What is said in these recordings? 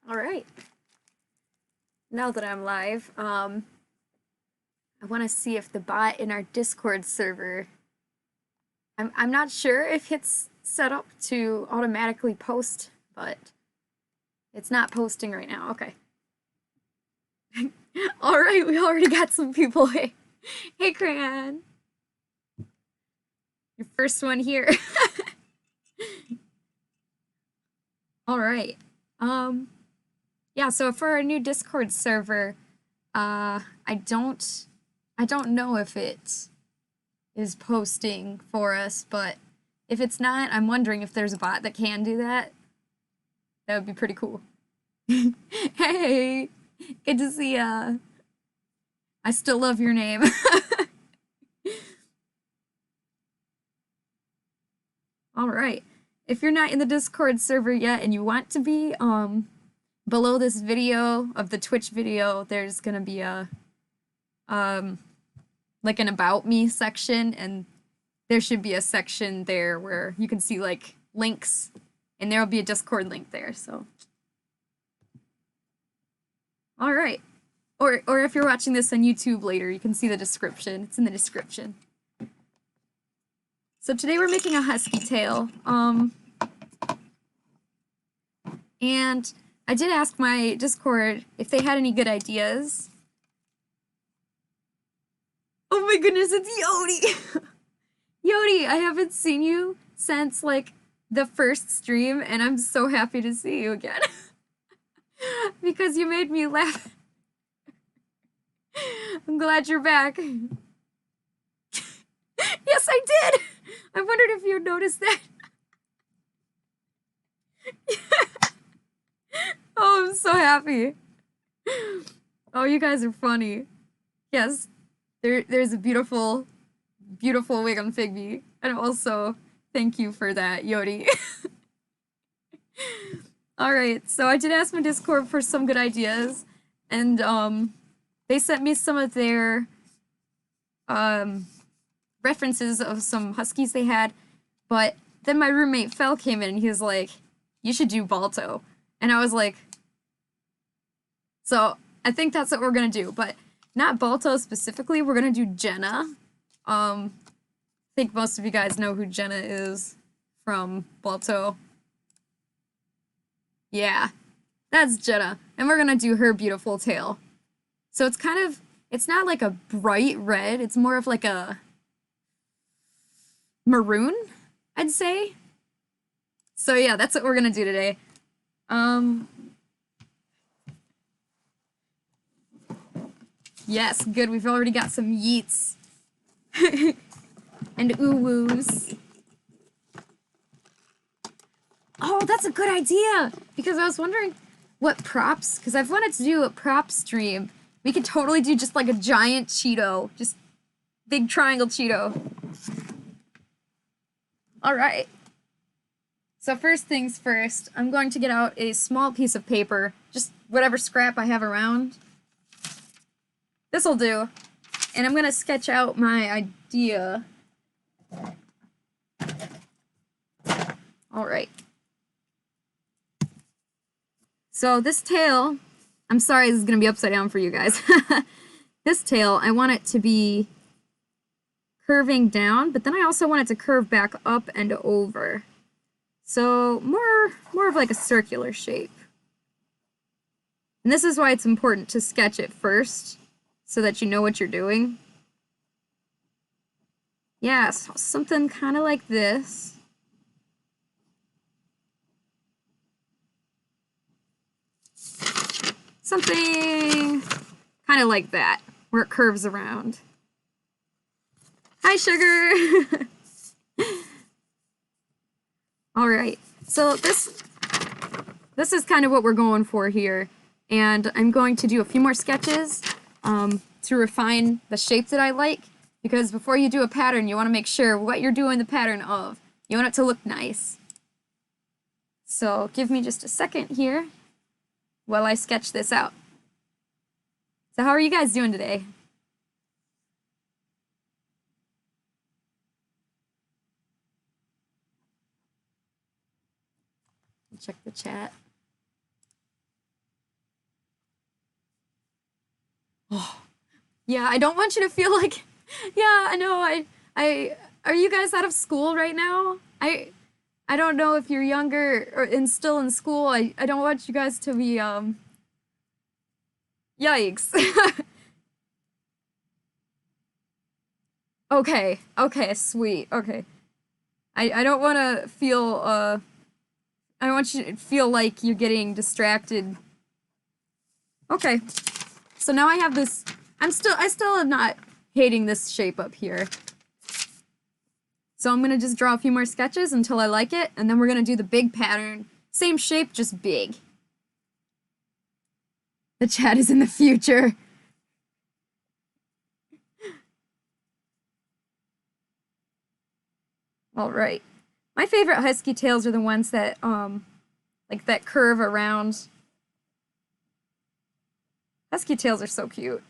All right. Now that I'm live, I want to see if the bot in our Discord server. I'm not sure if it's set up to automatically post, but it's not posting right now. Okay. All right, we already got some people. Hey, hey, Cran. Your first one here. All right. Yeah, so for our new Discord server, I don't know if it is posting for us, but if it's not, I'm wondering if there's a bot that can do that. That would be pretty cool. Hey, good to see ya. I still love your name. All right. If you're not in the Discord server yet and you want to be, below this video of the Twitch video, there's gonna be a, like an About Me section, and there should be a section there where you can see like links, and there'll be a Discord link there, so. All right. Or if you're watching this on YouTube later, you can see the description. It's in the description. So today we're making a husky tail. And I did ask my Discord if they had any good ideas. Oh my goodness, it's Yodi! Yodi, I haven't seen you since like the first stream, and I'm so happy to see you again. Because you made me laugh. I'm glad you're back. Yes, I did! I wondered if you noticed that. Oh, I'm so happy. Oh, you guys are funny. Yes, there's a beautiful, beautiful wig on Figby. And also, thank you for that, Yodi. Alright, so I did ask my Discord for some good ideas. And, they sent me some of their, references of some huskies they had. But then my roommate Fel came in and he was like, you should do Balto. And I was like, so I think that's what we're gonna do, but not Balto specifically, we're gonna do Jenna. I think most of you guys know who Jenna is from Balto. Yeah, that's Jenna. And we're gonna do her beautiful tail. So it's kind of, it's not like a bright red, it's more of like a maroon, I'd say. So yeah, that's what we're gonna do today. Yes, good. We've already got some yeets. And ooh-woos. Oh, that's a good idea! Because I was wondering what props, because I've wanted to do a prop stream. We could totally do just like a giant Cheeto. Just big triangle Cheeto. Alright. So first things first, I'm going to get out a small piece of paper. Just whatever scrap I have around. This'll do. And I'm gonna sketch out my idea. Alright. So this tail, I'm sorry this is gonna be upside down for you guys. This tail, I want it to be curving down, but then I also want it to curve back up and over. So more of like a circular shape. And this is why it's important to sketch it first, so that you know what you're doing. Yeah, so something kind of like this. Something kind of like that, where it curves around. Hi, Sugar! Alright, so this is kind of what we're going for here. And I'm going to do a few more sketches to refine the shape that I like, because before you do a pattern, you want to make sure what you're doing the pattern of. You want it to look nice. So give me just a second here while I sketch this out. So how are you guys doing today? Check the chat. Yeah, I don't want you to feel like, yeah, I know, are you guys out of school right now? I don't know if you're younger or still in school. I don't want you guys to be, yikes. Okay, okay, sweet, okay. I don't want to feel, I want you to feel like you're getting distracted. Okay, so now I have this, I still am not hating this shape up here. So I'm gonna just draw a few more sketches until I like it, and then we're gonna do the big pattern. Same shape, just big. The chat is in the future. All right. My favorite husky tails are the ones that, like that curve around. Husky tails are so cute.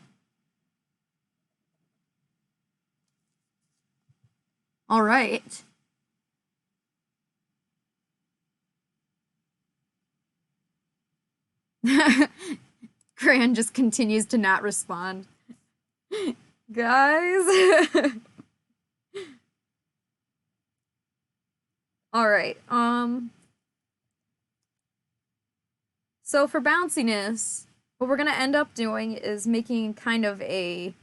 All right. Gran just continues to not respond. Guys. All right. So for bounciness, what we're gonna end up doing is making kind of a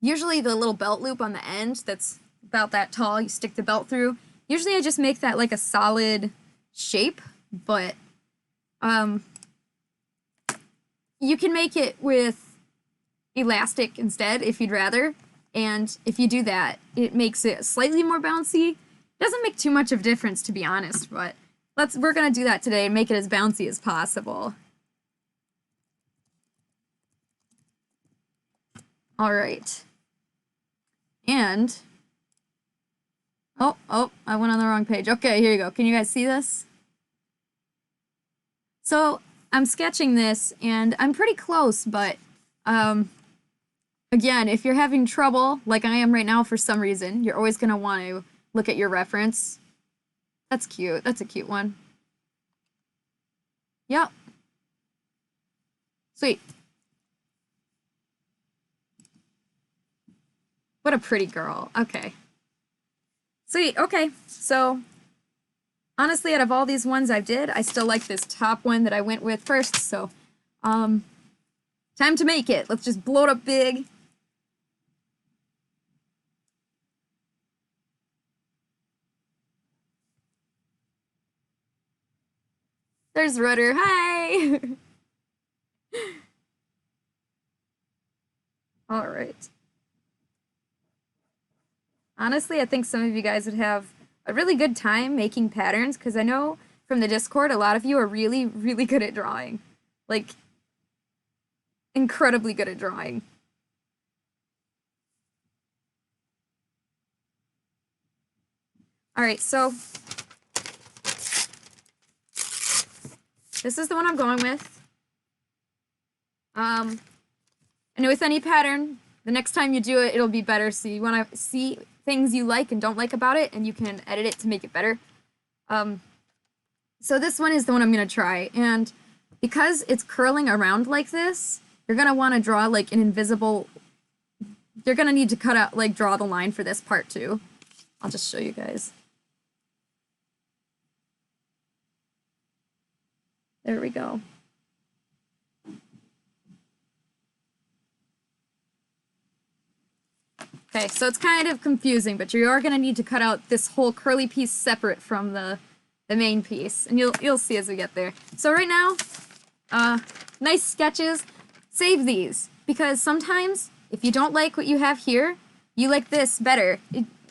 usually the little belt loop on the end that's about that tall, you stick the belt through. Usually I just make that like a solid shape, but you can make it with elastic instead if you'd rather. And if you do that, it makes it slightly more bouncy. Doesn't make too much of a difference, to be honest, but we're gonna do that today and make it as bouncy as possible. All right. And oh, I went on the wrong page. Okay, here you go. Can you guys see this? So I'm sketching this and I'm pretty close, but again, if you're having trouble, like I am right now for some reason, you're always gonna want to look at your reference. That's cute. That's a cute one. Yep. Sweet. What a pretty girl. Okay. Sweet. Okay. So, honestly, out of all these ones I did, I still like this top one that I went with first. So, time to make it. Let's just blow it up big. There's Rudder. Hi. All right. Honestly, I think some of you guys would have a really good time making patterns because I know from the Discord a lot of you are really, really good at drawing. Like, incredibly good at drawing. All right, so this is the one I'm going with. And with any pattern, the next time you do it, it'll be better. So you want to see things you like and don't like about it, and you can edit it to make it better. So this one is the one I'm going to try. And because it's curling around like this, you're going to want to draw like an invisible... You're going to need to cut out, like, draw the line for this part too. I'll just show you guys. There we go. Okay, so it's kind of confusing, but you are going to need to cut out this whole curly piece separate from the main piece, and you'll see as we get there. So right now, nice sketches. Save these, because sometimes if you don't like what you have here, you like this better.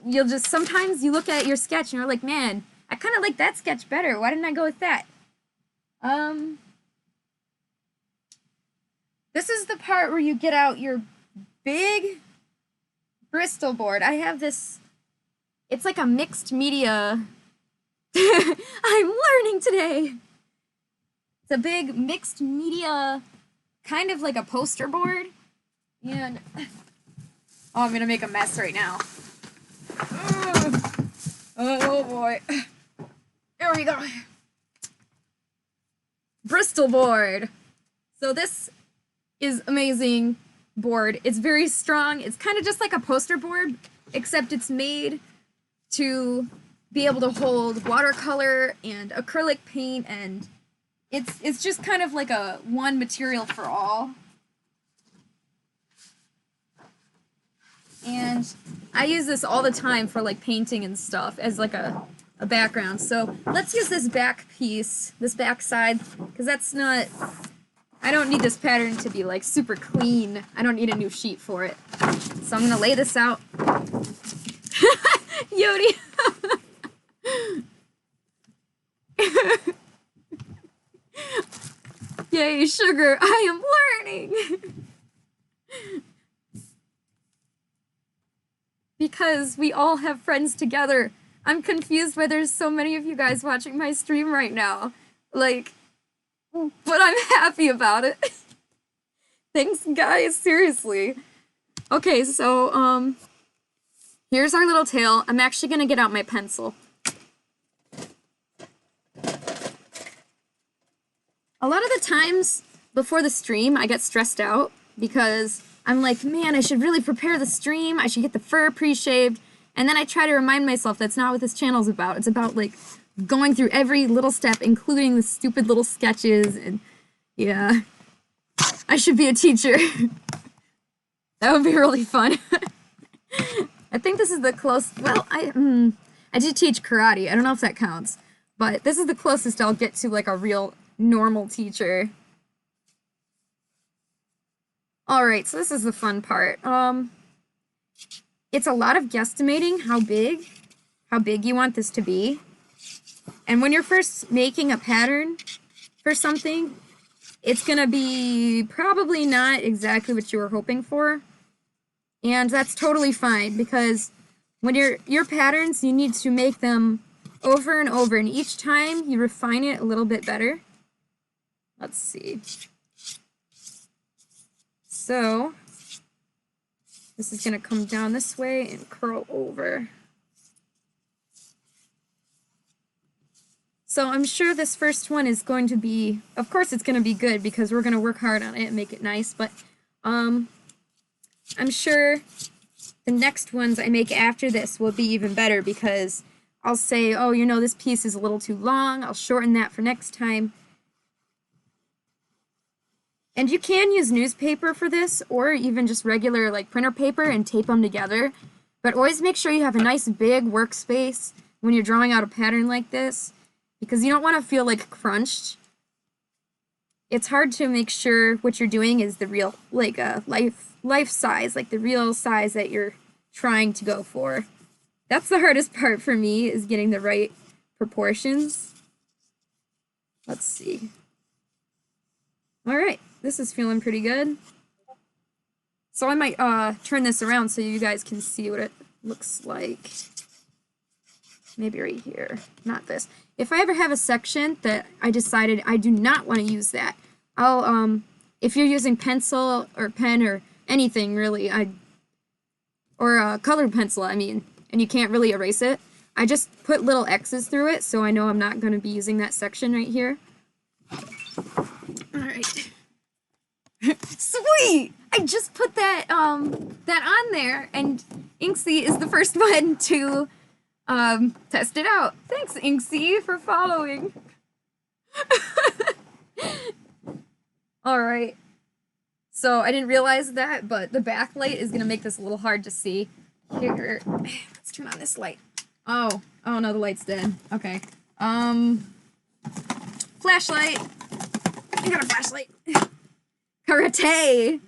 You'll just, sometimes you look at your sketch and you're like, man, I kind of like that sketch better. Why didn't I go with that? This is the part where you get out your big Bristol board. I have this, it's like a mixed media. I'm learning today. It's a big mixed media, kind of like a poster board. And, oh, I'm gonna make a mess right now. Oh boy. There we go. Bristol board. So this is amazing board. It's very strong. It's kind of just like a poster board, except it's made to be able to hold watercolor and acrylic paint, and it's just kind of like a one material for all. And I use this all the time for like painting and stuff as like a background. So let's use this back piece, this back side, because that's not, I don't need this pattern to be like super clean. I don't need a new sheet for it. So I'm gonna lay this out. Yodi. Yay, sugar, I am learning. Because we all have friends together. I'm confused why there's so many of you guys watching my stream right now. Like, but I'm happy about it. Thanks, guys, seriously. Okay, so, here's our little tail. I'm actually gonna get out my pencil. A lot of the times before the stream, I get stressed out because I'm like, man, I should really prepare the stream. I should get the fur pre-shaved. And then I try to remind myself that's not what this channel's about. It's about, like, going through every little step, including the stupid little sketches. And, yeah. I should be a teacher. That would be really fun. I think this is the closest, well, I did teach karate. I don't know if that counts. But this is the closest I'll get to, like, a real normal teacher. Alright, so this is the fun part. It's a lot of guesstimating how big you want this to be. And when you're first making a pattern for something, it's gonna be probably not exactly what you were hoping for. And that's totally fine, because when your patterns, you need to make them over and over, and each time you refine it a little bit better. Let's see. So, this is going to come down this way and curl over. So I'm sure this first one is going to be, of course it's going to be good because we're going to work hard on it and make it nice, but I'm sure the next ones I make after this will be even better, because I'll say, oh, you know, this piece is a little too long. I'll shorten that for next time. And you can use newspaper for this, or even just regular like printer paper and tape them together. But always make sure you have a nice big workspace when you're drawing out a pattern like this, because you don't want to feel like crunched. It's hard to make sure what you're doing is the real, like life size, like the real size that you're trying to go for. That's the hardest part for me, is getting the right proportions. Let's see. All right. This is feeling pretty good. So I might turn this around so you guys can see what it looks like. Maybe right here, not this. If I ever have a section that I decided I do not want to use that, I'll, if you're using pencil or pen or anything really, or a colored pencil, I mean, and you can't really erase it, I just put little X's through it so I know I'm not going to be using that section right here. All right. Sweet! I just put that that on there, and Inksy is the first one to test it out. Thanks, Inksy, for following. Alright. So I didn't realize that, but the backlight is gonna make this a little hard to see. Here, let's turn on this light. Oh no, the light's dead. Okay. Flashlight. I got a flashlight. Karate!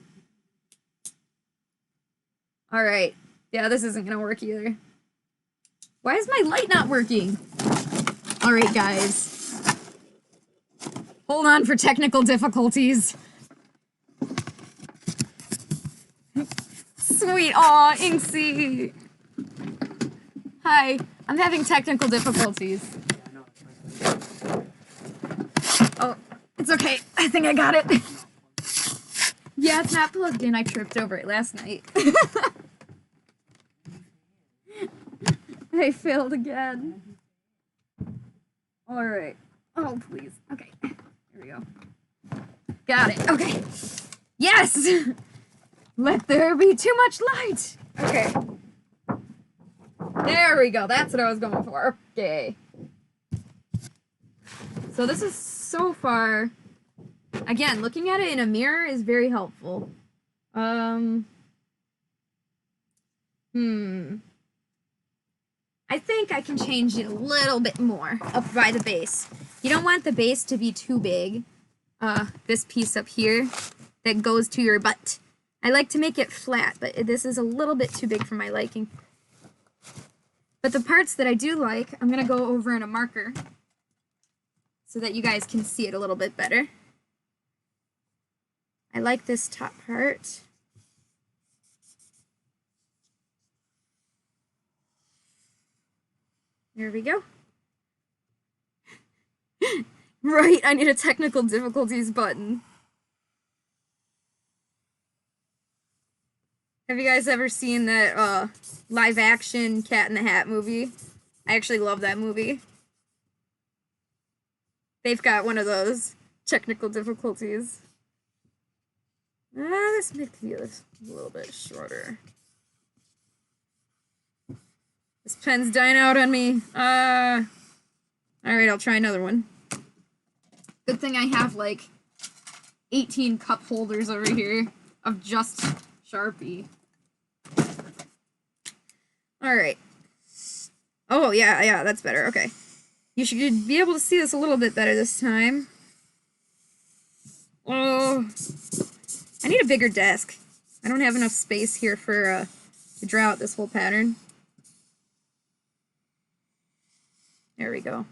Alright. Yeah, this isn't gonna work either. Why is my light not working? Alright, guys. Hold on for technical difficulties. Sweet. Aw, Inksy. Hi. I'm having technical difficulties. Oh, it's okay. I think I got it. Yeah, it's not plugged in. I tripped over it last night. I failed again. Alright. Oh, please. Okay. Here we go. got it. Okay. Yes! Let there be too much light. Okay. There we go. That's what I was going for. Okay. So this is so far... Again, looking at it in a mirror is very helpful. I think I can change it a little bit more up by the base. You don't want the base to be too big. This piece up here that goes to your butt. I like to make it flat, but this is a little bit too big for my liking. But the parts that I do like, I'm gonna go over in a marker so that you guys can see it a little bit better. I like this top part. There we go. Right, I need a technical difficulties button. Have you guys ever seen that live action Cat in the Hat movie? I actually love that movie. They've got one of those technical difficulties. This makes me a little bit shorter. This pen's dying out on me. Alright, I'll try another one. Good thing I have like 18 cup holders over here of just Sharpie. Alright. Oh, yeah, that's better. Okay. You should be able to see this a little bit better this time. Oh, I need a bigger desk. I don't have enough space here for to draw out this whole pattern. There we go.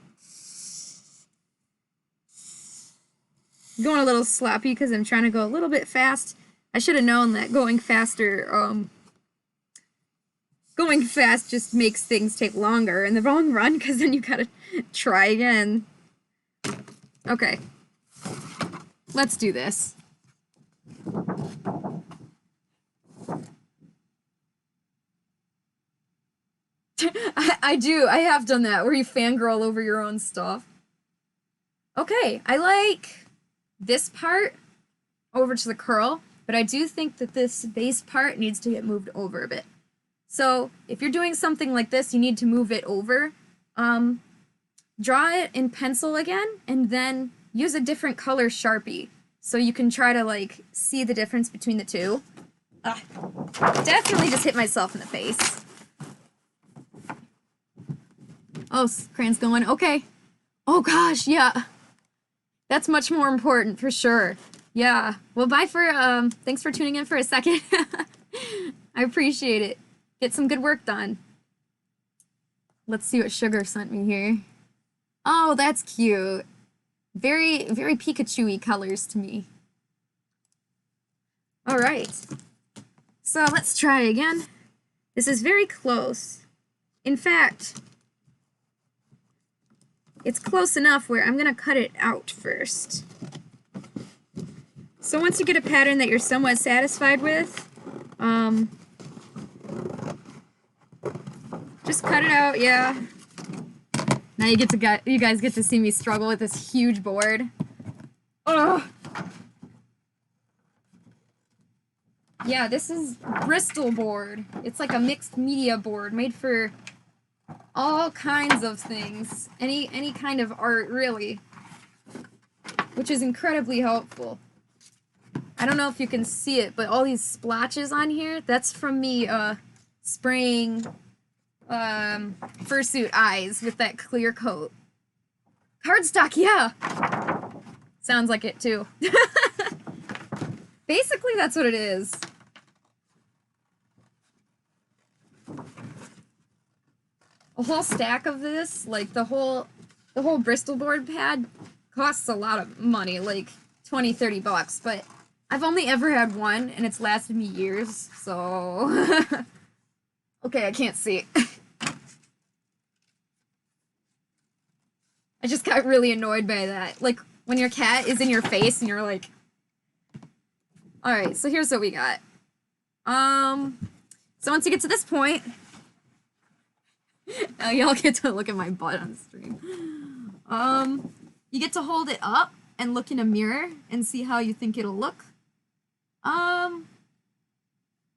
I'm going a little sloppy because I'm trying to go a little bit fast. I should have known that going faster, going fast just makes things take longer in the long run, because then you gotta try again. Okay. Let's do this. I do. I have done that, where you fangirl over your own stuff. Okay, I like this part over to the curl, but I do think that this base part needs to get moved over a bit. So if you're doing something like this, you need to move it over. Draw it in pencil again, and then use a different color Sharpie so you can try to like see the difference between the two. Definitely just hit myself in the face. Oh, crane's going. Okay. Oh gosh, yeah. That's much more important for sure. Yeah. Well, bye for thanks for tuning in for a second. I appreciate it. Get some good work done. Let's see what Sugar sent me here. Oh, that's cute. Very, very Pikachu-y colors to me. All right. So let's try again. This is very close. In fact, it's close enough where I'm gonna cut it out first. So once you get a pattern that you're somewhat satisfied with, just cut it out, yeah. Now you guys get to see me struggle with this huge board. Ugh. Yeah, this is Bristol board. It's like a mixed media board made for all kinds of things. Any kind of art, really. Which is incredibly helpful. I don't know if you can see it, but all these splotches on here, that's from me spraying Fursuit eyes with that clear coat. Cardstock, yeah! Sounds like it too. Basically, that's what it is. A whole stack of this, like the whole Bristol board pad, costs a lot of money, like 20, 30 bucks, but I've only ever had one, and it's lasted me years, so... Okay, I can't see. I just got really annoyed by that. Like, when your cat is in your face and you're like... Alright, so here's what we got. So once you get to this point... Y'all get to look at my butt on the stream. You get to hold it up, and look in a mirror and see how you think it'll look. I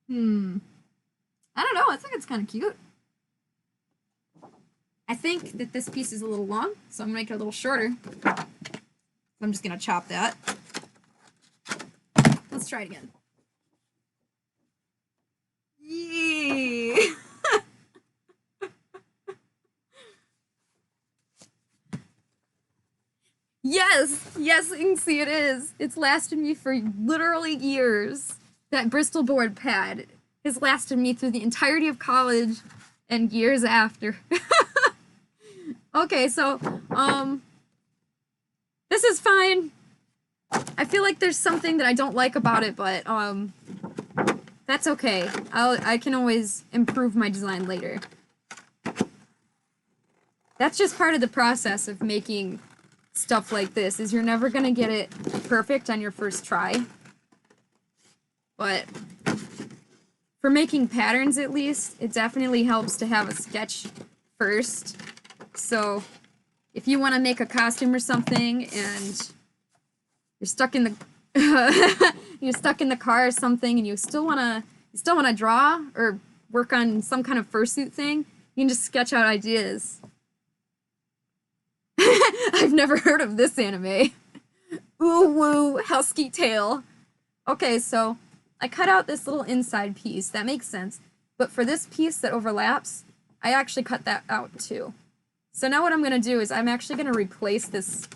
don't know. I think it's kind of cute. I think that this piece is a little long, so I'm gonna make it a little shorter. I'm just gonna chop that. Let's try it again. Yee! Yes, Inksy, it is. It's lasted me for literally years. That Bristol board pad has lasted me through the entirety of college and years after. Okay, so, this is fine. I feel like there's something that I don't like about it, but, that's okay. I can always improve my design later. That's just part of the process of making stuff like this, is you're never gonna get it perfect on your first try. But for making patterns, at least, it definitely helps to have a sketch first. So if you want to make a costume or something and you're stuck in the you're stuck in the car or something and you still wanna draw or work on some kind of fursuit thing, you can just sketch out ideas. I've never heard of this anime. Ooh woo, Husky tail. Okay, so I cut out this little inside piece. That makes sense. But for this piece that overlaps, I actually cut that out too. So now what I'm going to do is I'm actually going to replace this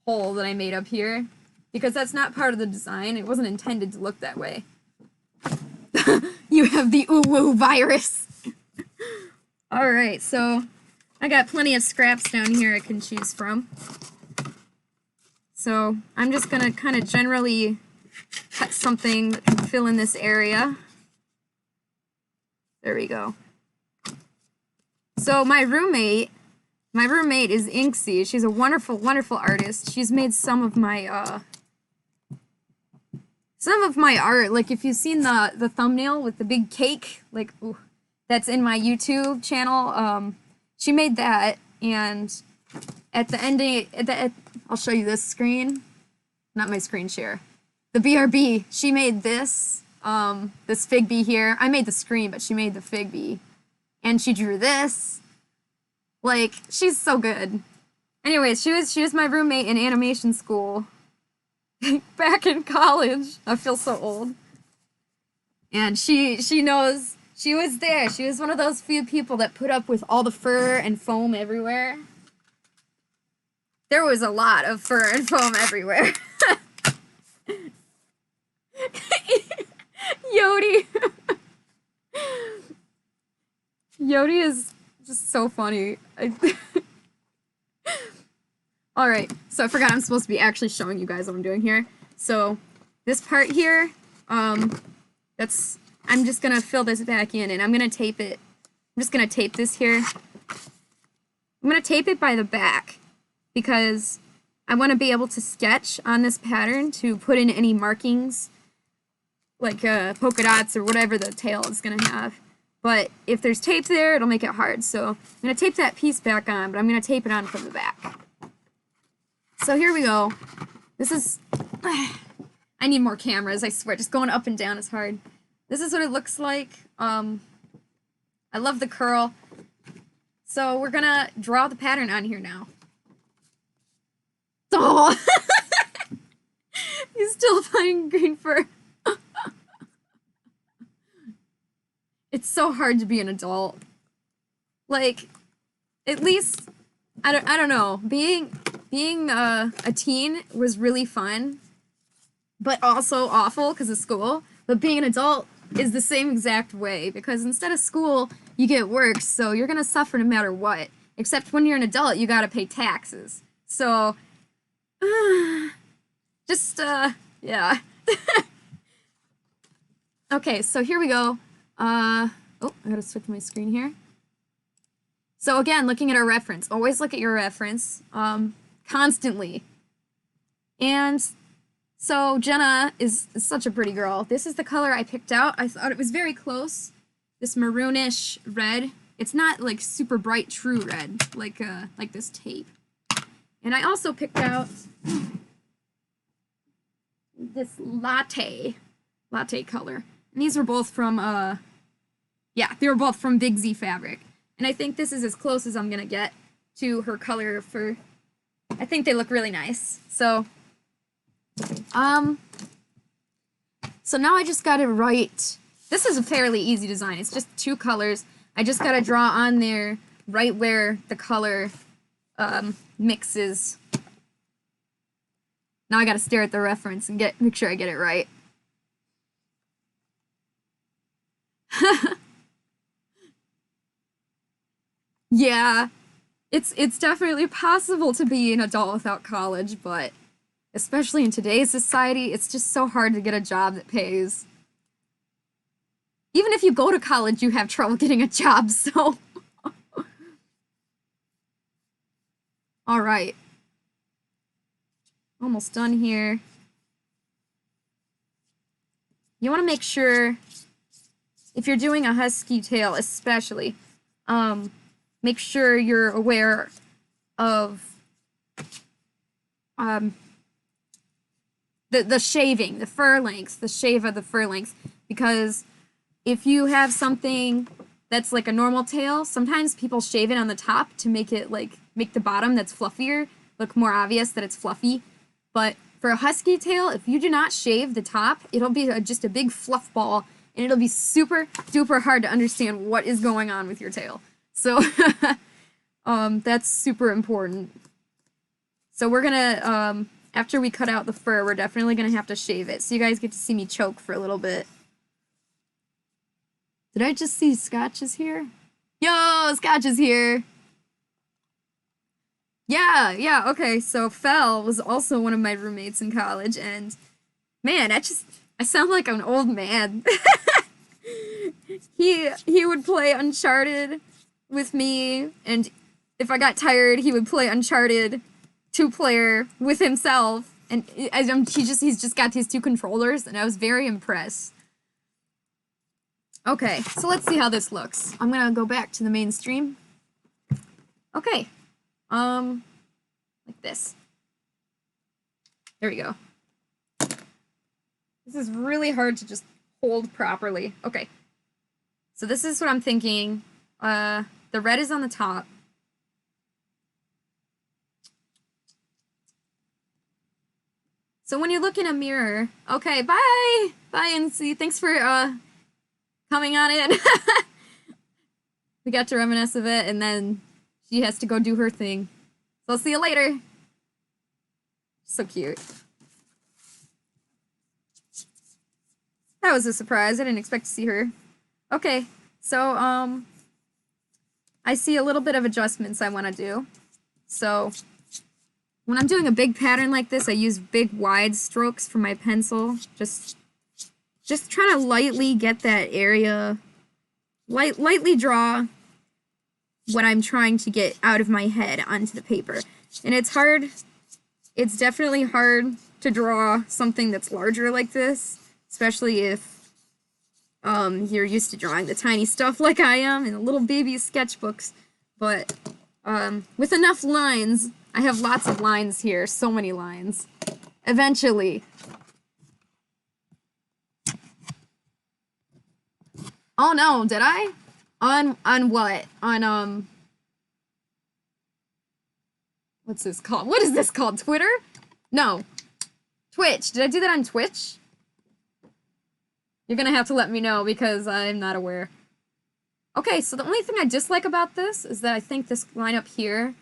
hole that I made up here, because that's not part of the design. It wasn't intended to look that way. You have the ooh woo virus. Alright, so I got plenty of scraps down here I can choose from. So I'm just going to kind of generally cut something that can fill in this area. There we go. So my roommate is Inksy. She's a wonderful, wonderful artist. She's made some of my art. Like if you've seen the thumbnail with the big cake, like ooh, that's in my YouTube channel. She made that, and at the ending, I'll show you this screen, not my screen share. The BRB, she made this, this fig bee here. I made the screen, but she made the fig bee. And she drew this. Like, she's so good. Anyways, she was my roommate in animation school. Back in college. I feel so old. And she knows, she was there. She was one of those few people that put up with all the fur and foam everywhere. There was a lot of fur and foam everywhere. Yodi. Yodi is just so funny. Alright, so I forgot I'm supposed to be actually showing you guys what I'm doing here. So, this part here, I'm just gonna fill this back in, and I'm gonna tape it. I'm just gonna tape this here. I'm gonna tape it by the back, because I want to be able to sketch on this pattern to put in any markings, like polka dots or whatever the tail is going to have. But if there's tape there, it'll make it hard. So I'm going to tape that piece back on, but I'm going to tape it on from the back. So here we go. This is... I need more cameras, I swear. Just going up and down is hard. This is what it looks like. I love the curl. So we're going to draw the pattern on here now. Oh! He's still finding green fur. It's so hard to be an adult. Like, at least, I don't know. Being a teen was really fun, but also awful because of school. But being an adult is the same exact way, because instead of school, you get work, so you're gonna suffer no matter what. Except when you're an adult, you gotta pay taxes. So, yeah. Okay, so here we go. Oh, I gotta switch my screen here. So again, looking at our reference. Always look at your reference, constantly. And so Jenna is such a pretty girl. This is the color I picked out. I thought it was very close. This maroonish red. It's not like super bright true red, like this tape. And I also picked out this latte color. And these were both from, yeah, they were both from Big Z Fabric. And I think this is as close as I'm gonna get to her color of fur. I think they look really nice. So now I just gotta write, this is a fairly easy design. It's just 2 colors. I just gotta draw on there right where the color mixes. Now I gotta stare at the reference and make sure I get it right. Yeah, it's definitely possible to be an adult without college, but especially in today's society, it's just so hard to get a job that pays. Even if you go to college, you have trouble getting a job, so. All right. Almost done here. You want to make sure, if you're doing a husky tail especially, make sure you're aware of the shaving, the fur length, the shave of the fur length, because if you have something that's like a normal tail, sometimes people shave it on the top to make it make the bottom that's fluffier look more obvious that it's fluffy. But for a husky tail, if you do not shave the top, it'll be just a big fluff ball, and it'll be super duper hard to understand what is going on with your tail. So that's super important. So we're gonna, after we cut out the fur, we're definitely gonna have to shave it. So you guys get to see me choke for a little bit. Did I just see Scotch is here? Yo, Scotch is here! Yeah, okay, so Fel was also one of my roommates in college, and man, I sound like an old man. He would play Uncharted with me, and if I got tired, he would play Uncharted 2-player with himself, and he's just got these 2 controllers, and I was very impressed. Okay, so let's see how this looks. I'm gonna go back to the mainstream. Okay, like this. There we go. This is really hard to just hold properly. Okay, so this is what I'm thinking. The red is on the top. So when you look in a mirror, okay, bye, NC. Thanks for coming on in. We got to reminisce of it, and then she has to go do her thing. So I'll see you later. So cute. That was a surprise. I didn't expect to see her. Okay, so I see a little bit of adjustments I want to do. So when I'm doing a big pattern like this, I use big wide strokes for my pencil. Just trying to lightly get that area, lightly draw what I'm trying to get out of my head onto the paper. And it's hard, it's definitely hard to draw something that's larger like this, especially if you're used to drawing the tiny stuff like I am in the little baby sketchbooks. But with enough lines, I have lots of lines here, so many lines. Eventually. Oh no, did I? On what? On what's this called? What is this called? Twitter? No. Twitch. Did I do that on Twitch? You're gonna have to let me know because I'm not aware. Okay, so the only thing I dislike about this is that I think this line up here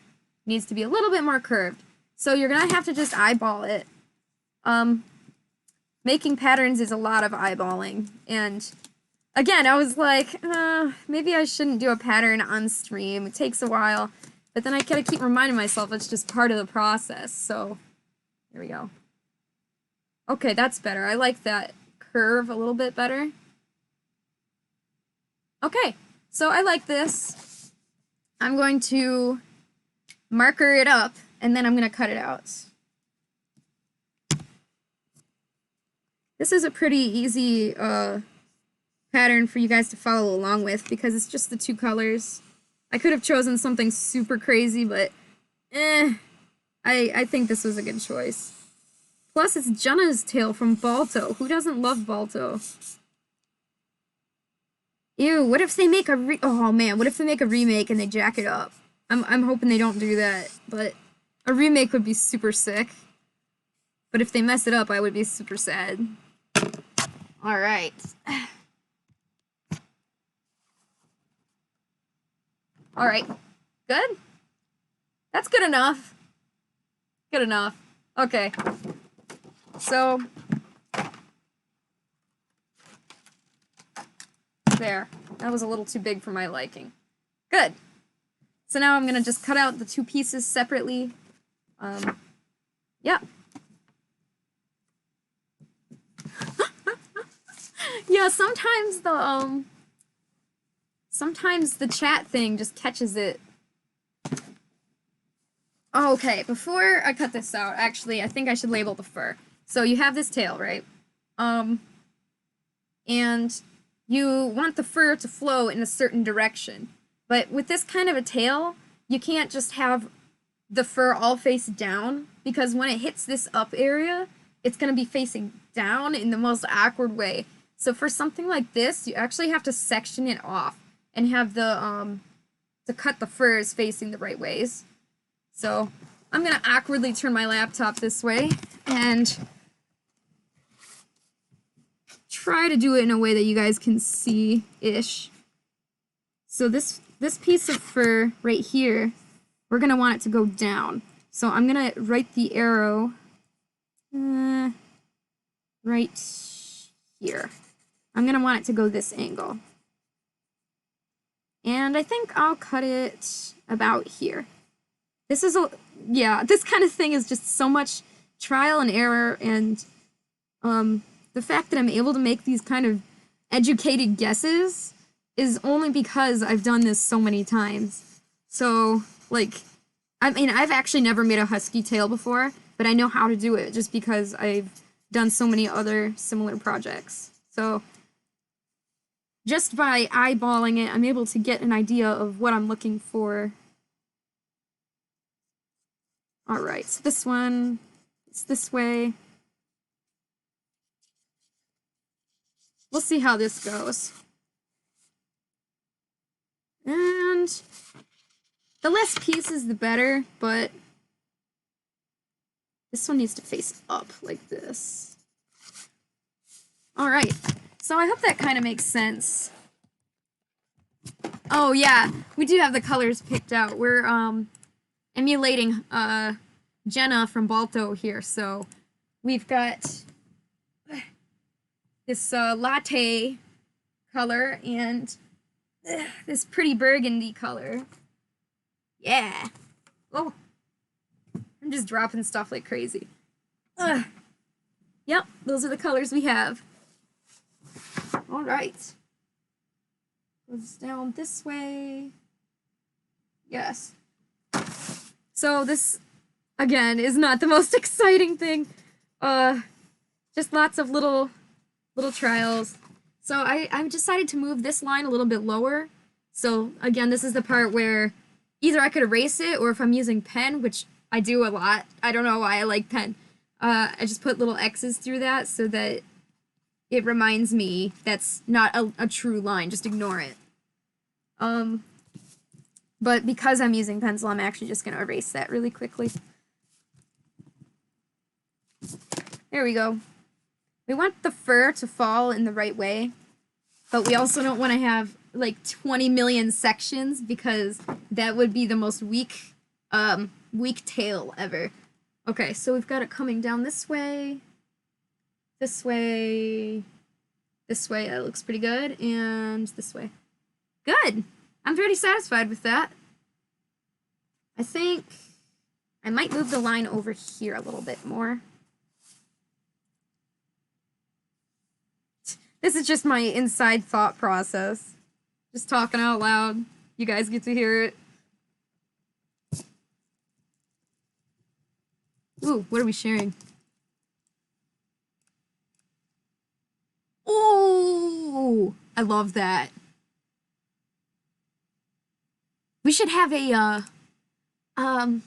needs to be a little bit more curved. So you're gonna have to just eyeball it. Making patterns is a lot of eyeballing, and again, I was like, maybe I shouldn't do a pattern on stream. It takes a while, but then I gotta keep reminding myself it's just part of the process. So here we go. Okay, that's better. I like that curve a little bit better. Okay, so I like this. I'm going to marker it up, and then I'm going to cut it out. This is a pretty easy pattern for you guys to follow along with because it's just the 2 colors. I could have chosen something super crazy, but I think this was a good choice. Plus, it's Jenna's tail from Balto. Who doesn't love Balto? Ew, what if they make a oh man, what if they make a remake and they jack it up? I'm hoping they don't do that, but a remake would be super sick. But if they mess it up, I would be super sad. Alright. Alright. Good? That's good enough. Good enough. Okay. So... there. That was a little too big for my liking. Good. So now I'm gonna just cut out the two pieces separately. Yeah. Yeah, sometimes the chat thing just catches it. Oh, okay, before I cut this out, actually, I think I should label the fur. So you have this tail, right? And you want the fur to flow in a certain direction. But with this kind of a tail, you can't just have the fur all face down, because when it hits this up area, it's going to be facing down in the most awkward way. So for something like this, you actually have to section it off and have the, to cut the furs facing the right ways. So I'm going to awkwardly turn my laptop this way and try to do it in a way that you guys can see-ish. So this piece of fur right here, we're going to want it to go down. So I'm going to write the arrow right here. I'm going to want it to go this angle. And I think I'll cut it about here. This is yeah, this kind of thing is just so much trial and error, and the fact that I'm able to make these kind of educated guesses is only because I've done this so many times. So, like, I mean, I've actually never made a husky tail before, but I know how to do it just because I've done so many other similar projects. So, just by eyeballing it, I'm able to get an idea of what I'm looking for. Alright, so this one, it's this way. We'll see how this goes. And the less pieces, the better, but this one needs to face up like this. Alright, so I hope that kind of makes sense. Oh yeah, we do have the colors picked out. We're emulating Jenna from Balto here, so we've got this latte color and this pretty burgundy color. Yeah. Oh, I'm just dropping stuff like crazy. Yep, those are the colors we have. All right. Goes down this way. Yes. So this, again, is not the most exciting thing. Just lots of little trials. So I decided to move this line a little bit lower. So again, this is the part where either I could erase it, or if I'm using pen, which I do a lot. I don't know why I like pen. I just put little X's through that so that it reminds me that's not a true line. Just ignore it. But because I'm using pencil, I'm actually just going to erase that really quickly. There we go. We want the fur to fall in the right way, but we also don't want to have like 20 million sections, because that would be the most weak tail ever. Okay, so we've got it coming down this way, this way, this way. That looks pretty good, and this way. Good. I'm pretty satisfied with that. I think I might move the line over here a little bit more. This is just my inside thought process. Just talking out loud. You guys get to hear it. Ooh, what are we sharing? Ooh, I love that. We should have a, I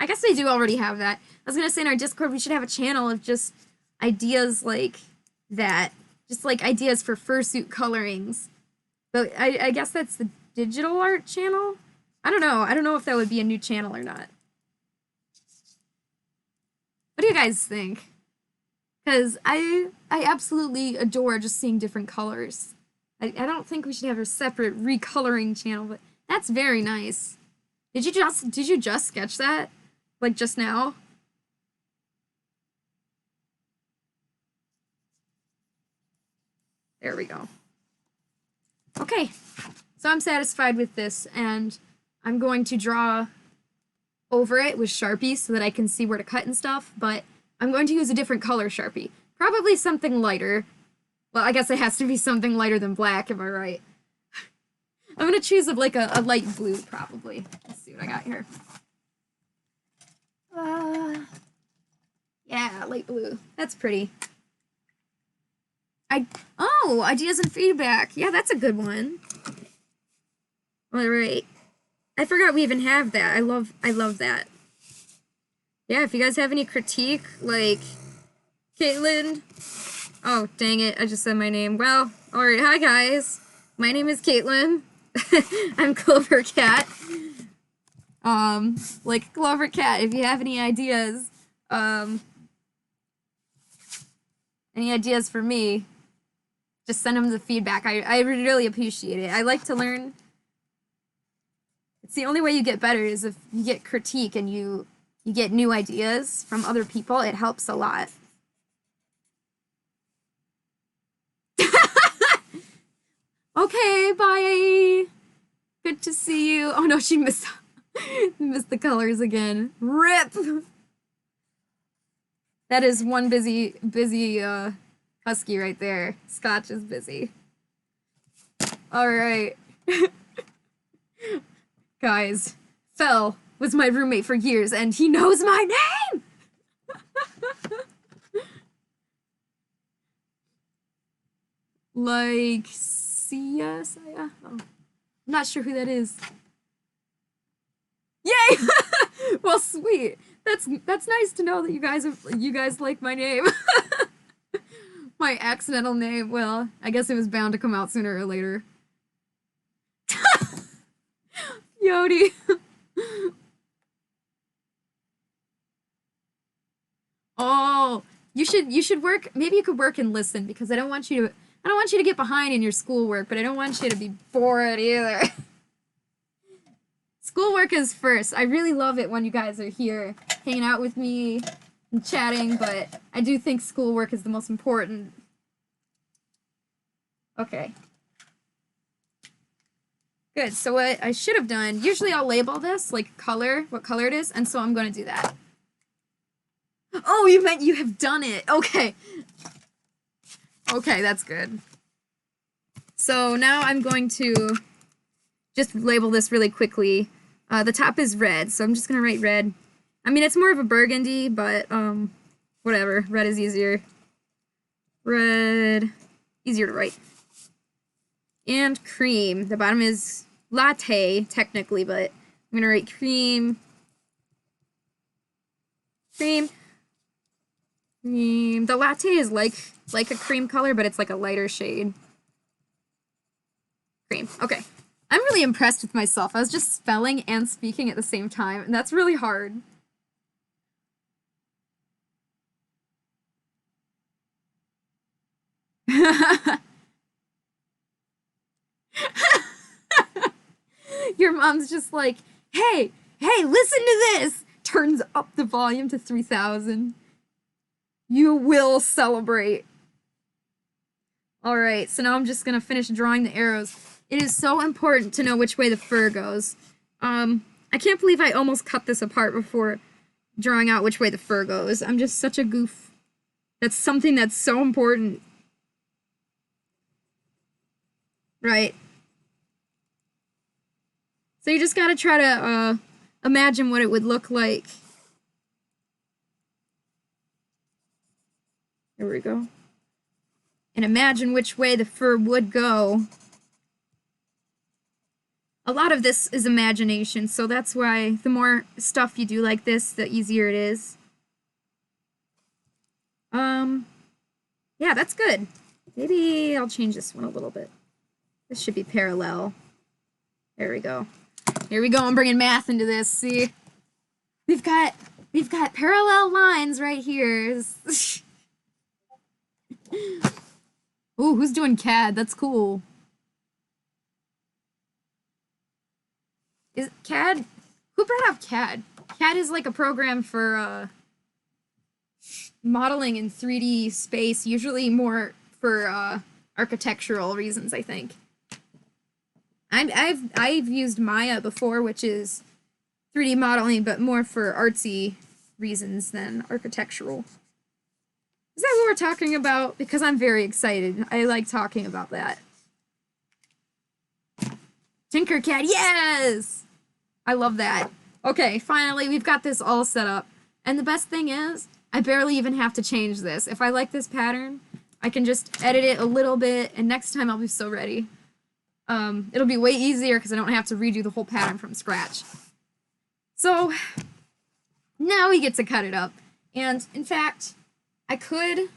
I guess they do already have that. I was gonna say in our Discord we should have a channel of just ideas like that. Just like ideas for fursuit colorings. But I guess that's the digital art channel? I don't know. I don't know if that would be a new channel or not. What do you guys think? Because I absolutely adore just seeing different colors. I don't think we should have a separate recoloring channel, but that's very nice. Did you just sketch that? Like just now? There we go. Okay, so I'm satisfied with this, and I'm going to draw over it with Sharpie so that I can see where to cut and stuff, but I'm going to use a different color Sharpie. Probably something lighter. Well, I guess it has to be something lighter than black, am I right? I'm gonna choose like a light blue, probably. Let's see what I got here. Yeah, light blue. That's pretty. Oh, ideas and feedback. Yeah, that's a good one. All right. I forgot we even have that. I love that. Yeah, if you guys have any critique, like Caitlin. Oh, dang it. I just said my name. Well, all right. Hi, guys. My name is Caitlin. I'm CloverCat. Like CloverCat, if you have any ideas for me, just send them the feedback. I really appreciate it. I like to learn. It's the only way you get better is if you get critique and you get new ideas from other people. It helps a lot. Okay, bye. Good to see you. Oh no, she missed the colors again. RIP. That is one busy Husky right there. Scotch is busy. All right. Guys, Fel was my roommate for years and he knows my name. Like Sia? Oh. I'm not sure who that is. Yay! Well, sweet. That's nice to know that you guys like my name. My accidental name. Well, I guess it was bound to come out sooner or later. Yodi. Oh, you should work. Maybe you could work and listen because I don't want you to get behind in your schoolwork, but I don't want you to be bored either. Schoolwork is first. I really love it when you guys are here hanging out with me and chatting, but I do think schoolwork is the most important. Okay. Good, so what I should have done, usually I'll label this, like color, what color it is, and so I'm going to do that. Oh, you meant you have done it. Okay. Okay, that's good. So now I'm going to just label this really quickly. The top is red, so I'm just gonna write red. I mean, it's more of a burgundy, but whatever. Red is easier. Red, easier to write. And cream. The bottom is latte, technically, but I'm gonna write cream. Cream. Cream. The latte is like a cream color, but it's like a lighter shade. Cream. Okay. I'm really impressed with myself. I was just spelling and speaking at the same time, and that's really hard. Your mom's just like, hey, listen to this! Turns up the volume to 3,000. You will celebrate. Alright, so now I'm just gonna finish drawing the arrows. It is so important to know which way the fur goes. I can't believe I almost cut this apart before drawing out which way the fur goes. I'm just such a goof. That's something that's so important. Right. So you just gotta try to, imagine what it would look like. There we go. And imagine which way the fur would go. a lot of this is imagination, so that's why the more stuff you do like this, the easier it is. Yeah, that's good. Maybe I'll change this one a little bit. This should be parallel. There we go. Here we go. I'm bringing math into this. See, we've got parallel lines right here. Ooh, who's doing CAD? That's cool. Is CAD? Who brought up CAD? CAD is like a program for modeling in 3D space, usually more for architectural reasons, I think. I've used Maya before, which is 3D modeling, but more for artsy reasons than architectural. Is that what we're talking about? Because I'm very excited. I like talking about that. Tinkercad, yes! I love that. Okay, finally, we've got this all set up. And the best thing is, I barely even have to change this. If I like this pattern, I can just edit it a little bit, and next time I'll be so ready. It'll be way easier because I don't have to redo the whole pattern from scratch. So, now we get to cut it up. And, in fact, I could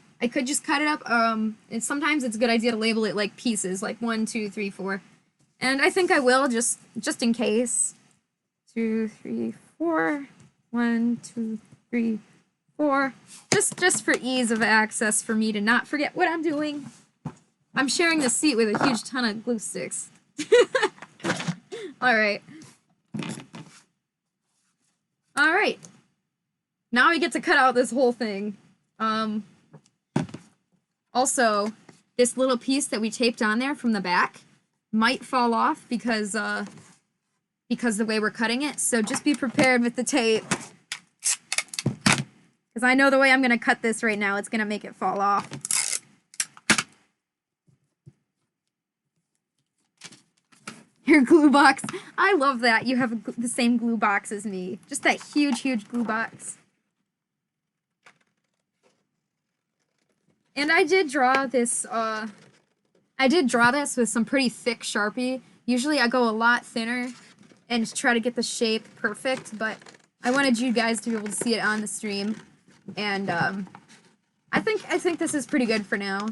just cut it up. And sometimes it's a good idea to label it like pieces, like 1, 2, 3, 4. And I think I will, just in case. 2, 3, 4. 1, 2, 3, 4. Just for ease of access for me to not forget what I'm doing. I'm sharing the seat with a huge ton of glue sticks. Alright. Alright. Now we get to cut out this whole thing. Also, this little piece that we taped on there from the back might fall off because the way we're cutting it, so just be prepared with the tape. Because I know the way I'm going to cut this right now, it's going to make it fall off. Your glue box. I love that. You have the same glue box as me. Just that huge, huge glue box. And I did draw this, with some pretty thick Sharpie. Usually I go a lot thinner and try to get the shape perfect, but I wanted you guys to be able to see it on the stream. And, I think this is pretty good for now.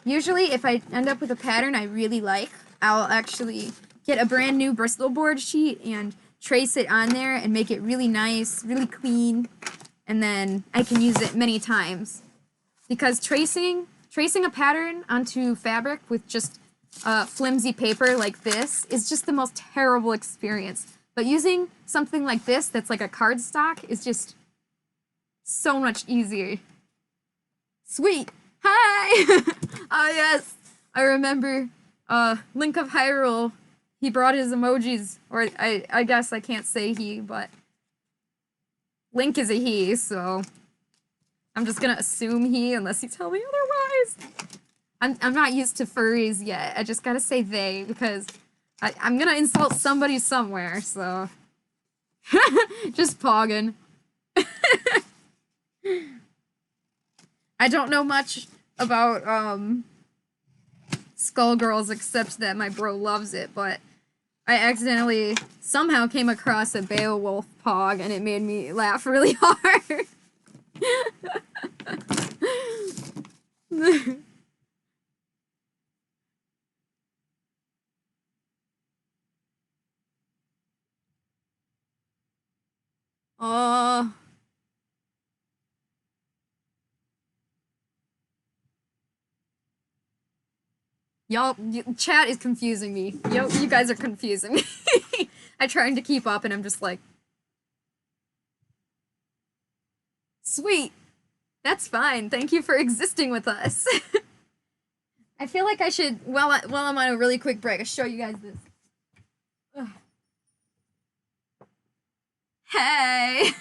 Usually if I end up with a pattern I really like, I'll actually get a brand new Bristol board sheet and trace it on there and make it really nice, really clean, and then I can use it many times. Because tracing a pattern onto fabric with just flimsy paper like this is just the most terrible experience. But using something like this that's like a cardstock is just so much easier. Sweet! Hi! Oh yes! I remember Link of Hyrule, he brought his emojis, or I guess I can't say he, but Link is a he, so I'm just gonna assume he unless you tell me otherwise. I'm not used to furries yet. I just gotta say they because I'm gonna insult somebody somewhere, so just poggin'. I don't know much about Skullgirls except that my bro loves it, but I accidentally somehow came across a Beowulf pog and it made me laugh really hard. Oh. Y'all, chat is confusing me. Yo, you guys are confusing me. I'm trying to keep up and I'm just like... Sweet! That's fine. Thank you for existing with us. I feel like I should, while I'm on a really quick break, I'll show you guys this. Ugh. Hey!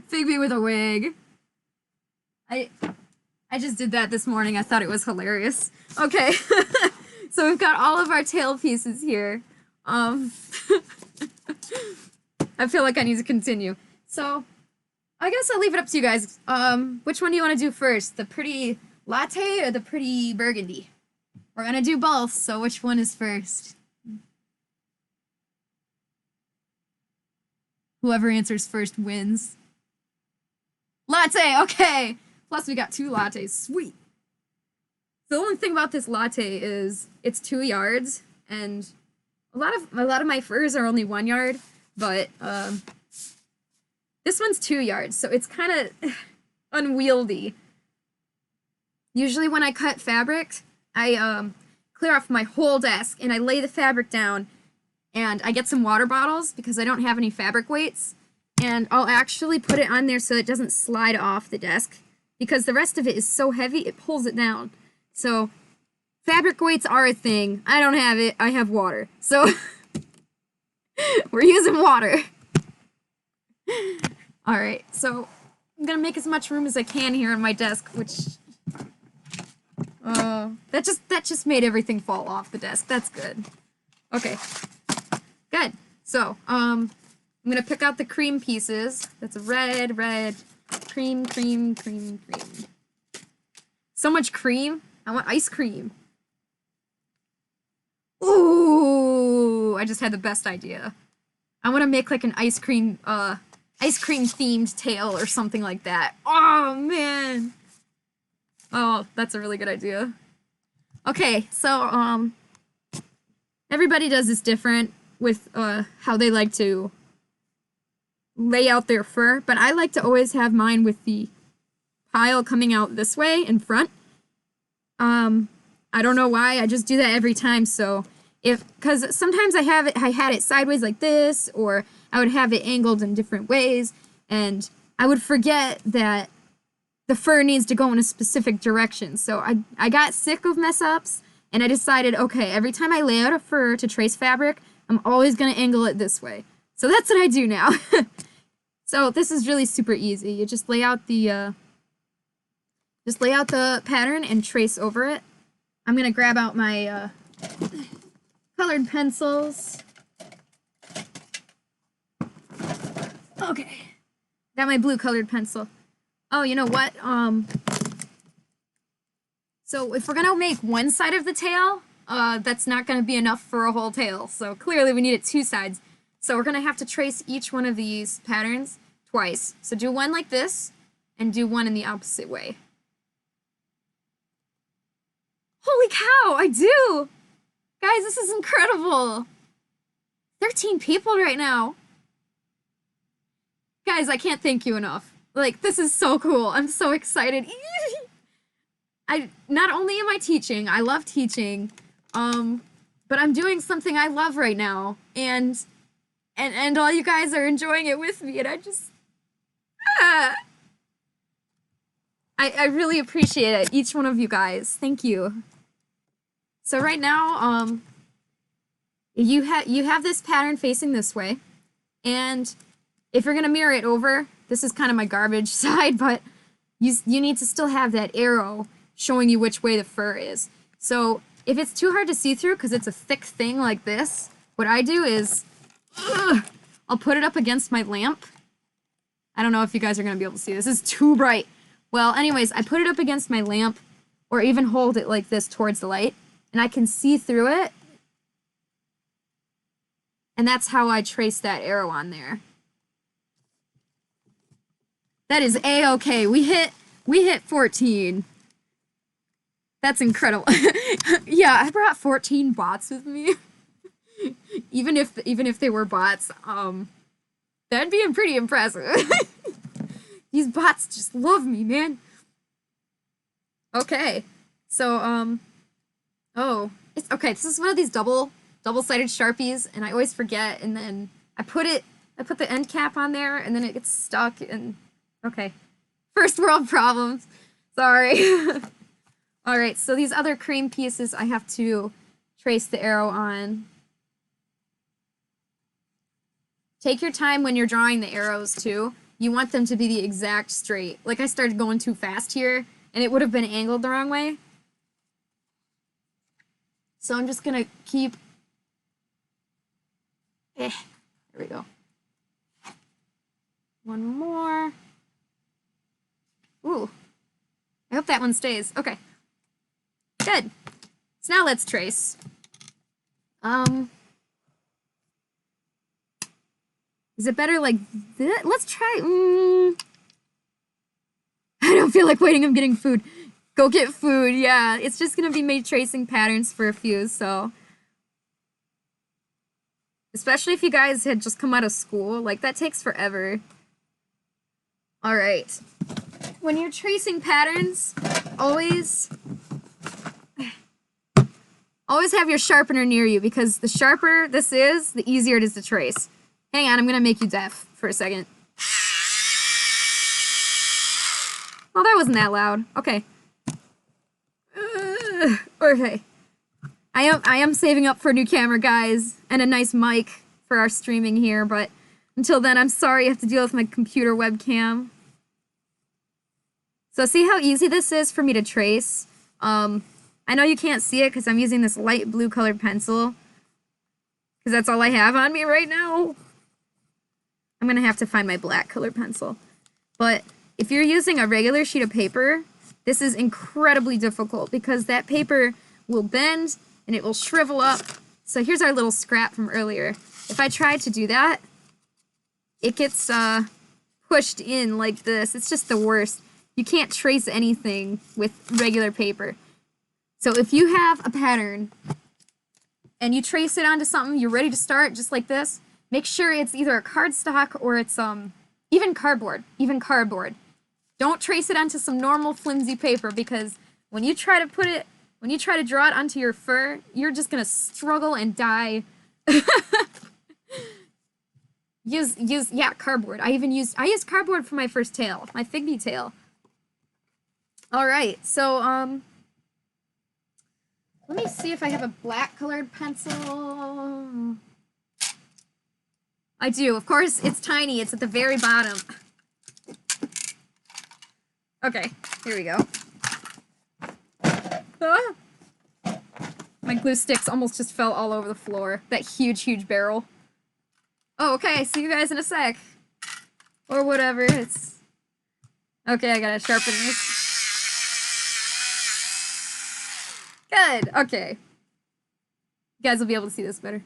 Figby with a wig. I just did that this morning. I thought it was hilarious. Okay, so we've got all of our tail pieces here. I feel like I need to continue. So, I guess I'll leave it up to you guys. Which one do you want to do first? The pretty latte or the pretty burgundy? We're gonna do both, so which one is first? Whoever answers first wins. Latte, okay! Plus we got 2 lattes, sweet! The only thing about this latte is it's 2 yards, and a lot of my furs are only 1 yard, but this one's 2 yards, so it's kind of unwieldy. Usually when I cut fabric, I clear off my whole desk and I lay the fabric down, and I get some water bottles because I don't have any fabric weights, and I'll actually put it on there so it doesn't slide off the desk, because the rest of it is so heavy it pulls it down. So fabric weights are a thing. I don't have it. I have water. So we're using water. All right. So I'm going to make as much room as I can here on my desk, which that just made everything fall off the desk. That's good. Okay. Good. So, I'm going to pick out the cream pieces. That's a red, cream. So much cream. I want ice cream. Ooh, I just had the best idea. I want to make like an ice cream themed tail or something like that. Oh, man. Oh, that's a really good idea. Okay, so, everybody does this different with, how they like to lay out their fur, but I like to always have mine with the pile coming out this way in front. I don't know why, I just do that every time, so because sometimes I had it sideways like this, or I would have it angled in different ways, and I would forget that the fur needs to go in a specific direction. So I got sick of mess ups, and I decided, okay, every time I lay out a fur to trace fabric, I'm always gonna angle it this way. So that's what I do now. So this is really super easy. You just lay out the pattern and trace over it. I'm gonna grab out my colored pencils. Okay, got my blue colored pencil. Oh, you know what? So if we're gonna make one side of the tail, that's not gonna be enough for a whole tail. So clearly we needed 2 sides. So we're gonna have to trace each one of these patterns twice. So do one like this, and do one in the opposite way. Holy cow, I do! Guys, this is incredible! 13 people right now. Guys, I can't thank you enough. Like, this is so cool. I'm so excited. Not only am I teaching, I love teaching, but I'm doing something I love right now, and all you guys are enjoying it with me, and I just, I really appreciate it, each one of you guys. Thank you. So right now, you have this pattern facing this way, and if you're gonna mirror it over, this is kind of my garbage side, but you need to still have that arrow showing you which way the fur is. So if it's too hard to see through because it's a thick thing like this, what I do is I'll put it up against my lamp. I don't know if you guys are gonna be able to see this. This is too bright. Well, anyways, I put it up against my lamp, or even hold it like this towards the light, and I can see through it. And that's how I trace that arrow on there. That is A-okay. We hit 14. That's incredible. Yeah, I brought 14 bots with me. even if they were bots, that'd be pretty impressive. These bots just love me, man. Okay. So oh, it's okay. This is one of these double-sided Sharpies, and I always forget, and then I put the end cap on there, and then it gets stuck, and okay. First world problems. Sorry. All right, so these other cream pieces I have to trace the arrow on. Take your time when you're drawing the arrows too. You want them to be the exact straight. Like I started going too fast here, and it would have been angled the wrong way. So I'm just gonna keep, there we go. One more. Ooh, I hope that one stays. Okay, good. So now let's trace. Is it better like this? Let's try. I don't feel like waiting. I'm getting food. Go get food. Yeah, it's just gonna be me tracing patterns for a few. So, especially if you guys had just come out of school, like that takes forever. All right. When you're tracing patterns, always have your sharpener near you, because the sharper this is, the easier it is to trace. Hang on, I'm gonna make you deaf for a second. Well, that wasn't that loud. Okay. Okay. I am saving up for a new camera, guys, and a nice mic for our streaming here, but until then, I'm sorry you have to deal with my computer webcam. So see how easy this is for me to trace? I know you can't see it because I'm using this light blue colored pencil, because that's all I have on me right now. I'm gonna have to find my black colored pencil. But if you're using a regular sheet of paper, this is incredibly difficult because that paper will bend and it will shrivel up. So here's our little scrap from earlier. If I try to do that, it gets pushed in like this. It's just the worst. You can't trace anything with regular paper. So if you have a pattern and you trace it onto something, you're ready to start just like this, make sure it's either a cardstock or it's even cardboard. Don't trace it onto some normal flimsy paper, because when you try to draw it onto your fur, you're just gonna struggle and die. Yeah, cardboard. I used cardboard for my first tail, my Figby tail. All right, so let me see if I have a black colored pencil. I do. Of course, it's tiny. It's at the very bottom. Okay, here we go. Ah! My glue sticks almost just fell all over the floor. That huge barrel. Oh, okay. See you guys in a sec. Or whatever. It's... Okay, I gotta sharpen this. Good. Okay. You guys will be able to see this better.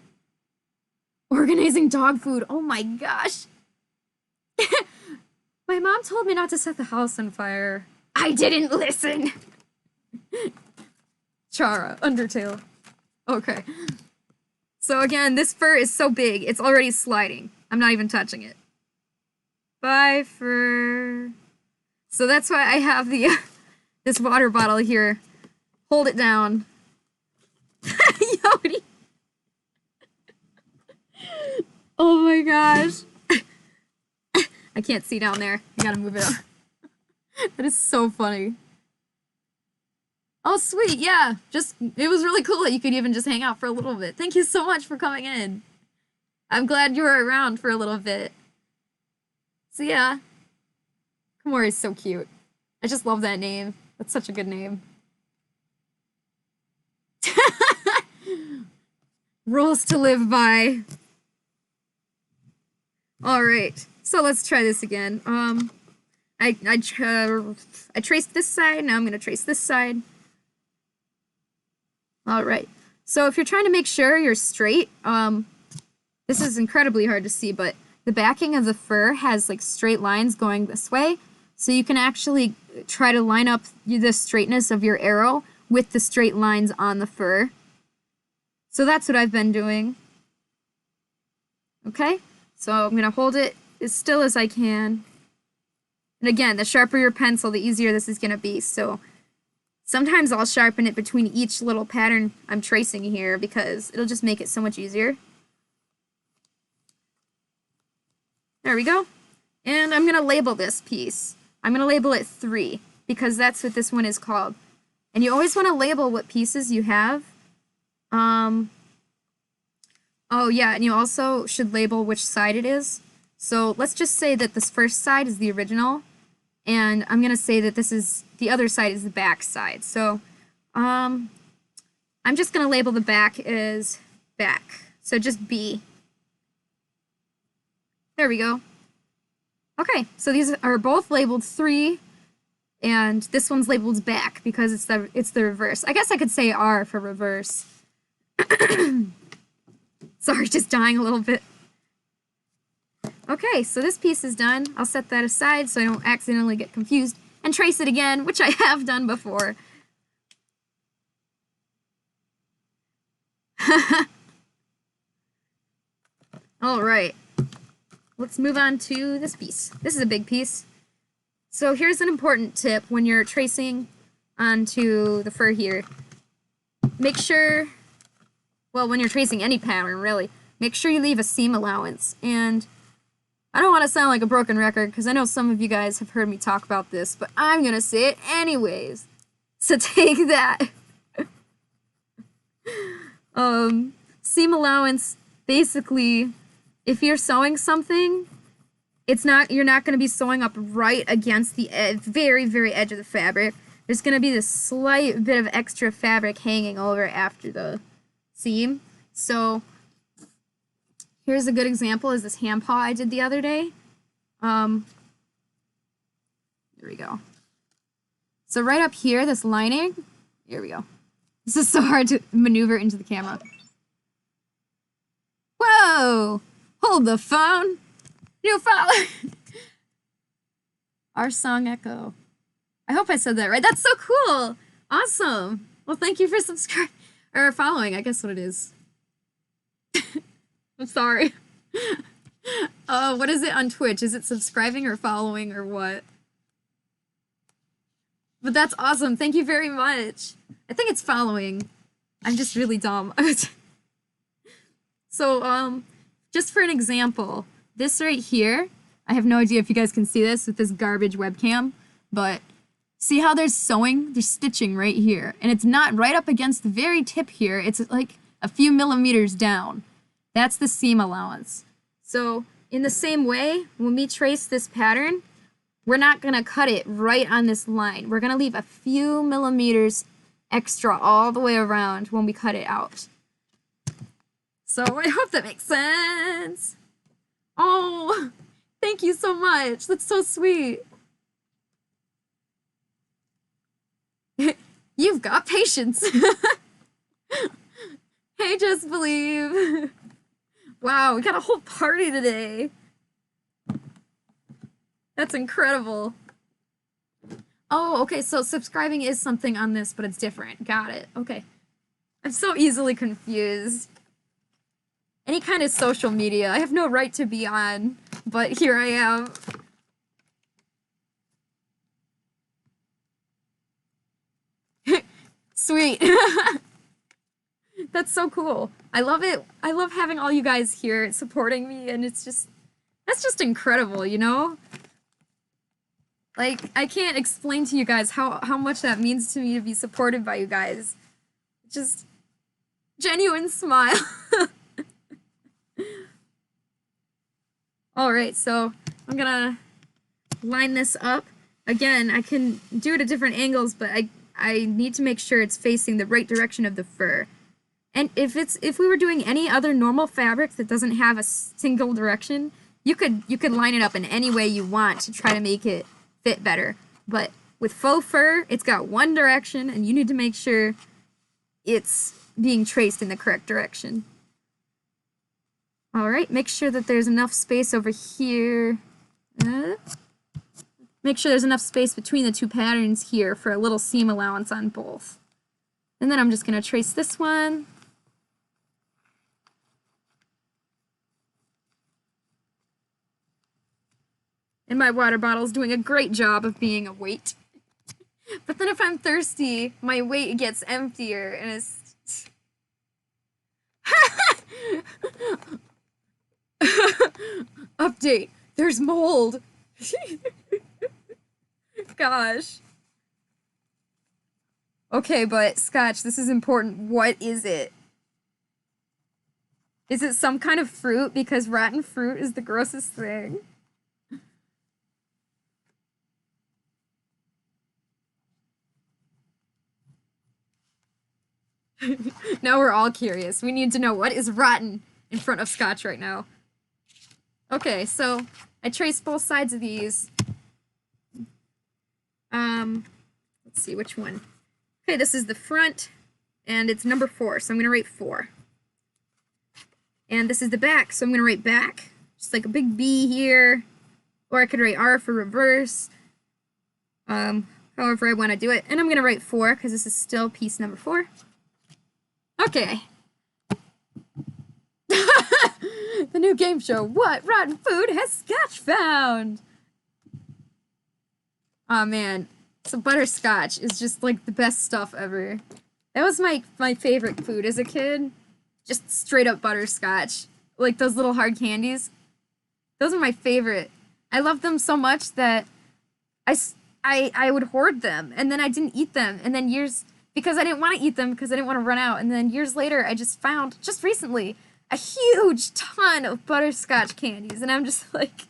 Organizing dog food. Oh my gosh. My mom told me not to set the house on fire. I didn't listen. Chara, Undertale. Okay. So again, this fur is so big, it's already sliding. I'm not even touching it. Bye, fur. So that's why I have the this water bottle here. Hold it down. Yodi. Oh my gosh. I can't see down there. You gotta move it up. That is so funny. Oh, sweet. Yeah. It was really cool that you could even just hang out for a little bit. Thank you so much for coming in. I'm glad you were around for a little bit. So yeah. Komori is so cute. I just love that name. That's such a good name. Rules to live by. All right. So let's try this again. I traced this side. Now I'm going to trace this side. All right. So if you're trying to make sure you're straight, this is incredibly hard to see, but the backing of the fur has like straight lines going this way. So you can actually try to line up the straightness of your arrow with the straight lines on the fur. So that's what I've been doing. Okay. So I'm going to hold it as still as I can. And again, the sharper your pencil, the easier this is going to be. So sometimes I'll sharpen it between each little pattern I'm tracing here because it'll just make it so much easier. There we go. And I'm going to label this piece. I'm going to label it 3 because that's what this one is called. And you always want to label what pieces you have. Oh yeah, and you also should label which side it is. So let's just say that this first side is the original, and I'm gonna say that the other side is the back side. So, I'm just gonna label the back as back. So just B. There we go. Okay, so these are both labeled 3. And this one's labeled back because it's the reverse. I guess I could say R for reverse. Sorry, just dying a little bit. Okay, so this piece is done. I'll set that aside so I don't accidentally get confused and trace it again, which I have done before. All right, let's move on to this piece. This is a big piece. So here's an important tip when you're tracing onto the fur here. Make sure, well, when you're tracing any pattern, really, make sure you leave a seam allowance. And I don't want to sound like a broken record because I know some of you guys have heard me talk about this, but I'm going to say it anyways. So take that. Seam allowance, basically, if you're sewing something, you're not going to be sewing up right against the very, very edge of the fabric. There's going to be this slight bit of extra fabric hanging over after the seam. So here's a good example is this hand paw I did the other day. Here we go. So right up here, this lining, here we go. This is so hard to maneuver into the camera. Whoa! Hold the phone. New follower. Our song echo. I hope I said that right. That's so cool. Awesome. Well, thank you for subscribing or following. I guess what it is. I'm sorry. What is it on Twitch? Is it subscribing or following or what? But that's awesome. Thank you very much. I think it's following. I'm just really dumb. So, just for an example, this right here, I have no idea if you guys can see this with this garbage webcam, but see how there's sewing? There's stitching right here. And it's not right up against the very tip here. It's like a few millimeters down. That's the seam allowance. So in the same way, when we trace this pattern, we're not going to cut it right on this line. We're going to leave a few millimeters extra all the way around when we cut it out. So I hope that makes sense. Oh, thank you so much. That's so sweet. You've got patience. Hey, Just Believe. Wow, we got a whole party today. That's incredible. Oh, okay, so subscribing is something on this, but it's different. Got it. Okay. I'm so easily confused. Any kind of social media I have no right to be on, but here I am. Sweet. That's so cool. I love it. I love having all you guys here supporting me, and it's just, that's just incredible, you know? Like, I can't explain to you guys how much that means to me to be supported by you guys. Just genuine smile. Alright, so I'm gonna line this up. Again, I can do it at different angles, but I need to make sure it's facing the right direction of the fur. And if we were doing any other normal fabric that doesn't have a single direction, you could line it up in any way you want to try to make it fit better. But with faux fur, it's got one direction, and you need to make sure it's being traced in the correct direction. Alright, make sure that there's enough space over here. Make sure there's enough space between the two patterns here for a little seam allowance on both. And then I'm just going to trace this one. And my water bottle's doing a great job of being a weight. But then if I'm thirsty, my weight gets emptier and it's... Update. There's mold. Gosh. Okay, but Scotch, this is important. What is it? Is it some kind of fruit? Because rotten fruit is the grossest thing. Now we're all curious. We need to know what is rotten in front of Scotch right now. Okay, so I traced both sides of these. Let's see which one. Okay, this is the front, and it's number 4, so I'm gonna write 4. And this is the back, so I'm gonna write back, just like a big B here, or I could write R for reverse. However I want to do it, and I'm gonna write 4 because this is still piece number 4. Okay. The new game show, What Rotten Food Has Scotch Found? Oh man, so butterscotch is just like the best stuff ever. That was my favorite food as a kid. Just straight up butterscotch. Like those little hard candies. Those are my favorite. I loved them so much that I would hoard them, and then I didn't eat them, and then because I didn't want to eat them because I didn't want to run out, and then years later I just found, just recently, a huge ton of butterscotch candies, and I'm just like,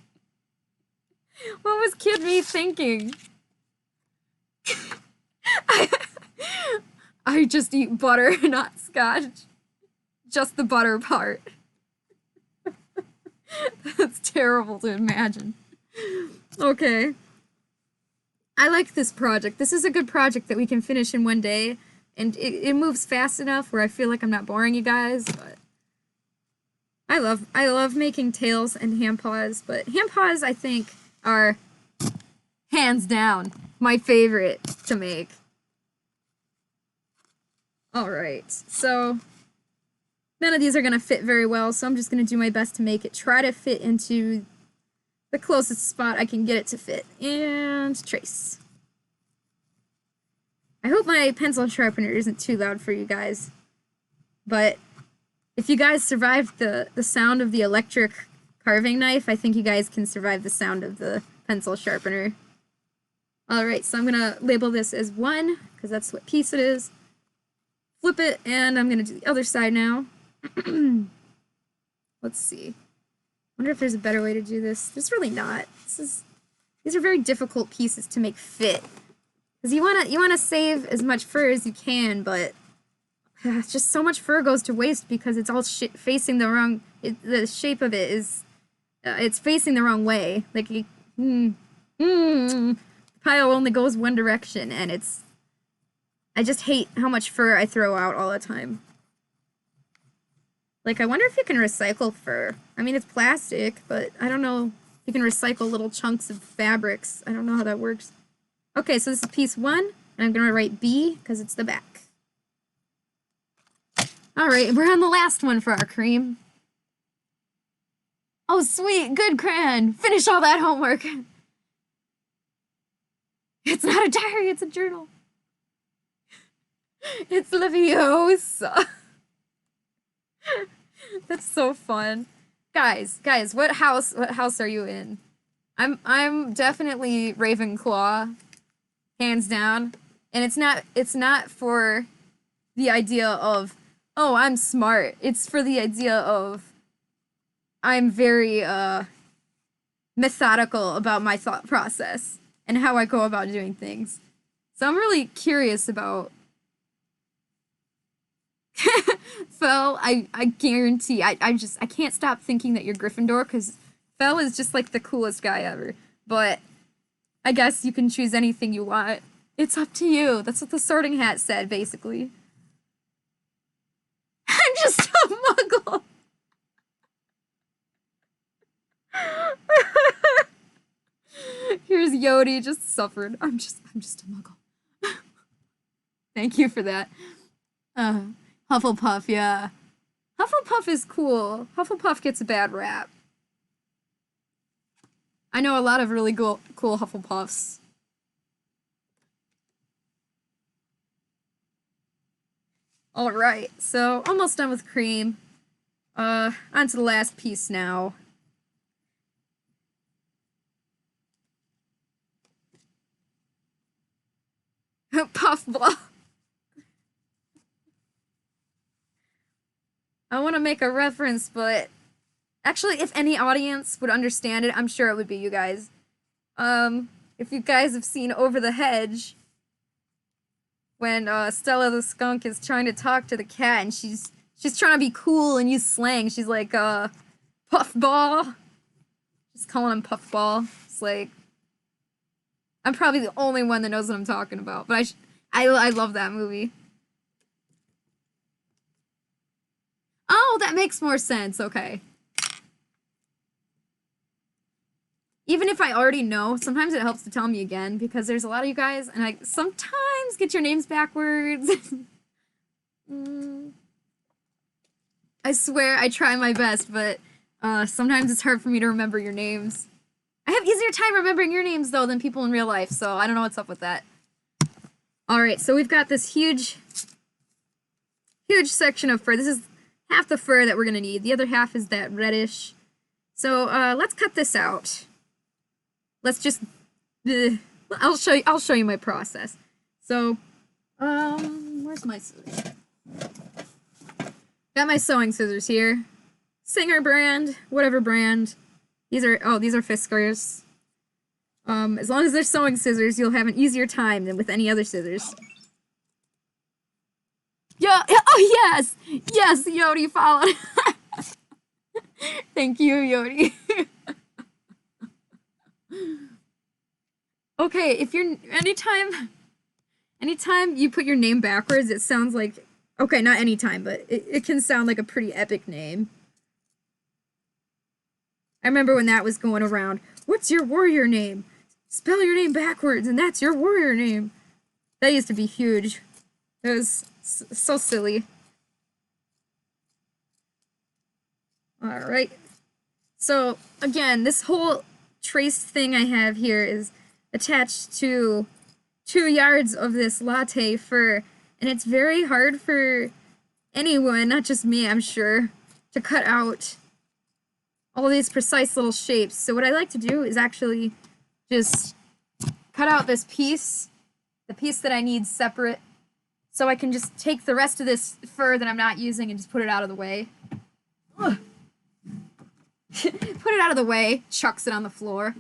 what was kid me thinking? I just eat butter, not scotch. Just the butter part. That's terrible to imagine. Okay. I like this project. This is a good project that we can finish in one day, and it moves fast enough where I feel like I'm not boring you guys, but I love making tails and hand paws, but hand paws I think are hands down my favorite to make. Alright, so none of these are going to fit very well, so I'm just going to do my best to make it try to fit into the closest spot I can get it to fit. And trace. I hope my pencil sharpener isn't too loud for you guys, but if you guys survived the sound of the electric carving knife, I think you guys can survive the sound of the pencil sharpener. Alright, so I'm going to label this as 1, because that's what piece it is. Flip it, and I'm going to do the other side now. Let's see. Wonder if there's a better way to do this. There's really not. These are very difficult pieces to make fit. Because you wanna save as much fur as you can, but just so much fur goes to waste because it's all facing the wrong. The shape of it is, it's facing the wrong way. Like the pile only goes one direction, and I just hate how much fur I throw out all the time. Like, I wonder if you can recycle fur. I mean, it's plastic, but I don't know if you can recycle little chunks of fabrics. I don't know how that works. Okay, so this is piece 1, and I'm going to write B, because it's the back. Alright, we're on the last one for our cream. Oh, sweet! Good, Cran! Finish all that homework! It's not a diary, it's a journal. It's Leviosa. That's so fun. Guys, what house are you in? I'm definitely Ravenclaw, hands down. And it's not for the idea of, oh, I'm smart. It's for the idea of I'm very methodical about my thought process and how I go about doing things. So I'm really curious about Fel. I guarantee I can't stop thinking that you're Gryffindor, because Fel is just like the coolest guy ever. But I guess you can choose anything you want. It's up to you. That's what the Sorting Hat said, basically. I'm just a muggle. Here's Yodi just suffered. I'm just a muggle. Thank you for that. Hufflepuff, yeah. Hufflepuff is cool. Hufflepuff gets a bad rap. I know a lot of really cool Hufflepuffs. Alright, so almost done with cream. On to the last piece now. Puffball. I want to make a reference, but actually, if any audience would understand it, I'm sure it would be you guys. If you guys have seen Over the Hedge, when Stella the skunk is trying to talk to the cat, and she's trying to be cool and use slang. She's like, puffball. Just calling him puffball. It's like, I'm probably the only one that knows what I'm talking about, but I love that movie. Oh, that makes more sense. Okay. Even if I already know, sometimes it helps to tell me again because there's a lot of you guys and I sometimes get your names backwards. I swear I try my best, but sometimes it's hard for me to remember your names. I have easier time remembering your names though than people in real life, so I don't know what's up with that. Alright, so we've got this huge section of fur. This is half the fur that we're gonna need. The other half is that reddish. So let's cut this out. Let's just I'll show you my process. So where's my scissors? Got my sewing scissors here. Singer brand, whatever brand. These are Fiskars. As long as they're sewing scissors, you'll have an easier time than with any other scissors. Yeah, oh yes! Yes, Yodi followed. Thank you, Yodi. Okay, if you're anytime you put your name backwards, it sounds like, okay, not anytime, but it can sound like a pretty epic name. I remember when that was going around. What's your warrior name? Spell your name backwards, and that's your warrior name. That used to be huge. It was so silly. Alright. So, again, this whole trace thing I have here is attached to 2 yards of this latte fur, and it's very hard for anyone, not just me, I'm sure, to cut out all these precise little shapes. So what I like to do is actually just cut out this piece, the piece that I need separate, so I can just take the rest of this fur that I'm not using and just put it out of the way. Ugh. Put it out of the way, chucks it on the floor.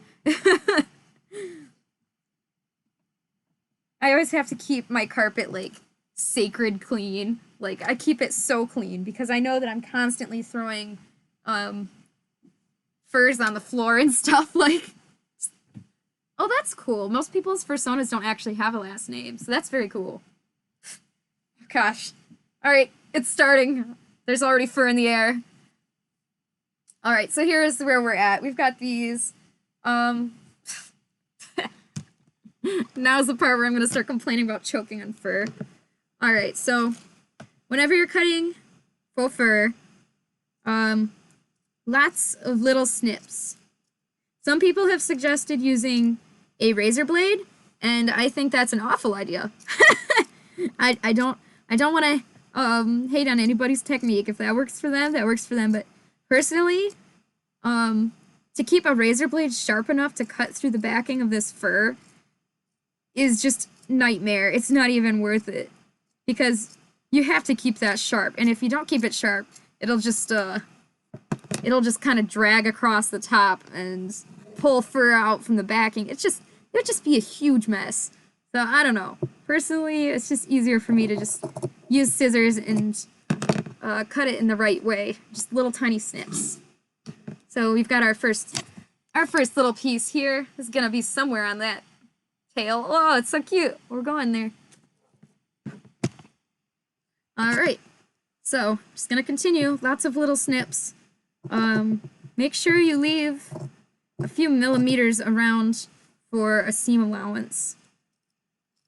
I always have to keep my carpet, like, sacred clean. Like, I keep it so clean because I know that I'm constantly throwing, furs on the floor and stuff, like... Oh, that's cool. Most people's fursonas don't actually have a last name, so that's very cool. Gosh. Alright, it's starting. There's already fur in the air. Alright, so here's where we're at. We've got these, now's the part where I'm going to start complaining about choking on fur. Alright, so whenever you're cutting faux fur, lots of little snips. Some people have suggested using a razor blade, and I think that's an awful idea. I don't want to hate on anybody's technique. If that works for them, that works for them. But personally, to keep a razor blade sharp enough to cut through the backing of this fur is just nightmare. It's not even worth it because you have to keep that sharp, and if you don't keep it sharp, it'll just kind of drag across the top and pull fur out from the backing. It would just be a huge mess. So I don't know. Personally, it's just easier for me to just use scissors and cut it in the right way. Just little tiny snips. So we've got our first little piece here. This is gonna be somewhere on that tail. Oh, it's so cute. We're going there. Alright. So, just gonna continue. Lots of little snips. Make sure you leave a few millimeters around for a seam allowance.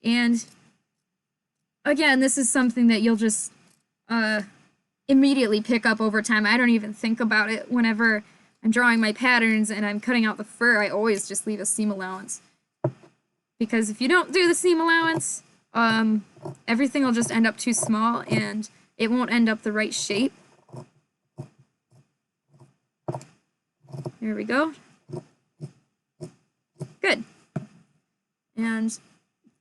And again, this is something that you'll just immediately pick up over time. I don't even think about it whenever I'm drawing my patterns and I'm cutting out the fur. I always just leave a seam allowance. Because if you don't do the seam allowance, everything will just end up too small and it won't end up the right shape. There we go. Good. And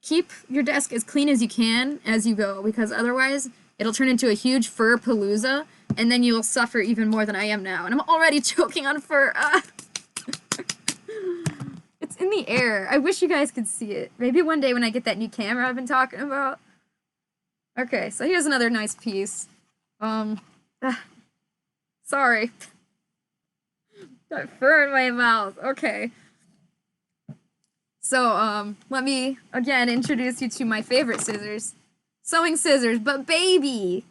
keep your desk as clean as you can as you go, because otherwise it'll turn into a huge fur palooza, and then you'll suffer even more than I am now. And I'm already choking on fur. It's in the air. I wish you guys could see it. Maybe one day when I get that new camera I've been talking about. Okay, so here's another nice piece. Sorry. Got fur in my mouth. Okay. So, let me again introduce you to my favorite scissors. Sewing scissors, but baby!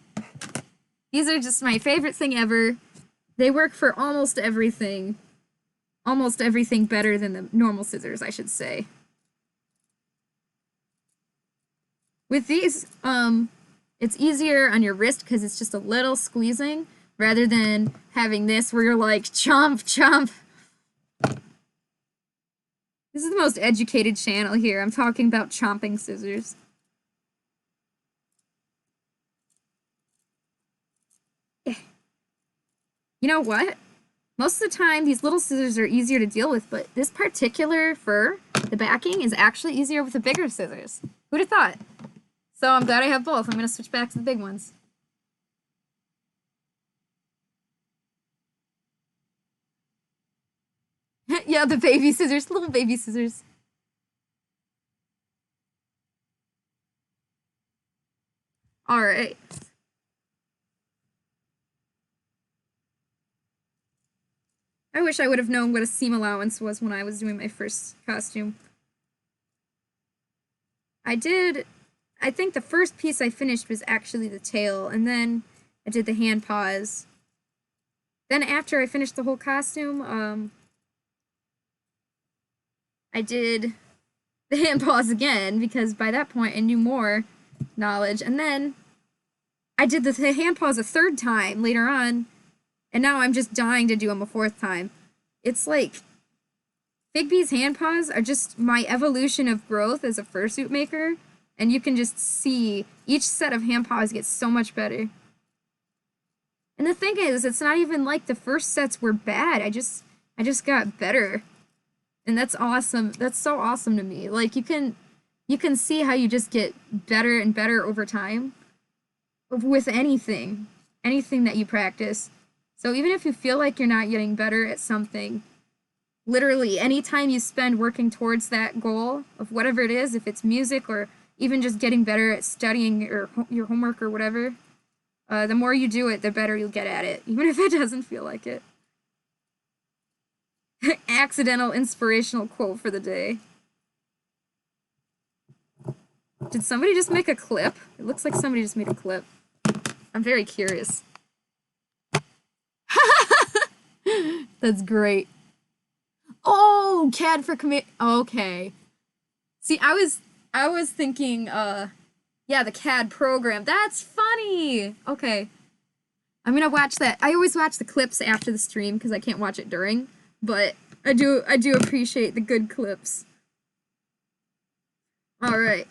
These are just my favorite thing ever. They work for almost everything. Almost everything better than the normal scissors, I should say. With these, it's easier on your wrist because it's just a little squeezing rather than having this where you're like, chomp, chomp. This is the most educated channel here. I'm talking about chomping scissors. You know what? Most of the time, these little scissors are easier to deal with, but this particular fur, the backing, is actually easier with the bigger scissors. Who'd have thought? So I'm glad I have both. I'm going to switch back to the big ones. Yeah, the baby scissors, little baby scissors. All right. I wish I would have known what a seam allowance was when I was doing my first costume. I think the first piece I finished was actually the tail, and then I did the hand paws. Then after I finished the whole costume, I did the hand paws again, because by that point I knew more knowledge, and then I did the hand paws a third time later on, and now I'm just dying to do them a fourth time. It's like, Figbee's hand paws are just my evolution of growth as a fursuit maker, and you can just see each set of hand paws gets so much better. And the thing is, it's not even like the first sets were bad. I just got better. And that's awesome. That's so awesome to me. Like, you can see how you just get better and better over time with anything that you practice. So even if you feel like you're not getting better at something, literally any time you spend working towards that goal of whatever it is, if it's music or even just getting better at studying your homework or whatever, the more you do it, the better you'll get at it, even if it doesn't feel like it. Accidental inspirational quote for the day. Did somebody just make a clip? It looks like somebody just made a clip. I'm very curious. That's great. Oh, CAD for commit. Okay. See, I was thinking, yeah, the CAD program. That's funny. Okay. I'm gonna watch that. I always watch the clips after the stream because I can't watch it during, but I do appreciate the good clips. All right.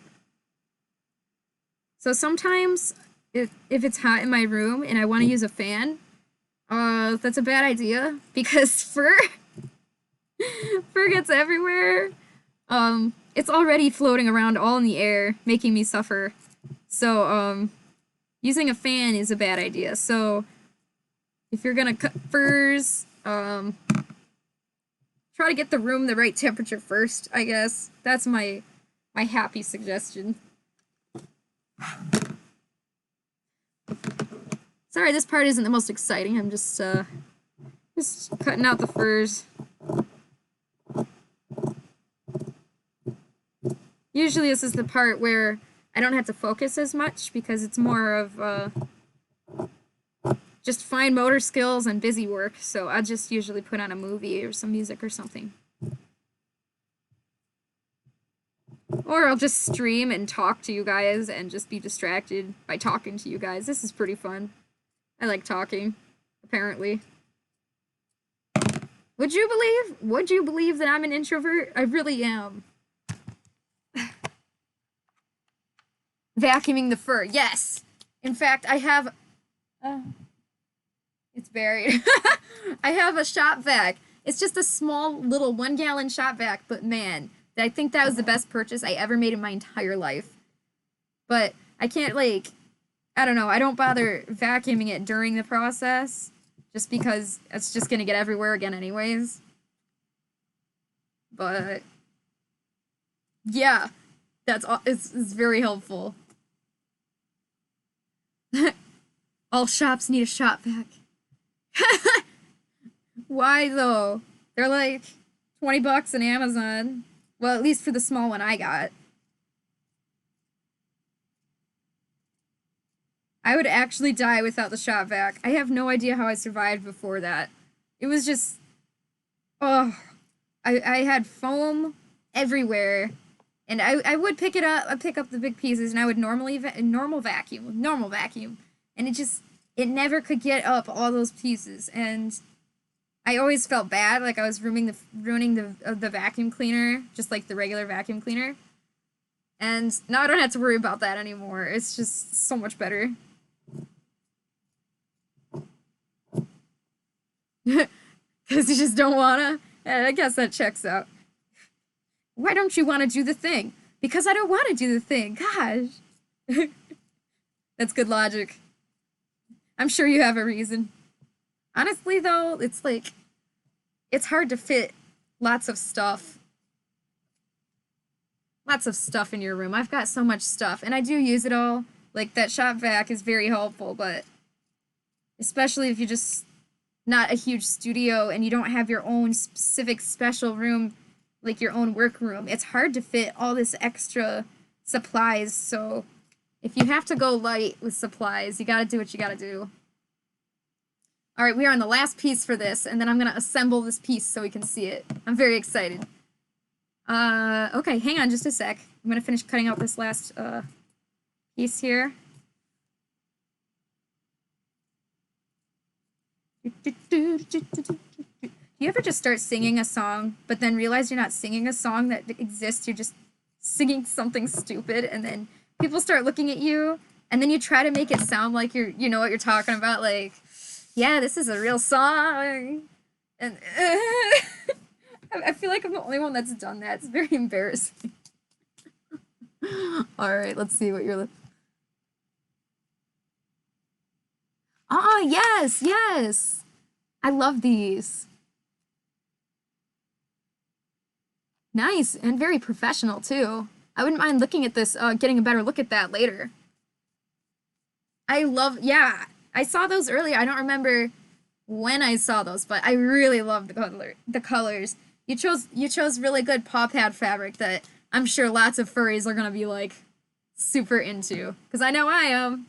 So sometimes if it's hot in my room and I want to use a fan, that's a bad idea because fur gets everywhere. It's already floating around all in the air, making me suffer. So, using a fan is a bad idea. So, if you're gonna cut furs, try to get the room the right temperature first, I guess. That's my happy suggestion. Sorry, this part isn't the most exciting. I'm just cutting out the furs. Usually this is the part where I don't have to focus as much because it's more of just fine motor skills and busy work. So I just usually put on a movie or some music or something. Or I'll just stream and talk to you guys and just be distracted by talking to you guys. This is pretty fun. I like talking, apparently. Would you believe that I'm an introvert? I really am. Vacuuming the fur, yes! In fact, I have... it's buried. I have a shop vac. It's just a small little 1-gallon shop vac, but man, I think that was the best purchase I ever made in my entire life. But I can't, like... I don't know, I don't bother vacuuming it during the process, just because it's just gonna get everywhere again anyways. But... yeah, it's very helpful. All shops need a shop vac. Why though? They're like $20 on Amazon. Well, at least for the small one I got. I would actually die without the shop vac. I have no idea how I survived before that. It was just... Oh, I had foam everywhere. And I would pick it up, I'd pick up the big pieces, and I would normal vacuum. And it never could get up all those pieces. And I always felt bad, like I was ruining the vacuum cleaner, just like the regular vacuum cleaner. And now I don't have to worry about that anymore. It's just so much better. Because you just don't wanna? I guess that checks out. Why don't you want to do the thing? Because I don't want to do the thing. Gosh. That's good logic. I'm sure you have a reason. Honestly, though, it's like... It's hard to fit lots of stuff. Lots of stuff in your room. I've got so much stuff, and I do use it all. Like, that shop vac is very helpful, but... Especially if you're just not a huge studio and you don't have your own specific special room, like your own work room. It's hard to fit all this extra supplies, so if you have to go light with supplies, you gotta do what you gotta do. Alright, we are on the last piece for this, and then I'm gonna assemble this piece so we can see it. I'm very excited. Okay, hang on just a sec. I'm gonna finish cutting out this last, piece here. Do you ever just start singing a song, but then realize you're not singing a song that exists, you're just singing something stupid, and then people start looking at you, and then you try to make it sound like you know what you're talking about, like, yeah, this is a real song, and I feel like I'm the only one that's done that. It's very embarrassing. Alright, let's see what you're... Ah, yes, yes! I love these. Nice, and very professional, too. I wouldn't mind looking at this, getting a better look at that later. Yeah, I saw those earlier. I don't remember when I saw those, but I really love the colors. You chose really good paw pad fabric that I'm sure lots of furries are gonna be, like, super into. Because I know I am.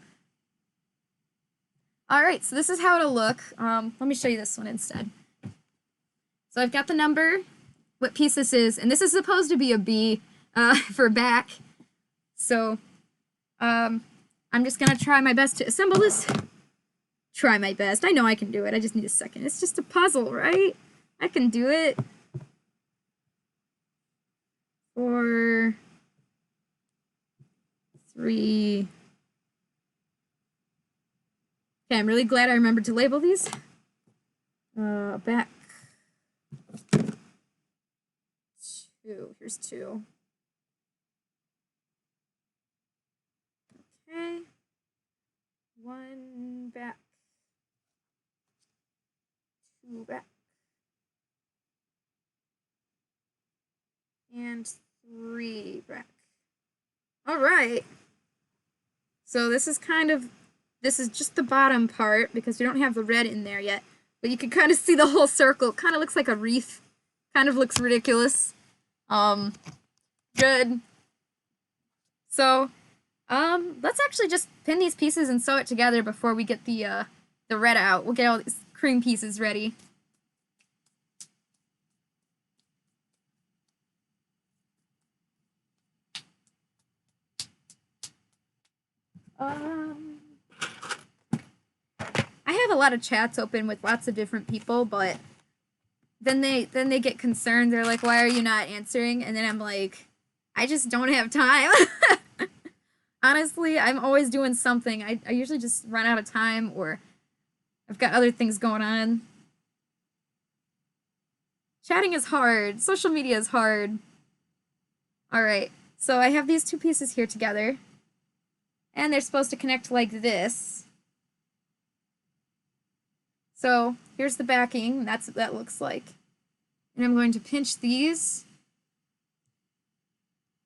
Alright, so this is how it'll look. Let me show you this one instead. So I've got the number, what piece this is, and this is supposed to be a B for back. So, I'm just gonna try my best to assemble this. Try my best. I know I can do it. I just need a second. It's just a puzzle, right? I can do it. 4, 3... Okay, I'm really glad I remembered to label these. Back 2. Here's 2. Okay. 1 back. 2 back. And 3 back. Alright. So this is just the bottom part, because we don't have the red in there yet. But you can kind of see the whole circle. Kind of looks like a wreath. Kind of looks ridiculous. Good. So, let's actually just pin these pieces and sew it together before we get the red out. We'll get all these cream pieces ready. I have a lot of chats open with lots of different people, but then they get concerned. They're like, "Why are you not answering?" And then I'm like, "I just don't have time." Honestly, I'm always doing something. I usually just run out of time, or I've got other things going on. Chatting is hard. Social media is hard. Alright, so I have these 2 pieces here together. And they're supposed to connect like this. So here's the backing. That's what that looks like. And I'm going to pinch these.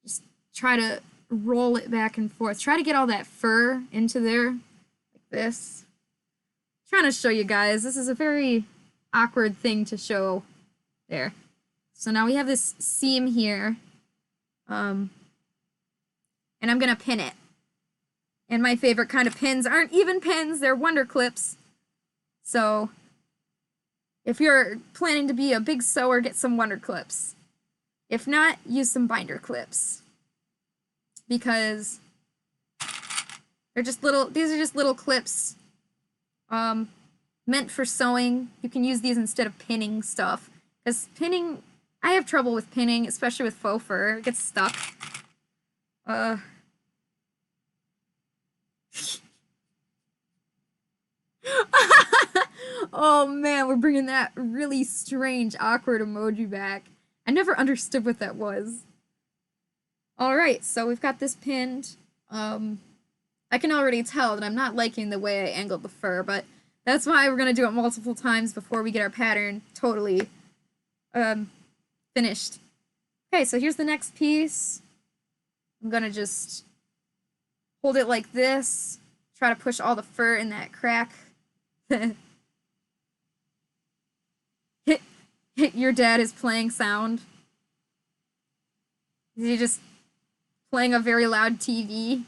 Just try to roll it back and forth. Try to get all that fur into there, like this. I'm trying to show you guys. This is a very awkward thing to show there. So now we have this seam here. And I'm gonna pin it. And my favorite kind of pins aren't even pins, they're wonder clips. So if you're planning to be a big sewer, get some wonder clips. If not, use some binder clips. Because they're just little, these are just little clips meant for sewing. You can use these instead of pinning stuff. Because pinning, I have trouble with pinning, especially with faux fur. It gets stuck. Oh man, we're bringing that really strange, awkward emoji back. I never understood what that was. Alright, so we've got this pinned. I can already tell that I'm not liking the way I angled the fur, but that's why we're gonna do it multiple times before we get our pattern totally finished. Okay, so here's the next piece. I'm gonna just hold it like this, try to push all the fur in that crack. Your dad is playing sound. Is he just playing a very loud TV?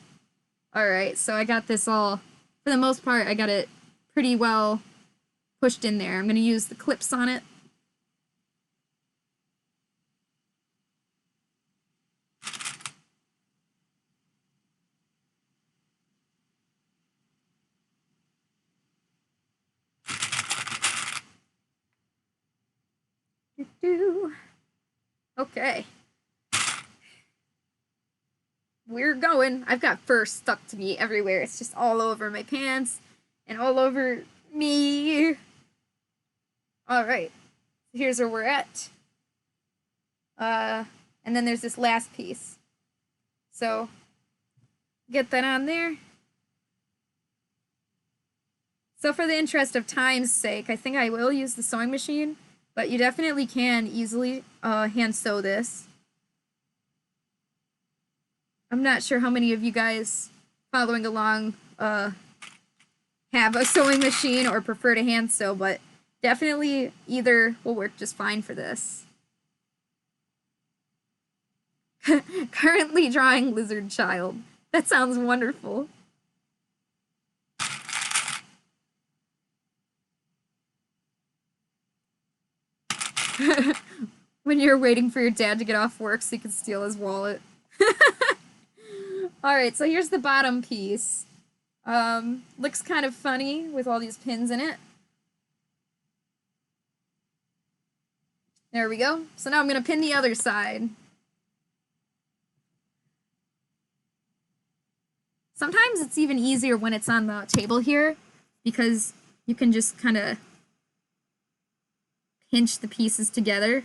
Alright, so I got this all, for the most part, I got it pretty well pushed in there. I'm gonna use the clips on it. Okay. We're going. I've got fur stuck to me everywhere. It's just all over my pants and all over me. Alright. Here's where we're at. And then there's this last piece. So, get that on there. So for the interest of time's sake, I think I will use the sewing machine, but you definitely can easily hand sew this. I'm not sure how many of you guys following along have a sewing machine or prefer to hand sew, but definitely either will work just fine for this. Currently drawing lizard child. That sounds wonderful. When you're waiting for your dad to get off work so you can steal his wallet. Alright, so here's the bottom piece. Looks kind of funny with all these pins in it. There we go. So now I'm going to pin the other side. Sometimes it's even easier when it's on the table here, because you can just kind of pinch the pieces together.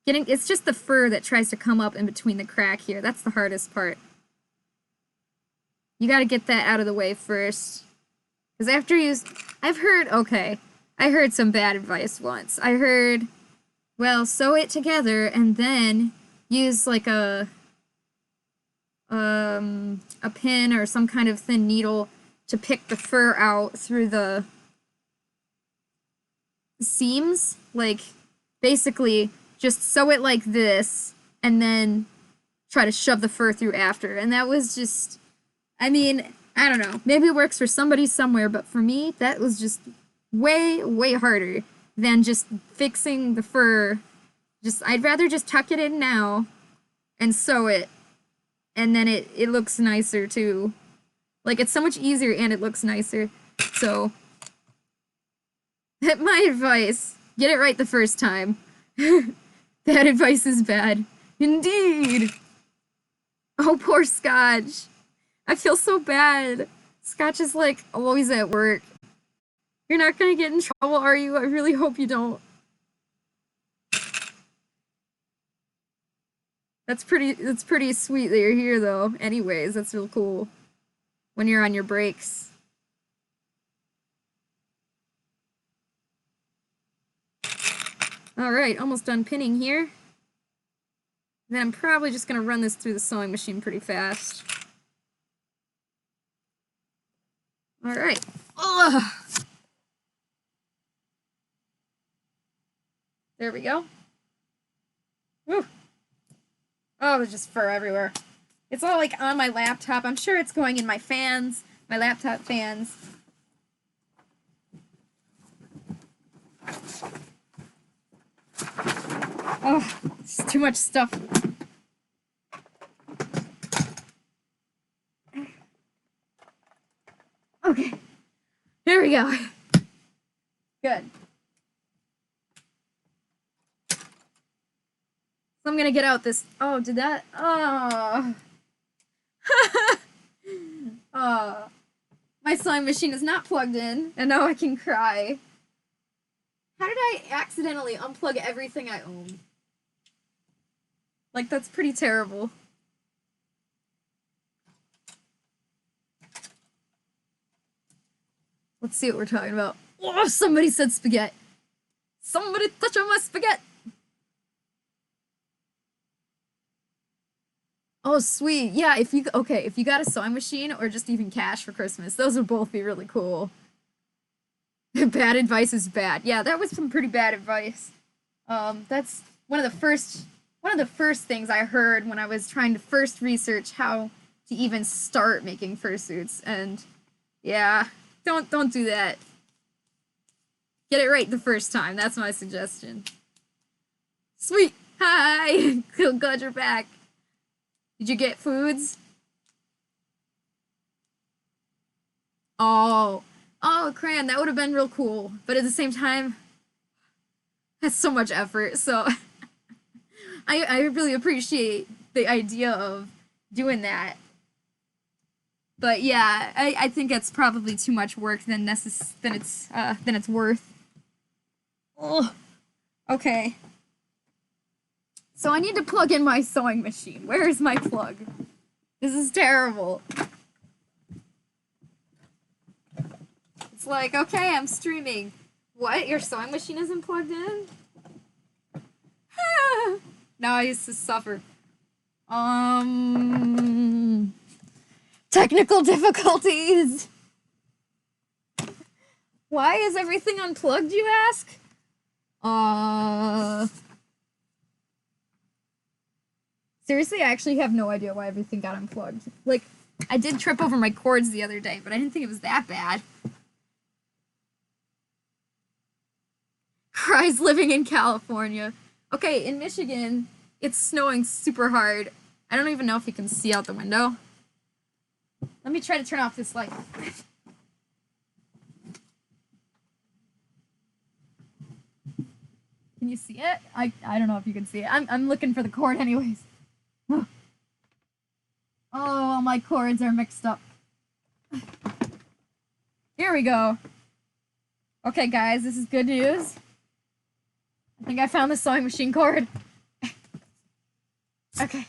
It's just the fur that tries to come up in between the crack here. That's the hardest part. You gotta get that out of the way first. Because after I heard some bad advice once. I heard, well, sew it together and then use like a pin or some kind of thin needle to pick the fur out through the seams. Like, basically, just sew it like this and then try to shove the fur through after. And that was just, I mean, I don't know. Maybe it works for somebody somewhere, but for me, that was just way, way harder than just fixing the fur. I'd rather just tuck it in now and sew it. And then it looks nicer too. Like, it's so much easier and it looks nicer. So, my advice, get it right the first time. Bad advice is bad. Indeed. Oh, poor Scotch. I feel so bad. Scotch is like always at work. You're not gonna get in trouble, are you? I really hope you don't. That's pretty sweet that you're here though. Anyways, that's real cool. When you're on your breaks. Alright, almost done pinning here. Then I'm probably just gonna run this through the sewing machine pretty fast. Alright. Ugh. There we go. Woo. Oh, there's just fur everywhere. It's all like on my laptop. I'm sure it's going in my fans, my laptop fans. Oh, it's too much stuff. Okay, here we go. Good. So I'm gonna get out this. Oh, did that? Oh. Oh. My sewing machine is not plugged in, and now I can cry. How did I accidentally unplug everything I own? Like, that's pretty terrible. Let's see what we're talking about. Oh, somebody said spaghetti. Somebody touch on my spaghetti. Oh, sweet. Yeah, if you got a sewing machine or just even cash for Christmas, those would both be really cool. Bad advice is bad. Yeah, that was some pretty bad advice. That's one of the first things I heard when I was trying to first research how to even start making fursuits, and yeah, don't do that. Get it right the first time. That's my suggestion. Sweet. Hi. Glad you're back. Did you get foods? Oh, Cran, that would have been real cool. But at the same time, that's so much effort. So I really appreciate the idea of doing that. But yeah, I think it's probably too much work than it's worth. Oh, okay. So I need to plug in my sewing machine. Where is my plug? This is terrible. It's like, okay, I'm streaming. What? Your sewing machine isn't plugged in? Now I used to suffer. Technical difficulties. Why is everything unplugged, you ask? Seriously, I actually have no idea why everything got unplugged. Like, I did trip over my cords the other day, but I didn't think it was that bad. Cries living in California. Okay, in Michigan, it's snowing super hard. I don't even know if you can see out the window. Let me try to turn off this light. Can you see it? I don't know if you can see it. I'm looking for the cord anyways. Oh, all my cords are mixed up. Here we go. Okay, guys, this is good news. I think I found the sewing machine cord. Okay.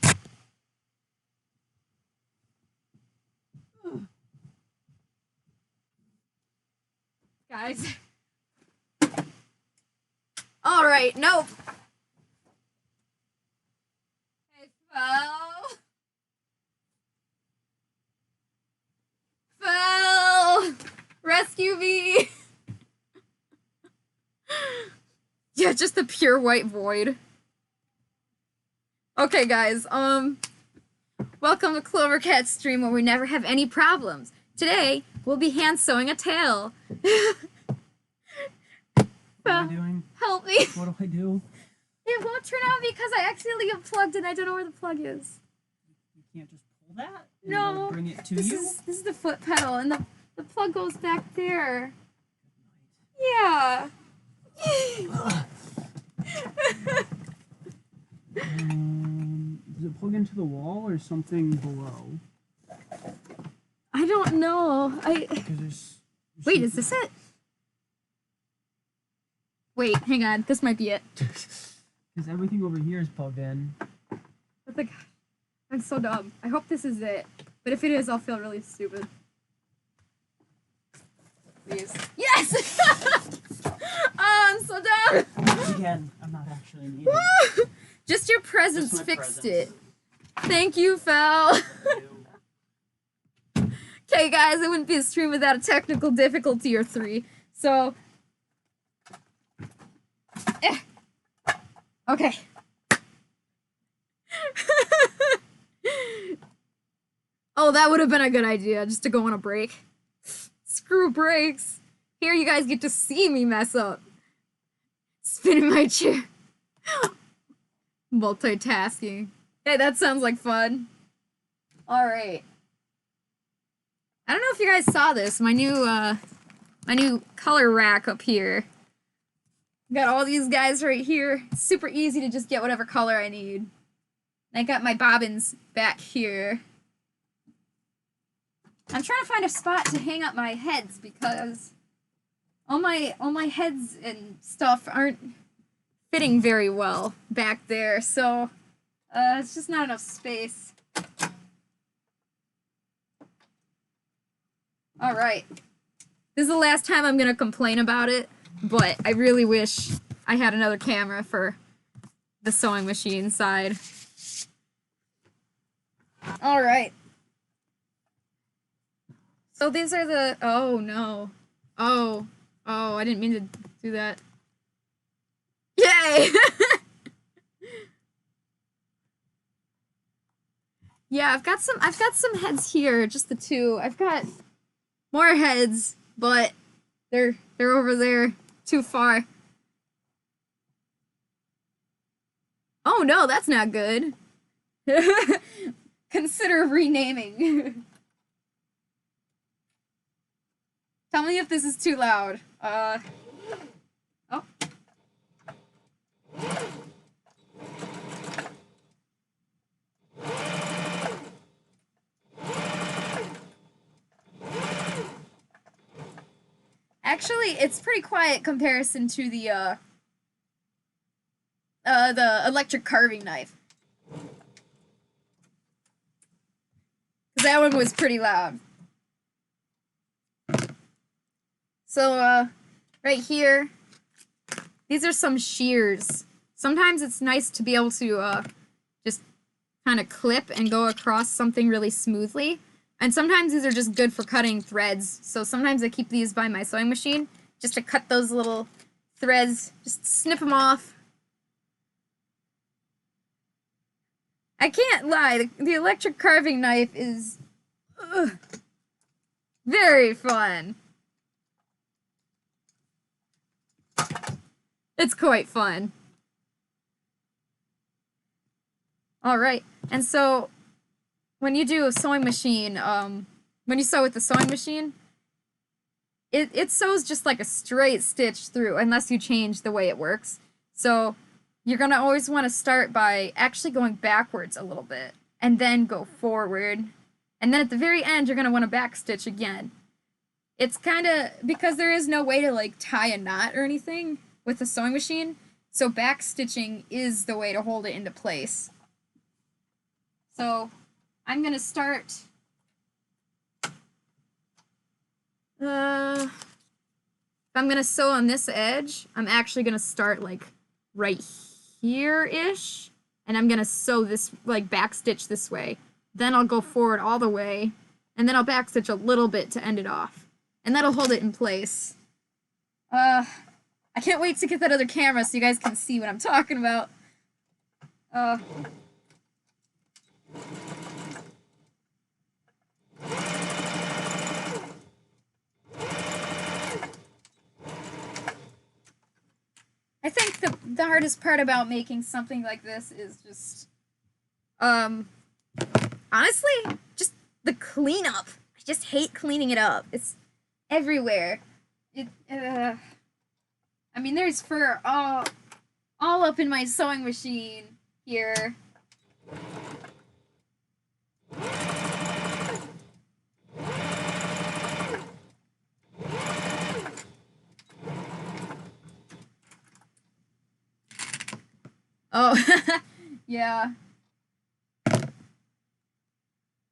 Guys. All right, nope. Hey, Phil, rescue me. Yeah, just the pure white void. Okay, guys, welcome to CloverCat's stream where we never have any problems. Today, we'll be hand sewing a tail. What am I doing? Help me. What do I do? It won't turn on because I accidentally unplugged it and I don't know where the plug is. You can't just pull that? And No. it'll bring it to This you? is the foot pedal and the plug goes back there. Yeah. Does it plug into the wall or something below? I don't know. Because there's Wait, is this it? Wait, hang on. This might be it. Because everything over here is plugged in. What the gosh? I'm so dumb. I hope this is it. But if it is, I'll feel really stupid. Please. Yes! Oh, I'm so dumb! Again, I'm not actually needing it. Just your presence Just my fixed presence. it. Thank you, Fel. Okay, guys, it wouldn't be a stream without a technical difficulty or three. So... Okay. Oh, that would have been a good idea, just to go on a break. Screw breaks. Here you guys get to see me mess up. Spinning my chair. Multitasking. Hey, that sounds like fun. Alright. I don't know if you guys saw this, my new color rack up here. Got all these guys right here. It's super easy to just get whatever color I need. I got my bobbins back here. I'm trying to find a spot to hang up my heads because all my heads and stuff aren't fitting very well back there, so it's just not enough space. Alright. This is the last time I'm gonna complain about it, but I really wish I had another camera for the sewing machine side. Alright. So these are the... Oh, no. Oh, I didn't mean to do that. Yay! Yeah, I've got some heads here, just the two. I've got more heads, but they're over there too far. Oh no, that's not good. Consider renaming. Tell me if this is too loud. Oh. Actually, it's pretty quiet comparison to the electric carving knife. Because that one was pretty loud. So, right here, these are some shears. Sometimes it's nice to be able to, just kind of clip and go across something really smoothly. And sometimes these are just good for cutting threads. So sometimes I keep these by my sewing machine just to cut those little threads. Just snip them off. I can't lie, the electric carving knife is very fun. It's quite fun. Alright, and so when you do a sewing machine, when you sew with the sewing machine, it sews just like a straight stitch through unless you change the way it works. So you're going to always want to start by actually going backwards a little bit and then go forward. And then at the very end, you're going to want to back stitch again. It's kind of, because there is no way to like tie a knot or anything with a sewing machine, so back stitching is the way to hold it into place. So I'm going to start, if I'm going to sew on this edge, I'm actually going to start like right here-ish, and I'm going to sew this, like back stitch this way. Then I'll go forward all the way, and then I'll back stitch a little bit to end it off. And that'll hold it in place. I can't wait to get that other camera so you guys can see what I'm talking about. I think the hardest part about making something like this is just, honestly, just the cleanup. I just hate cleaning it up. It's everywhere. I mean, there's fur all up in my sewing machine here. Oh, yeah.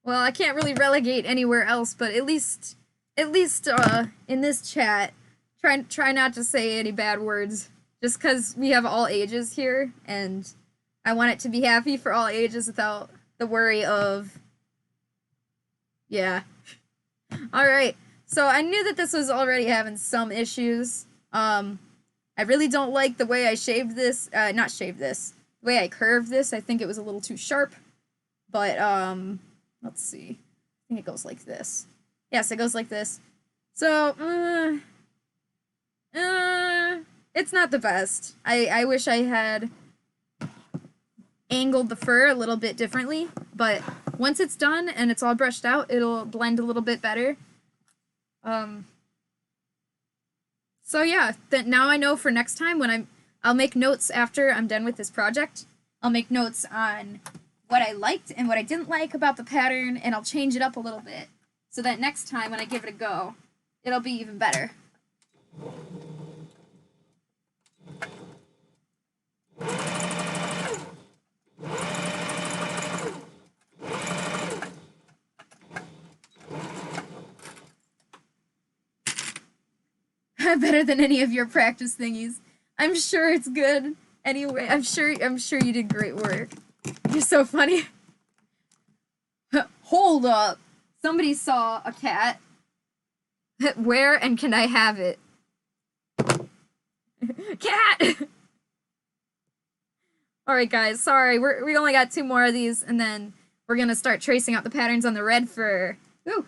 Well, I can't really relegate anywhere else, but at least in this chat, try not to say any bad words, just because we have all ages here, and I want it to be happy for all ages without the worry of, yeah. Alright, so I knew that this was already having some issues. I really don't like the way I shaved this, not shaved this, the way I curved this. I think it was a little too sharp, but, let's see. think it goes like this. Yes, it goes like this. So, it's not the best. I wish I had angled the fur a little bit differently, but once it's done and it's all brushed out, it'll blend a little bit better. So yeah, now I know for next time when I'll make notes after I'm done with this project. I'll make notes on what I liked and what I didn't like about the pattern, and I'll change it up a little bit so that next time when I give it a go, it'll be even better. Better than any of your practice thingies. I'm sure it's good. Anyway, I'm sure you did great work. You're so funny. Hold up. Somebody saw a cat. Where and can I have it? Cat! Alright guys, sorry. We only got 2 more of these, and then we're gonna start tracing out the patterns on the red fur. Ooh.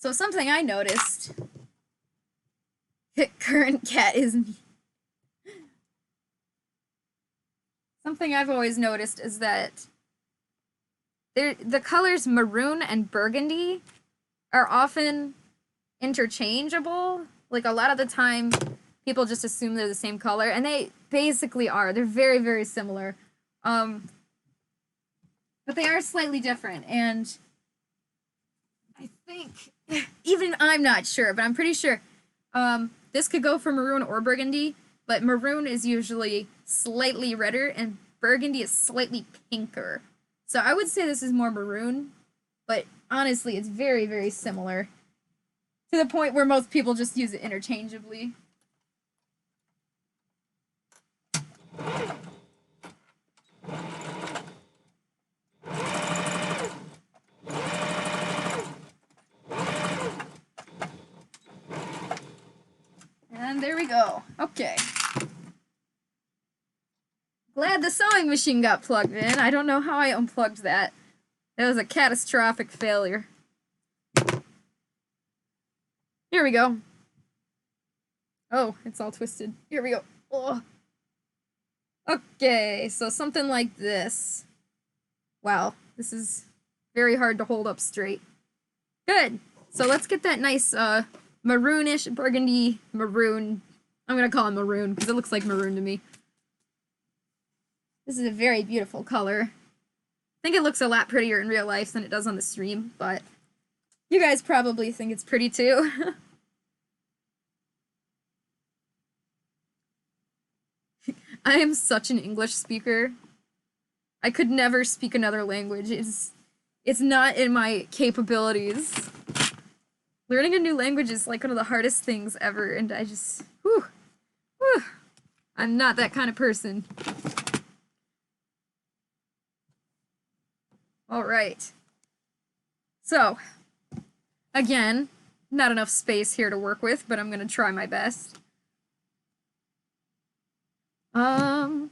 So something I noticed, current cat is me. Something I've always noticed is that the colors maroon and burgundy are often interchangeable. Like a lot of the time, people just assume they're the same color, and they basically are. They're very, very similar. But they are slightly different, and I think, even I'm not sure, but I'm pretty sure this could go for maroon or burgundy, but maroon is usually slightly redder and burgundy is slightly pinker. So I would say this is more maroon, but honestly it's very, very similar to the point where most people just use it interchangeably. And there we go. Okay. Glad the sewing machine got plugged in. I don't know how I unplugged that. That was a catastrophic failure. Here we go. Oh, it's all twisted. Here we go. Oh. Okay, so something like this. Wow, this is very hard to hold up straight. Good. So let's get that nice maroonish, burgundy, maroon. I'm gonna call it maroon because it looks like maroon to me. This is a very beautiful color. I think it looks a lot prettier in real life than it does on the stream, but you guys probably think it's pretty too. I am such an English speaker. I could never speak another language. It's not in my capabilities. Learning a new language is like one of the hardest things ever, and I just, whew, I'm not that kind of person. All right. So, again, not enough space here to work with, but I'm gonna try my best. And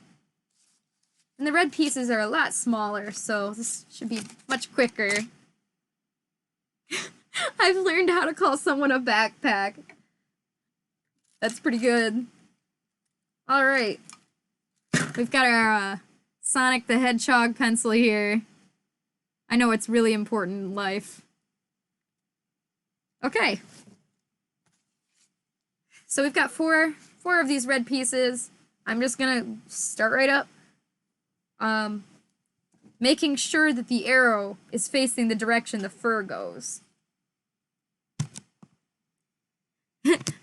the red pieces are a lot smaller, so this should be much quicker. I've learned how to call someone a backpack. That's pretty good. Alright. We've got our Sonic the Hedgehog pencil here. I know it's really important in life. Okay. So we've got four of these red pieces. I'm just gonna start right up. Making sure that the arrow is facing the direction the fur goes.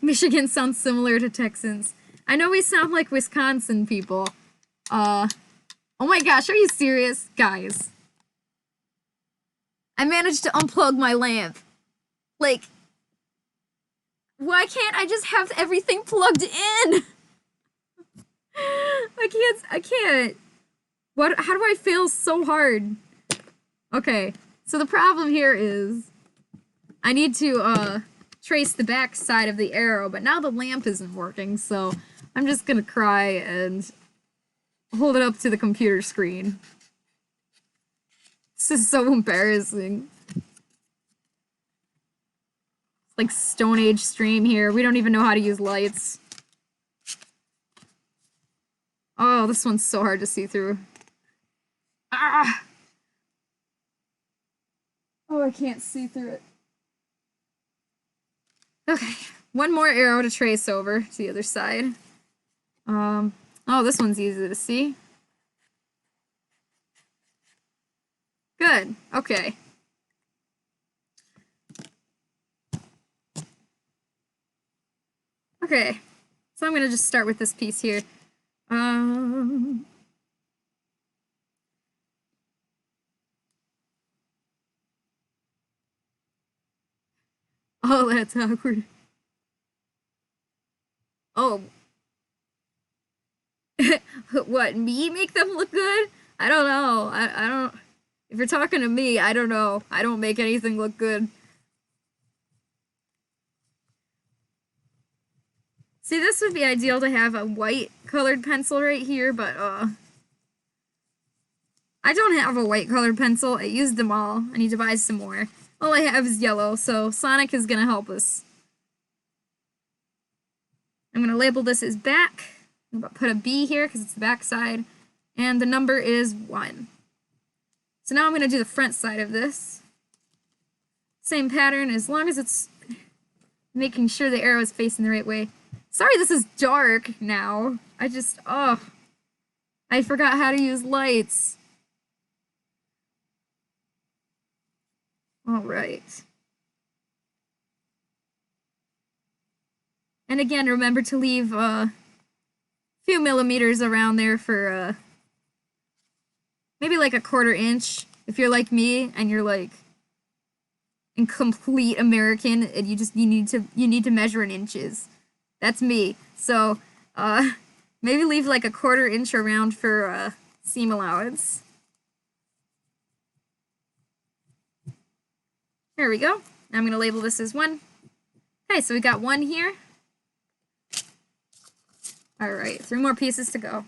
Michigan sounds similar to Texans. I know we sound like Wisconsin people. Oh my gosh, are you serious? Guys. I managed to unplug my lamp. Like, why can't I just have everything plugged in? I can't. How do I fail so hard? Okay, So the problem here is I need to trace the back side of the arrow, but now the lamp isn't working, so I'm just gonna cry and hold it up to the computer screen. This is so embarrassing. It's like Stone Age stream here. We don't even know how to use lights. Oh, this one's so hard to see through. Ah! Oh, I can't see through it. Okay, one more arrow to trace over to the other side. Oh, this one's easy to see. Good, okay. Okay, so I'm gonna just start with this piece here. Oh, that's awkward. Oh. What, me make them look good? I don't know. I don't... If you're talking to me, I don't know. I don't make anything look good. See, this would be ideal to have a white colored pencil right here, but, I don't have a white colored pencil. I used them all. I need to buy some more. All I have is yellow, so Sonic is gonna help us. I'm gonna label this as back. I'm gonna put a B here because it's the back side. And the number is 1. So now I'm gonna do the front side of this. Same pattern, as long as it's making sure the arrow is facing the right way. Sorry this is dark now. I forgot how to use lights. Alright. And again, remember to leave a few millimeters around there for maybe like a 1/4 inch if you're like me and you're like in complete American and you need to measure in inches. That's me. So maybe leave like a 1/4 inch around for seam allowance. There we go. Now I'm gonna label this as 1. Okay, so we got 1 here. Alright, 3 more pieces to go.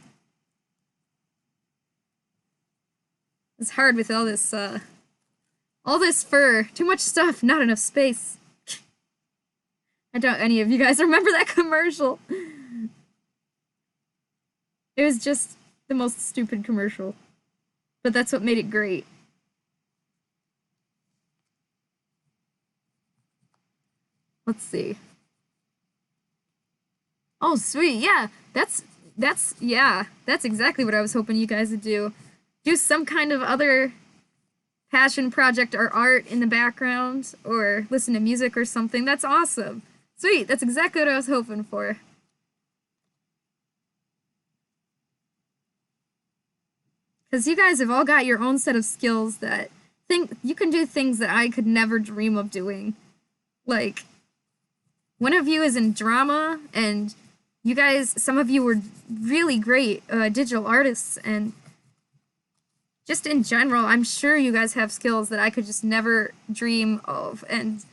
It's hard with all this fur. Too much stuff, not enough space. I doubt any of you guys remember that commercial. It was just the most stupid commercial. But that's what made it great. Let's see. Oh, sweet, yeah. That's exactly what I was hoping you guys would do. Do some kind of other passion project or art in the background, or listen to music or something. That's awesome. Sweet, that's exactly what I was hoping for. Because you guys have all got your own set of skills that you can do things that I could never dream of doing. Like, one of you is in drama, and you guys, some of you were really great digital artists, and just in general, I'm sure you guys have skills that I could just never dream of, and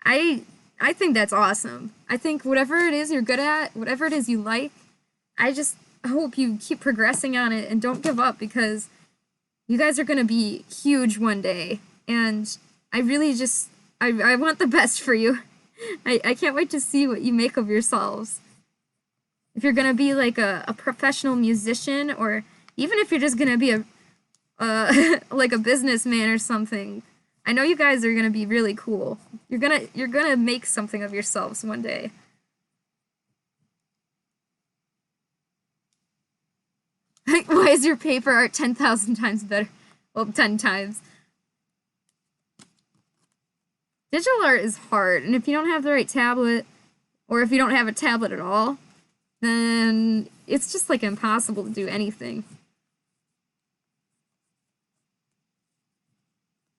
I think that's awesome. I think whatever it is you're good at, whatever it is you like, I just hope you keep progressing on it and don't give up, because you guys are going to be huge one day, and I really just, I want the best for you. I can't wait to see what you make of yourselves. If you're gonna be like a professional musician, or even if you're just gonna be like a businessman or something, I know you guys are gonna be really cool. You're gonna make something of yourselves one day. Why is your paper art 10,000 times better? Well, 10 times. Digital art is hard, and if you don't have the right tablet, or if you don't have a tablet at all, then it's just like impossible to do anything.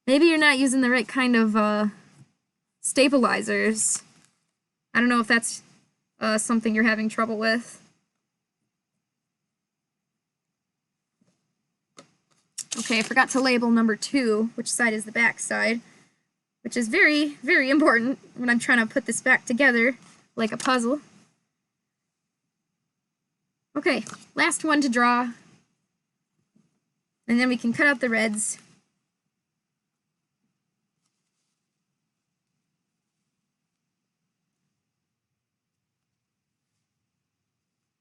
Maybe you're not using the right kind of stabilizers. I don't know if that's something you're having trouble with. Okay, I forgot to label number 2, which side is the back side, which is very, very important when I'm trying to put this back together like a puzzle. Okay, last one to draw. And then we can cut out the reds.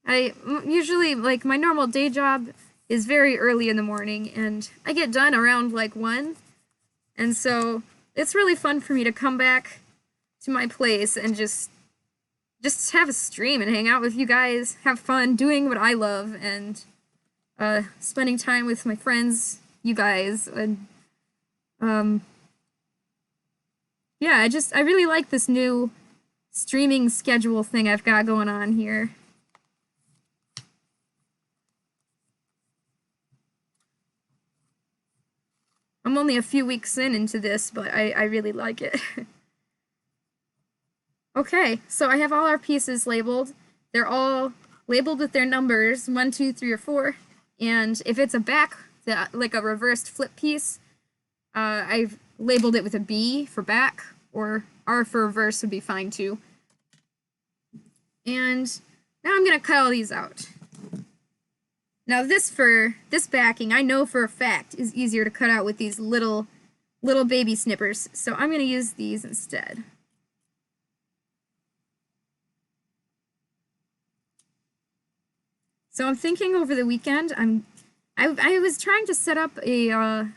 I usually, like, my normal day job is very early in the morning, and I get done around, like, 1. And so it's really fun for me to come back to my place and just have a stream and hang out with you guys, have fun doing what I love, and spending time with my friends, you guys, and yeah, I really like this new streaming schedule thing I've got going on here. I'm only a few weeks into this, but I really like it. Okay, so I have all our pieces labeled. They're all labeled with their numbers, 1, 2, 3, or 4. And if it's a back, like a reversed flip piece, I've labeled it with a B for back, or R for reverse would be fine too. And now I'm gonna cut all these out. Now this backing, I know for a fact, is easier to cut out with these little baby snippers, so I'm gonna use these instead. So I'm thinking over the weekend, I was trying to set up a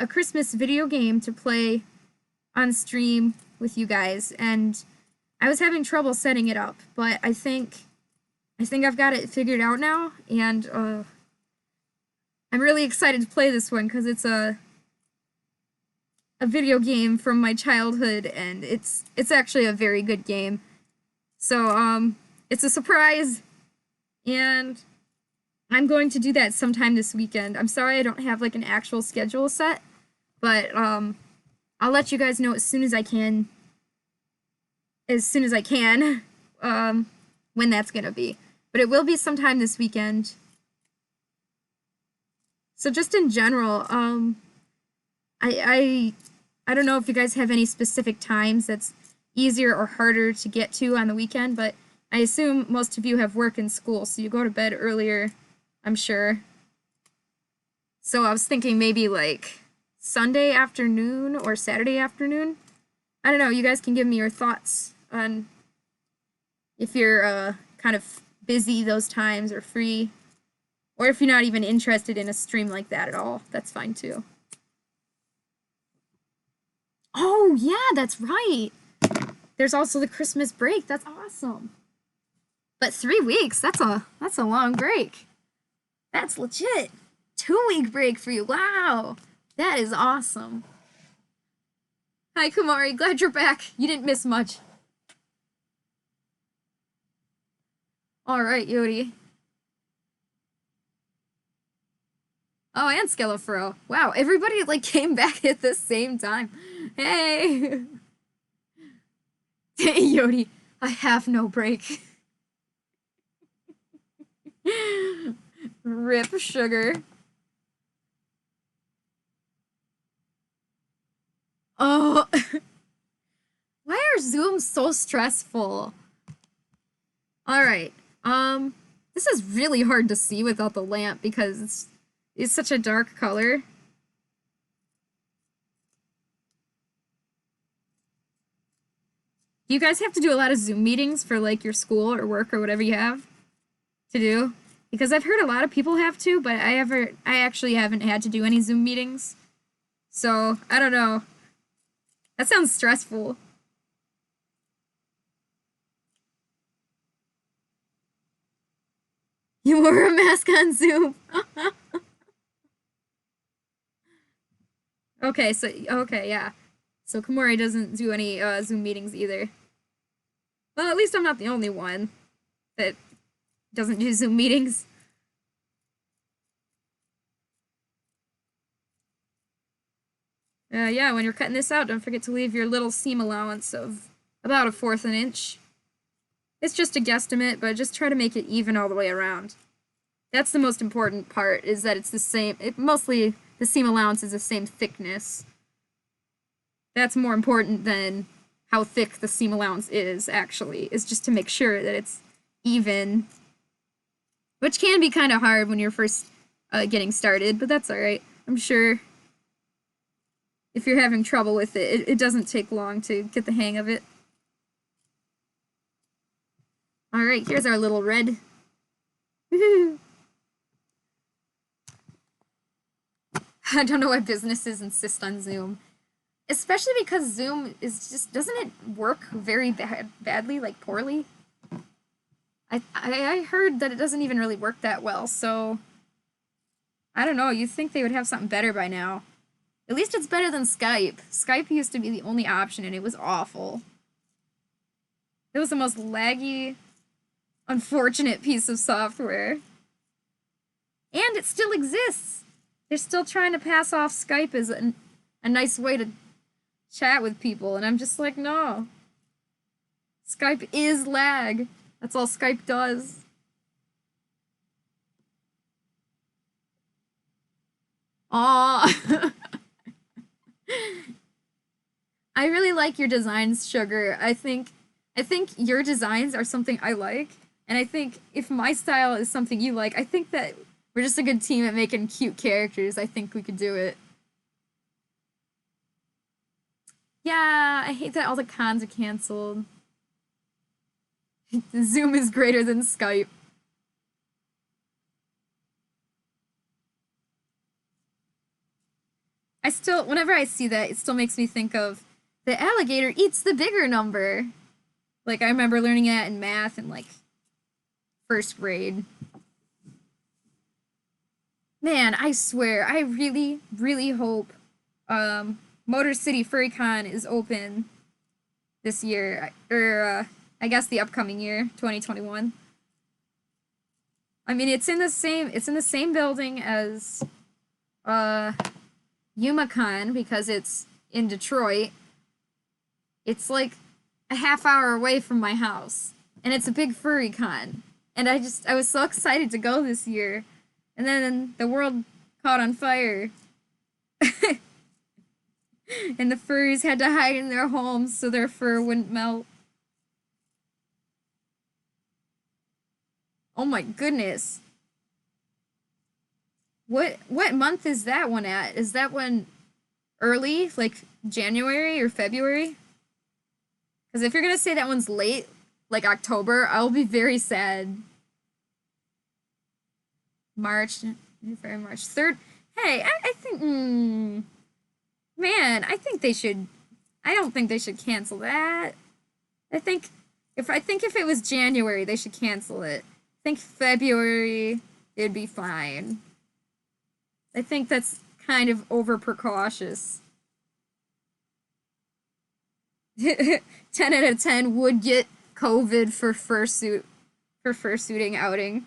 Christmas video game to play on stream with you guys, and I was having trouble setting it up, but I think I've got it figured out now, and I'm really excited to play this one because it's a video game from my childhood, and it's actually a very good game. So it's a surprise, and I'm going to do that sometime this weekend. I'm sorry I don't have like an actual schedule set, but I'll let you guys know as soon as I can. When that's gonna be. But it will be sometime this weekend. So just in general, I don't know if you guys have any specific times that's easier or harder to get to on the weekend, but I assume most of you have work and school, so you go to bed earlier, I'm sure. So I was thinking maybe like Sunday afternoon or Saturday afternoon. I don't know, you guys can give me your thoughts on if you're kind of busy those times or free, or if you're not even interested in a stream like that at all, that's fine too. Oh yeah, that's right. There's also the Christmas break. That's awesome. But 3 weeks, that's a long break. That's legit. 2-week break for you. Wow. That is awesome. Hi, Kumari. Glad you're back. You didn't miss much. All right, Yodi. Oh, and Skelefro. Wow, everybody like came back at the same time. Hey. Hey, Yodi. I have no break. Rip sugar. Oh. Why are Zooms so stressful? All right. This is really hard to see without the lamp because it's such a dark color. Do you guys have to do a lot of Zoom meetings for like your school or work or whatever you have to do? Because I've heard a lot of people have to, but I actually haven't had to do any Zoom meetings. So, I don't know. That sounds stressful. You wore a mask on Zoom. Okay, yeah. So Komori doesn't do any Zoom meetings either. Well, at least I'm not the only one that doesn't do Zoom meetings. Yeah, when you're cutting this out, don't forget to leave your little seam allowance of about 1/4 inch. It's just a guesstimate, but just try to make it even all the way around. That's the most important part, is that it's the same, mostly the seam allowance is the same thickness. That's more important than how thick the seam allowance is, actually, is just to make sure that it's even. Which can be kind of hard when you're first getting started, but that's alright. I'm sure if you're having trouble with it, it doesn't take long to get the hang of it. Alright, here's our little red. I don't know why businesses insist on Zoom. Especially because Zoom is just, doesn't it work very badly, like poorly? I heard that it doesn't even really work that well, so I don't know, you'd think they would have something better by now. At least it's better than Skype. Skype used to be the only option and it was awful. It was the most laggy, unfortunate piece of software. And it still exists. They're still trying to pass off Skype as a nice way to chat with people, and I'm just like, no. Skype is lag. That's all Skype does. Aw. I really like your designs, Sugar. I think your designs are something I like, and I think if my style is something you like, I think that we're just a good team at making cute characters. I think we could do it. Yeah, I hate that all the cons are canceled. Zoom is greater than Skype. Whenever I see that, it still makes me think of the alligator eats the bigger number. Like, I remember learning that in math in, like, first grade. Man, I swear, I really, really hope Motor City FurryCon is open this year, or I guess the upcoming year, 2021. I mean, it's in the same building as YumaCon because it's in Detroit. It's like a half hour away from my house, and it's a big furry con. And I was so excited to go this year, and then the world caught on fire. And the furries had to hide in their homes so their fur wouldn't melt. Oh my goodness. What month is that one at? Is that one early, like January or February? Because if you're gonna say that one's late, like October, I'll be very sad. March, February, March 3rd. Hey, I think, man, I don't think they should cancel that. I think if it was January, they should cancel it. I think February, it'd be fine. I think that's kind of over precautious. 10 out of 10 would get COVID for fursuiting outing.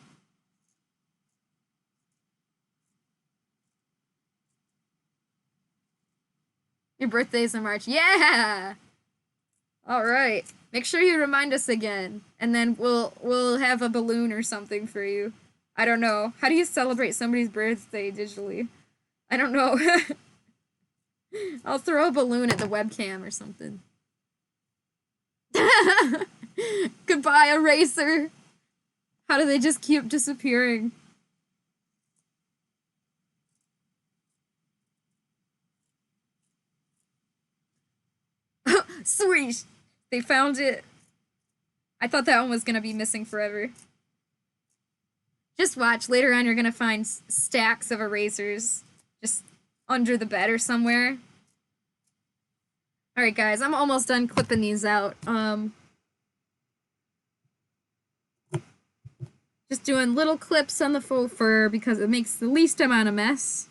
Your birthday's in March. Yeah! Alright. Make sure you remind us again. And then we'll have a balloon or something for you. I don't know. How do you celebrate somebody's birthday digitally? I don't know. I'll throw a balloon at the webcam or something. Goodbye, eraser. How do they just keep disappearing? Sweet! They found it. I thought that one was gonna be missing forever. Just watch. Later on, you're gonna find stacks of erasers just under the bed or somewhere. Alright, guys. I'm almost done clipping these out. Just doing little clips on the faux fur because it makes the least amount of mess.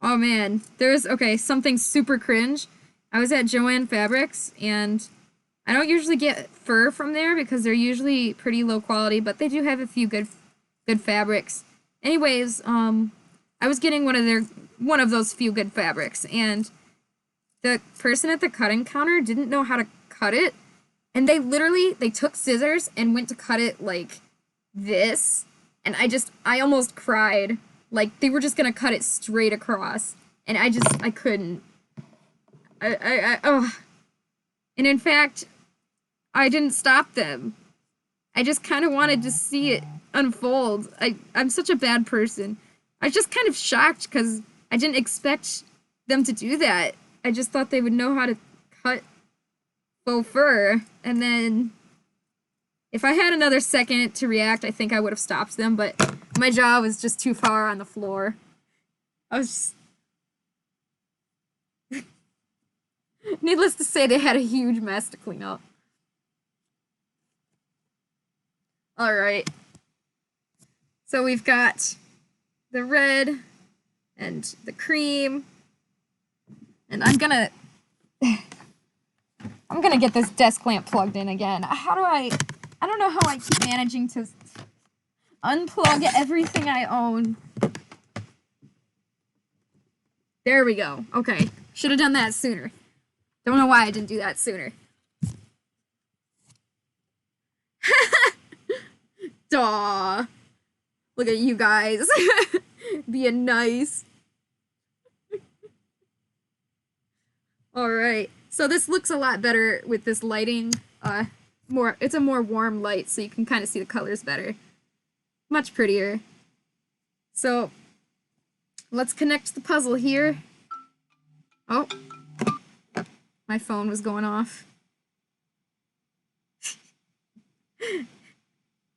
Oh man, okay, something super cringe. I was at Joann Fabrics, and I don't usually get fur from there because they're usually pretty low quality, but they do have a few good fabrics. Anyways, I was getting one of those few good fabrics, and the person at the cutting counter didn't know how to cut it, and they took scissors and went to cut it like this, and I almost cried. Like, they were just gonna cut it straight across, and I couldn't. Oh. And in fact, I didn't stop them. I just kind of wanted to see it unfold. I'm such a bad person. I was just kind of shocked because I didn't expect them to do that. I just thought they would know how to cut faux fur, and then if I had another second to react, I think I would have stopped them, but my jaw was just too far on the floor. I was just... Needless to say, they had a huge mess to clean up. Alright. So we've got the red and the cream. And I'm gonna get this desk lamp plugged in again. I don't know how I keep managing to unplug everything I own. There we go. Okay. Should have done that sooner. Don't know why I didn't do that sooner. Duh. Look at you guys. Being nice. Alright. So this looks a lot better with this lighting. It's a more warm light, so you can kind of see the colors better. Much prettier. So, let's connect the puzzle here. Oh. My phone was going off.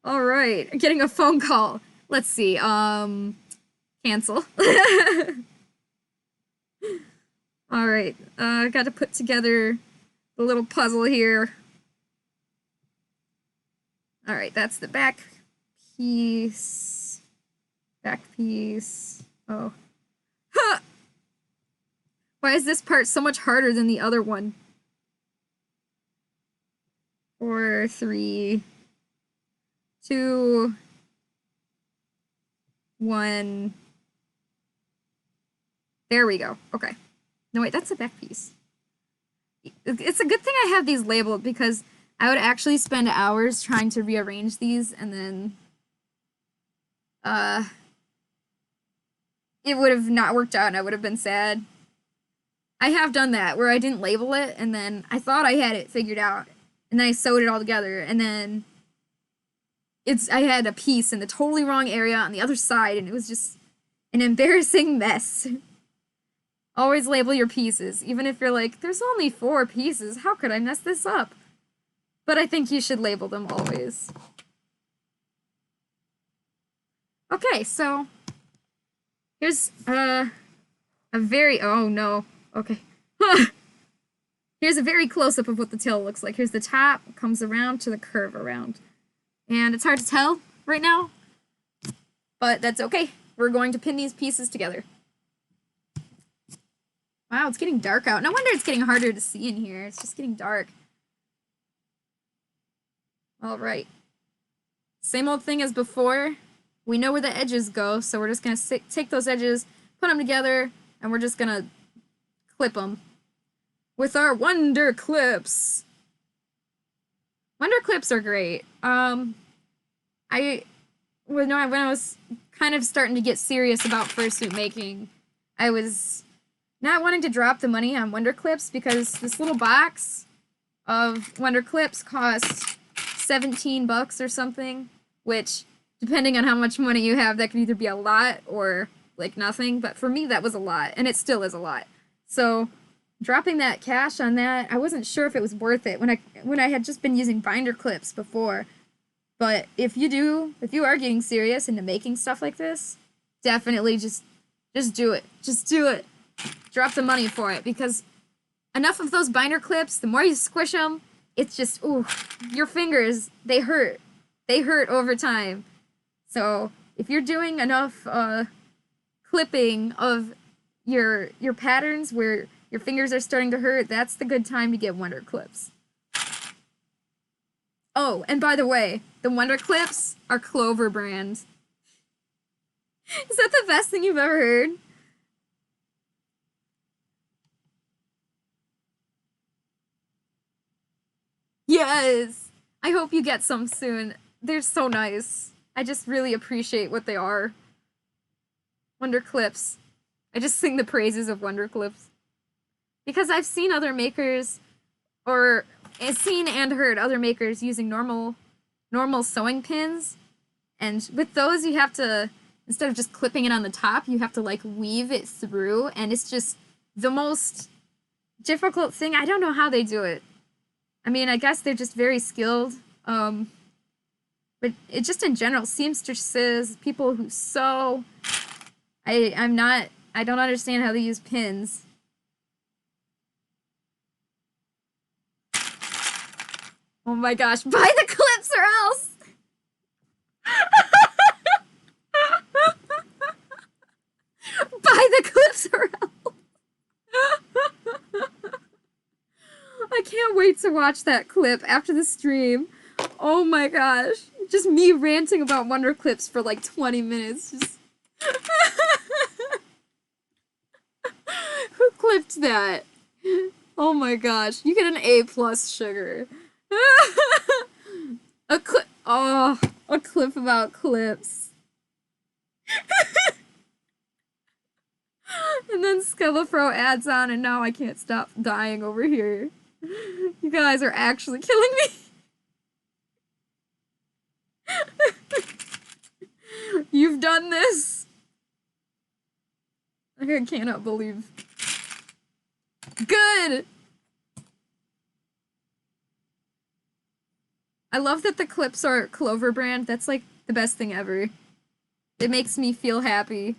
Alright, getting a phone call. Let's see, cancel. Alright, I got to put together the little puzzle here. Alright, that's the back piece. Back piece. Oh. Huh! Why is this part so much harder than the other one? 4, 3, 2, 1. There we go. Okay. No, wait, that's the back piece. It's a good thing I have these labeled because I would actually spend hours trying to rearrange these and then it would have not worked out and I would have been sad. I have done that where I didn't label it and then I thought I had it figured out and then I sewed it all together and then I had a piece in the totally wrong area on the other side and it was just an embarrassing mess. Always label your pieces, even if you're like, there's only 4 pieces, how could I mess this up? But I think you should label them always. Okay, so here's a very, oh no, okay. Here's a very close-up of what the tail looks like. Here's the top, comes around to the curve around. And it's hard to tell right now, but that's okay. We're going to pin these pieces together. Wow, it's getting dark out. No wonder it's getting harder to see in here. It's just getting dark. Alright. Same old thing as before. We know where the edges go, so we're just going to take those edges, put them together, and we're just going to clip them with our Wonder Clips. Wonder Clips are great. When I was kind of starting to get serious about fursuit making, I was not wanting to drop the money on Wonder Clips because this little box of Wonder Clips costs $17 or something, which, depending on how much money you have, that could either be a lot or, like, nothing, but for me, that was a lot, and it still is a lot. So, dropping that cash on that, I wasn't sure if it was worth it when I had just been using binder clips before. But if you are getting serious into making stuff like this, definitely just do it. Just do it. Drop the money for it, because enough of those binder clips, the more you squish them, it's just, ooh, your fingers, they hurt. They hurt over time. So if you're doing enough clipping of your patterns where your fingers are starting to hurt, that's the good time to get Wonder Clips. Oh, and by the way, the Wonder Clips are Clover brand. Is that the best thing you've ever heard? Yes! I hope you get some soon. They're so nice. I just really appreciate what they are. Wonder Clips. I just sing the praises of Wonder Clips. Because I've seen other makers, or seen and heard other makers using normal sewing pins. And with those, you have to, instead of just clipping it on the top, you have to like weave it through. And it's just the most difficult thing. I don't know how they do it. I mean, I guess they're just very skilled. But it just in general, seamstresses, people who sew, I don't understand how they use pins. Oh my gosh, buy the clips or else! Buy the clips or else! I can't wait to watch that clip after the stream. Oh my gosh. Just me ranting about Wonder Clips for like 20 minutes. Just... Who clipped that? Oh my gosh. You get an A+ sugar. A clip about clips. And then Skellafro adds on, and now I can't stop dying over here. You guys are actually killing me. You've done this. I cannot believe. Good. I love that the clips are Clover brand. That's like the best thing ever. It makes me feel happy.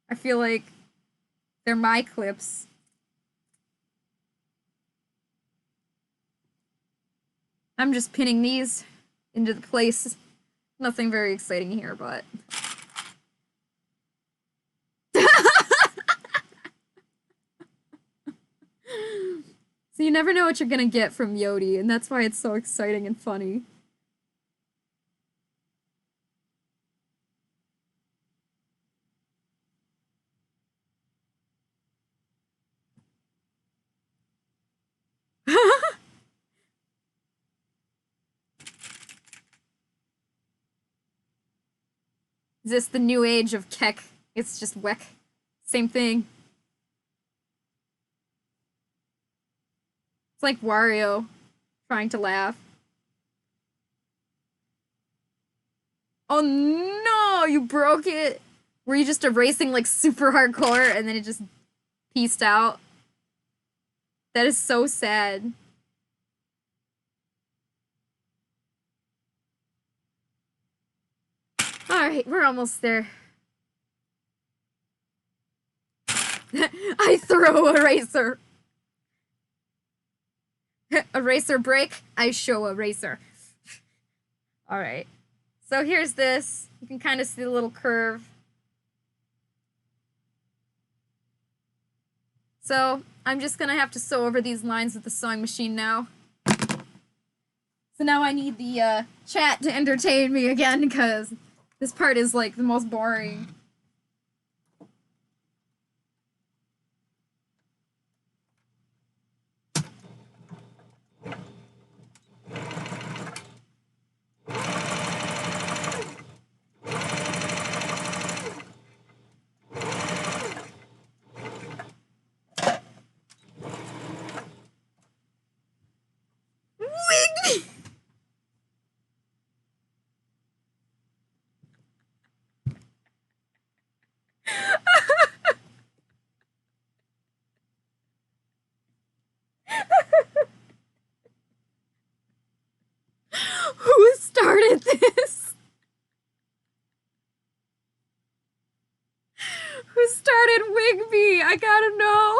I feel like they're my clips. I'm just pinning these into the place. Nothing very exciting here, but... So you never know what you're gonna get from Yodi, and that's why it's so exciting and funny. Is this the new age of Kek? It's just Wek. Same thing. It's like Wario trying to laugh. Oh no, you broke it. Were you just erasing like super hardcore and then it just pieced out? That is so sad. Alright, we're almost there. I throw eraser. Eraser break, I show eraser. Alright. So here's this. You can kind of see the little curve. So I'm just gonna have to sew over these lines with the sewing machine now. So now I need the chat to entertain me again because this part is like the most boring. Who started this? Who started Wigby? I gotta know.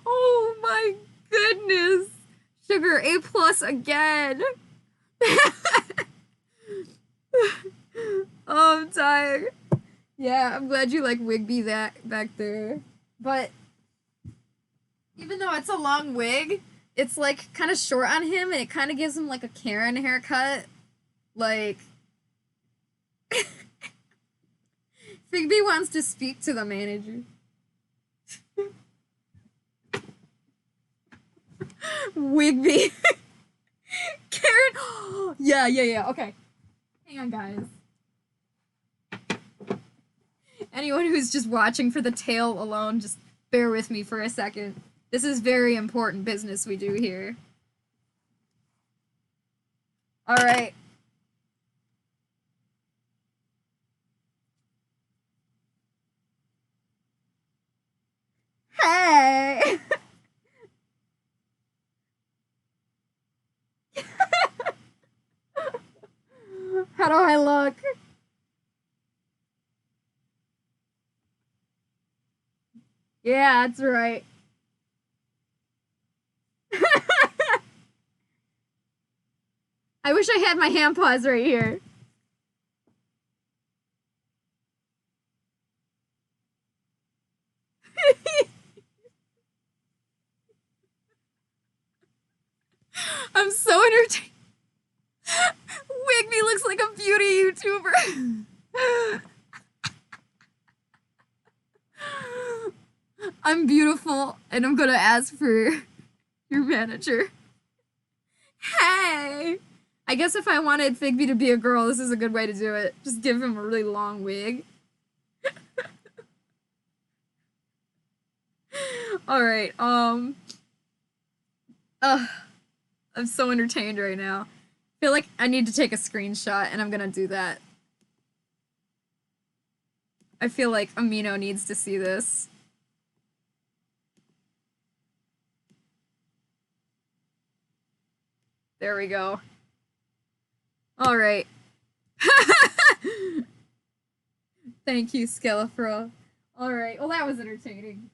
Oh my goodness. Sugar A+ again. Oh, I'm dying. Yeah, I'm glad you like Wigby that back there. But even though it's a long wig, it's like kind of short on him and it kind of gives him like a Karen haircut. Like Figby wants to speak to the manager. Wigby. Karen. Yeah. Okay. Hang on, guys. Anyone who's just watching for the tail alone, just bear with me for a second. This is very important business we do here. Alright. Hey! How do I look? Yeah, that's right. I wish I had my hand paws right here. I'm so entertained. Wigby looks like a beauty YouTuber. I'm beautiful, and I'm gonna ask for your manager. Hey! I guess if I wanted Figby to be a girl, this is a good way to do it. Just give him a really long wig. Alright, I'm so entertained right now. I feel like I need to take a screenshot, and I'm gonna do that. I feel like Amino needs to see this. There we go. Alright. Thank you, Skelefro. Alright, well that was entertaining.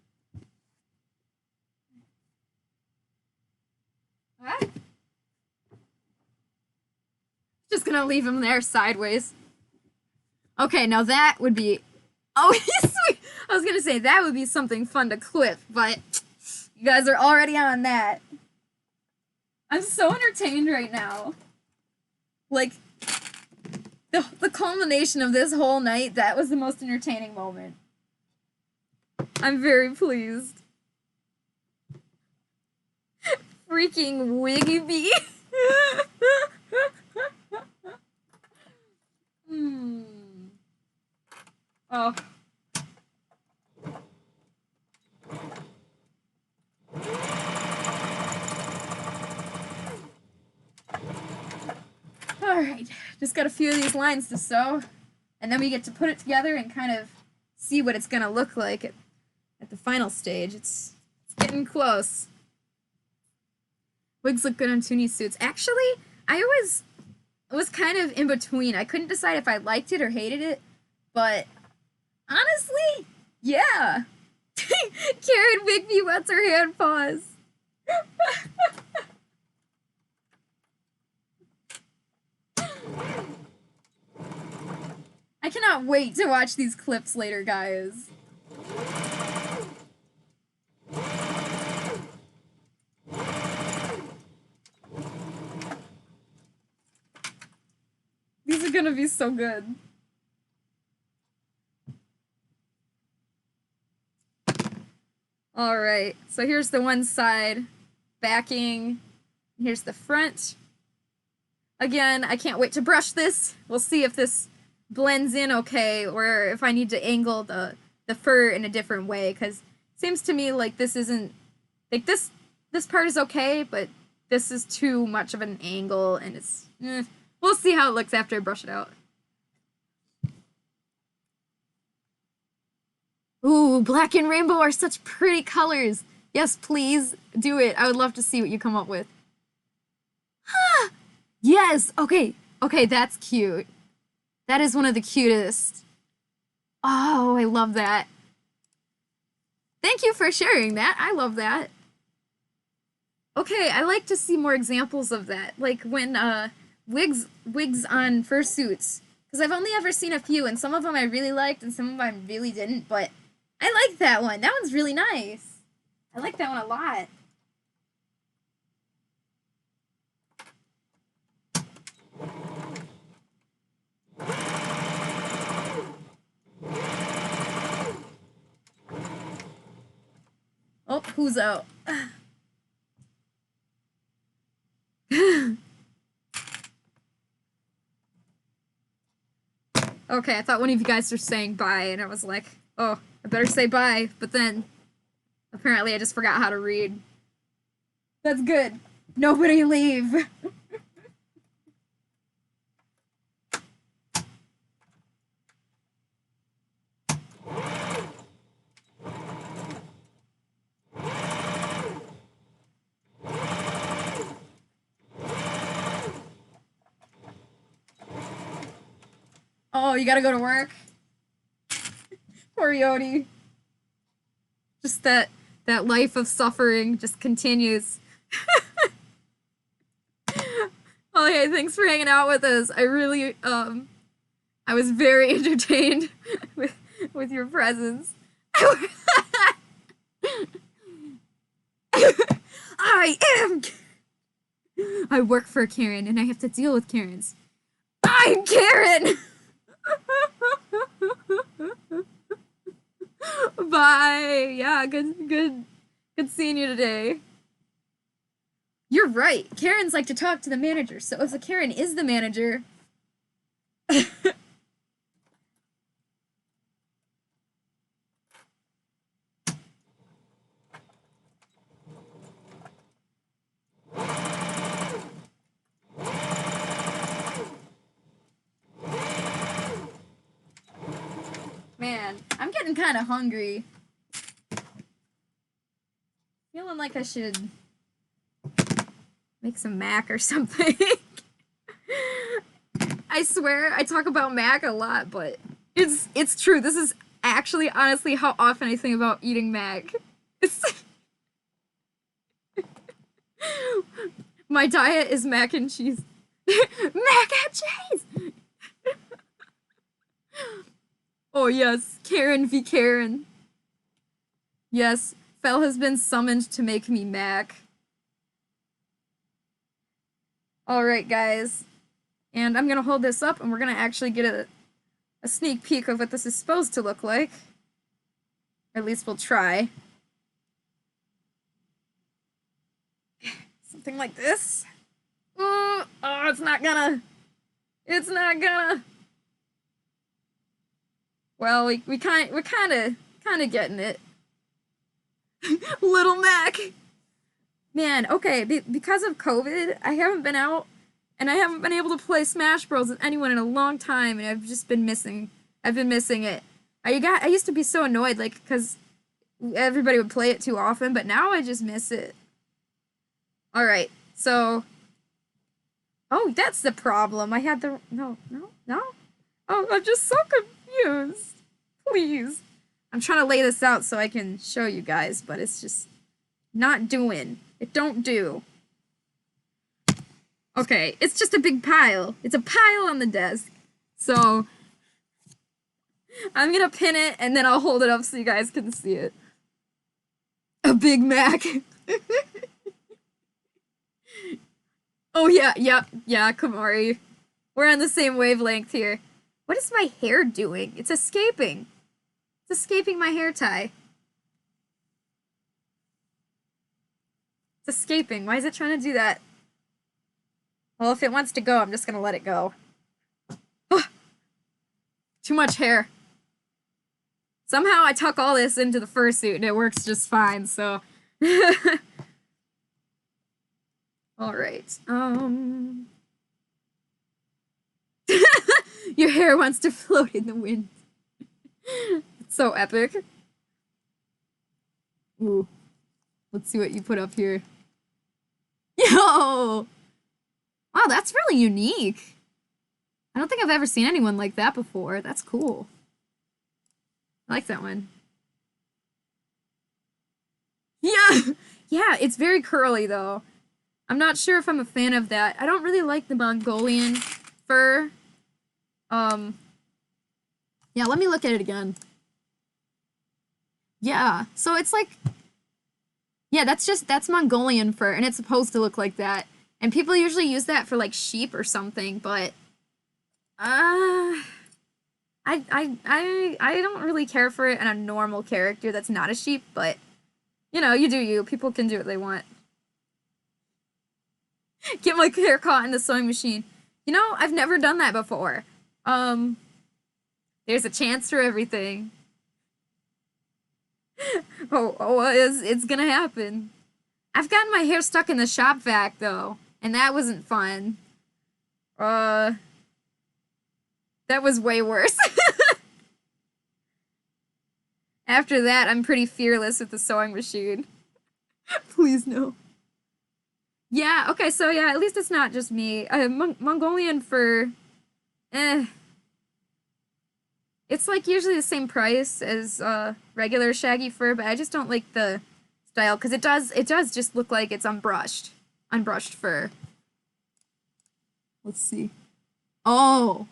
What? Just gonna leave him there sideways. Okay, now that would be... Oh, he's sweet! I was gonna say, that would be something fun to clip, but you guys are already on that. I'm so entertained right now. Like, the culmination of this whole night, that was the most entertaining moment. I'm very pleased. Freaking Wiggy. Oh. Alright, just got a few of these lines to sew, and then we get to put it together and kind of see what it's gonna look like at the final stage. It's getting close. Wigs look good on Toonie suits. Actually, I was kind of in between. I couldn't decide if I liked it or hated it, but honestly, yeah. Karen Wigby wets her hand paws. I cannot wait to watch these clips later, guys. These are gonna be so good. Alright, so here's the one side backing. Here's the front. Again, I can't wait to brush this. We'll see if this blends in okay, or if I need to angle the fur in a different way, because it seems to me like this isn't... Like, this part is okay, but this is too much of an angle, and it's... We'll see how it looks after I brush it out. Ooh, black and rainbow are such pretty colors. Yes, please do it. I would love to see what you come up with. Yes, okay, that's cute. That is one of the cutest. Oh, I love that. Thank you for sharing that. I love that. Okay, I like to see more examples of that. Like when wigs on fursuits. Because I've only ever seen a few, and some of them I really liked, and some of them I really didn't, but I like that one. That one's really nice. I like that one a lot. Oh, who's out? Okay, I thought one of you guys were saying bye, and I was like, oh, I better say bye. But then, apparently I just forgot how to read. That's good. Nobody leave. Oh, you gotta go to work? Poor Yodi. Just that life of suffering just continues. Oh, hey, thanks for hanging out with us. I really, I was very entertained with your presence. I work for Karen, and I have to deal with Karens. I'm Karen! Bye. Yeah, good seeing you today. You're right. Karens like to talk to the manager, so if a Karen is the manager... Man, I'm getting kind of hungry. Feeling like I should make some mac or something. I swear I talk about mac a lot, but it's true. This is actually honestly how often I think about eating mac. My diet is mac and cheese. Mac and cheese! Oh yes, Karen v. Karen. Yes, Fel has been summoned to make me Mac. Alright guys, and I'm gonna hold this up and we're gonna actually get a sneak peek of what this is supposed to look like. Or at least we'll try. Something like this. Oh, it's not gonna. It's not gonna. Well, we're kind of getting it. Little Mac. Man, okay, because of COVID, I haven't been out, and I haven't been able to play Smash Bros with anyone in a long time, and I've just been missing. I've been missing it. I used to be so annoyed, like, because everybody would play it too often, but now I just miss it. All right, so. Oh, that's the problem. I had the no. Oh, I'm just so confused. Please. I'm trying to lay this out so I can show you guys, but it's just not doing. It don't do. Okay, it's just a big pile. It's a pile on the desk. So I'm gonna pin it and then I'll hold it up so you guys can see it. A Big Mac. Oh yeah, yeah, Kamari. We're on the same wavelength here. What is my hair doing? It's escaping. It's escaping my hair tie. It's escaping. Why is it trying to do that? Well, if it wants to go, I'm just gonna let it go. Too much hair. Somehow I tuck all this into the fursuit and it works just fine, so... Alright, Your hair wants to float in the wind. It's so epic. Ooh. Let's see what you put up here. Yo! Wow, that's really unique. I don't think I've ever seen anyone like that before. That's cool. I like that one. Yeah! Yeah, it's very curly, though. I'm not sure if I'm a fan of that. I don't really like the Mongolian fur. Yeah, let me look at it again. Yeah, so it's like... Yeah, that's Mongolian fur, and it's supposed to look like that. And people usually use that for, like, sheep or something, but... I don't really care for it in a normal character that's not a sheep, but... You know, you do you. People can do what they want. Get my hair caught in the sewing machine. You know, I've never done that before. There's a chance for everything. It's gonna happen. I've gotten my hair stuck in the shop vac though, and that wasn't fun. That was way worse. After that, I'm pretty fearless with the sewing machine. Please no. Yeah, okay, so yeah, at least it's not just me. Mongolian fur, it's like usually the same price as regular shaggy fur, but I just don't like the style because it does just look like it's unbrushed fur. Let's see. Oh.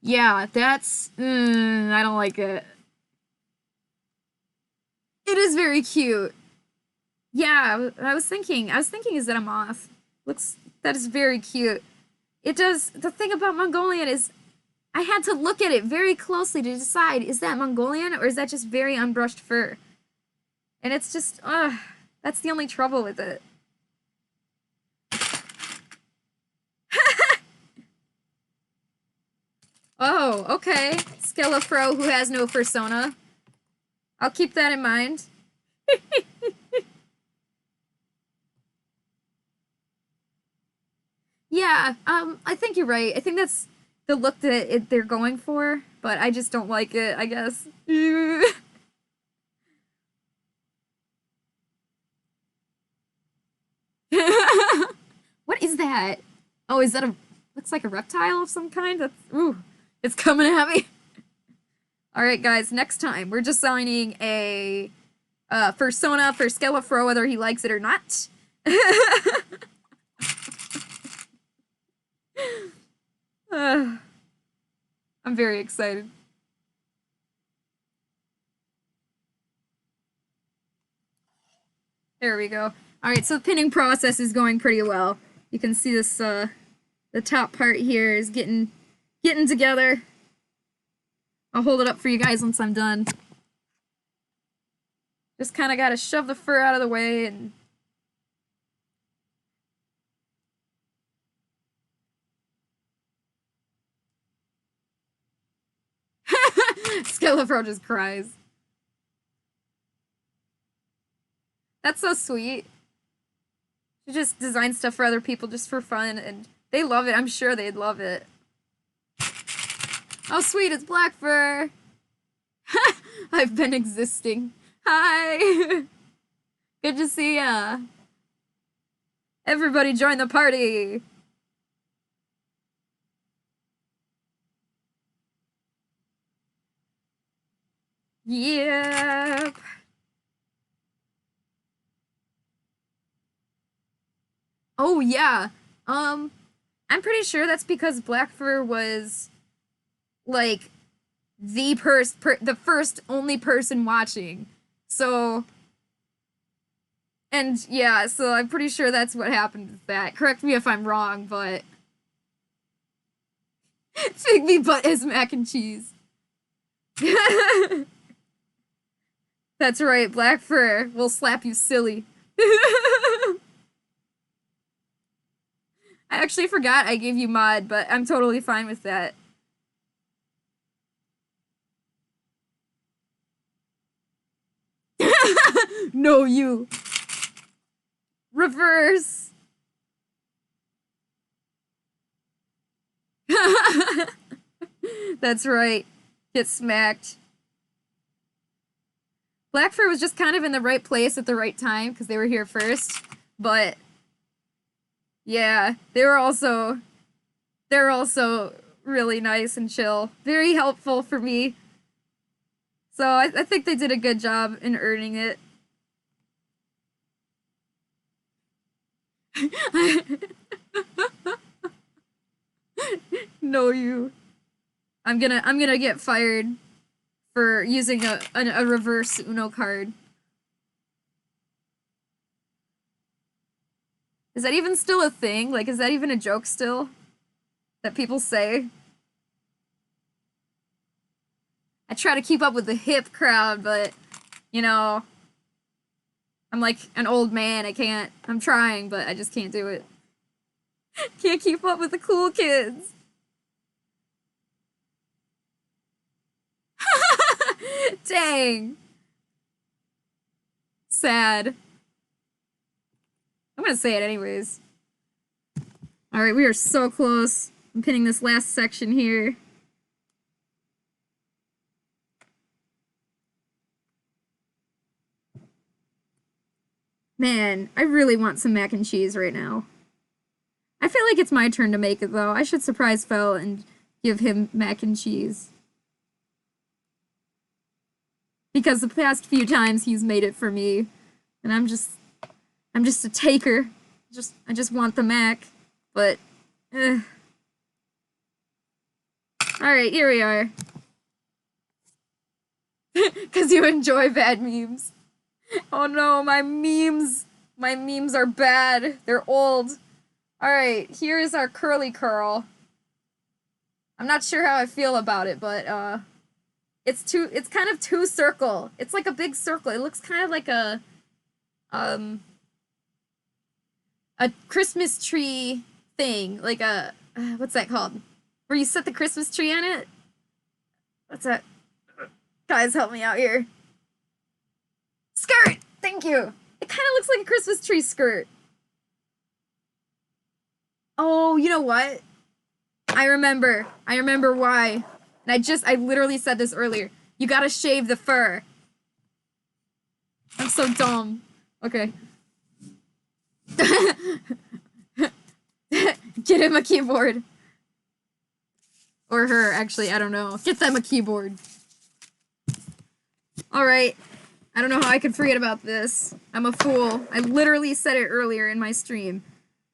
Yeah, that's I don't like it. It is very cute. Yeah, I was thinking is that a moth? That is very cute. It does, the thing about Mongolian is I had to look at it very closely to decide, is that Mongolian or is that just very unbrushed fur? And it's just, that's the only trouble with it. Oh, okay. Skelefro who has no fursona. I'll keep that in mind. Yeah, I think you're right. I think that's the look that they're going for, but I just don't like it, I guess. What is that? Oh, is that looks like a reptile of some kind? Ooh, it's coming at me. All right, guys, next time we're designing a fursona for Skelefro, whether he likes it or not. I'm very excited. There we go. All right, so the pinning process is going pretty well. You can see this, the top part here is getting together. I'll hold it up for you guys once I'm done. Just kind of got to shove the fur out of the way and... Skelefro just cries. That's so sweet. She just designs stuff for other people just for fun, and they love it. I'm sure they'd love it. Oh, sweet, it's black fur. I've been existing. Hi. Good to see ya. Everybody join the party. Yep. Oh yeah. I'm pretty sure that's because black fur was like the first only person watching. So and yeah, so I'm pretty sure that's what happened with that. Correct me if I'm wrong, but Figby butt is mac and cheese. That's right, black fur will slap you silly. I actually forgot I gave you mod, but I'm totally fine with that. No, you. Reverse. That's right. Get smacked. Black fur was just kind of in the right place at the right time because they were here first, but yeah, they're also really nice and chill. Very helpful for me. So I think they did a good job in earning it. No, you. I'm gonna get fired for using a reverse Uno card. Is that even still a thing? Like, is that even a joke still? That people say? I try to keep up with the hip crowd, but, you know, I'm like an old man. I'm trying, but I just can't do it. Can't keep up with the cool kids. Dang. Sad. I'm gonna say it anyways. Alright, we are so close. I'm pinning this last section here. Man, I really want some mac and cheese right now. I feel like it's my turn to make it, though. I should surprise Phil and give him mac and cheese. Because the past few times he's made it for me, and I'm just a taker. I just want the mac, but Alright, here we are. Cause you enjoy bad memes. Oh no, my memes are bad. They're old. Alright, here is our curly curl. I'm not sure how I feel about it, but it's kind of two circle. It's like a big circle. It looks kind of like a Christmas tree thing. Like a what's that called? Where you set the Christmas tree on it? What's that? Guys, help me out here. Skirt! Thank you! It kind of looks like a Christmas tree skirt. Oh, you know what? I remember why. And I literally said this earlier. You gotta shave the fur. I'm so dumb. Okay. Get him a keyboard. Or her, actually, I don't know. Get them a keyboard. Alright. I don't know how I could forget about this. I'm a fool. I literally said it earlier in my stream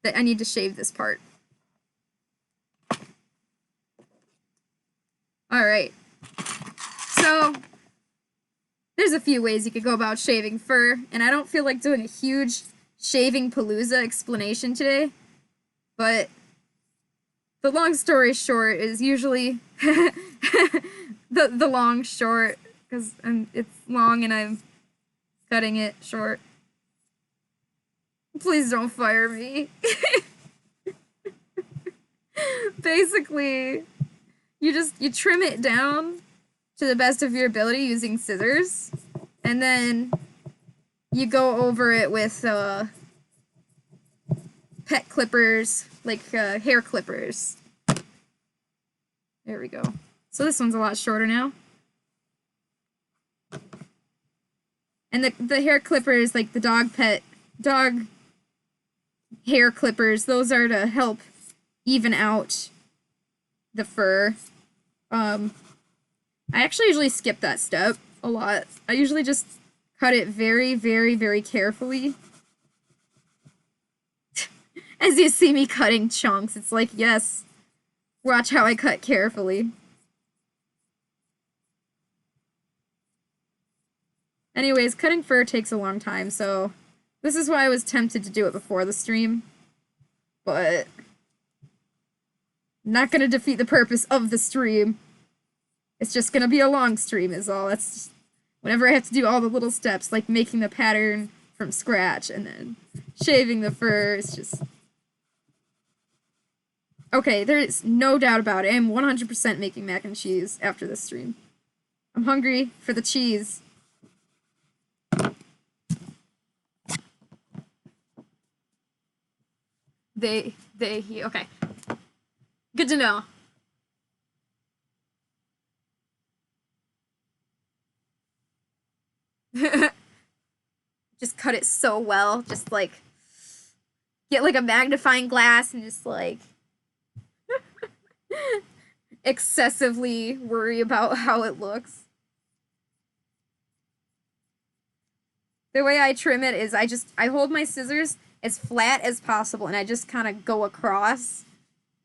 that I need to shave this part. Alright. So, there's a few ways you could go about shaving fur, and I don't feel like doing a huge shaving palooza explanation today, but the long story short is usually the long short, because it's long and I'm cutting it short. Please don't fire me. Basically, you trim it down to the best of your ability using scissors, and then you go over it with pet clippers, like hair clippers. There we go. So this one's a lot shorter now. And the hair clippers, like the dog hair clippers, those are to help even out the fur. I actually usually skip that step a lot. I usually just cut it very, very, very carefully. As you see me cutting chunks, it's like, yes, watch how I cut carefully. Anyways, cutting fur takes a long time, so this is why I was tempted to do it before the stream. But not gonna defeat the purpose of the stream. It's just gonna be a long stream is all. That's just, whenever I have to do all the little steps, like making the pattern from scratch and then shaving the fur, it's just... Okay, there's no doubt about it. I am 100% making mac and cheese after this stream. I'm hungry for the cheese. He, okay. Good to know. Just cut it so well. Just like, get like a magnifying glass and just like excessively worry about how it looks. The way I trim it is I hold my scissors as flat as possible and I just kind of go across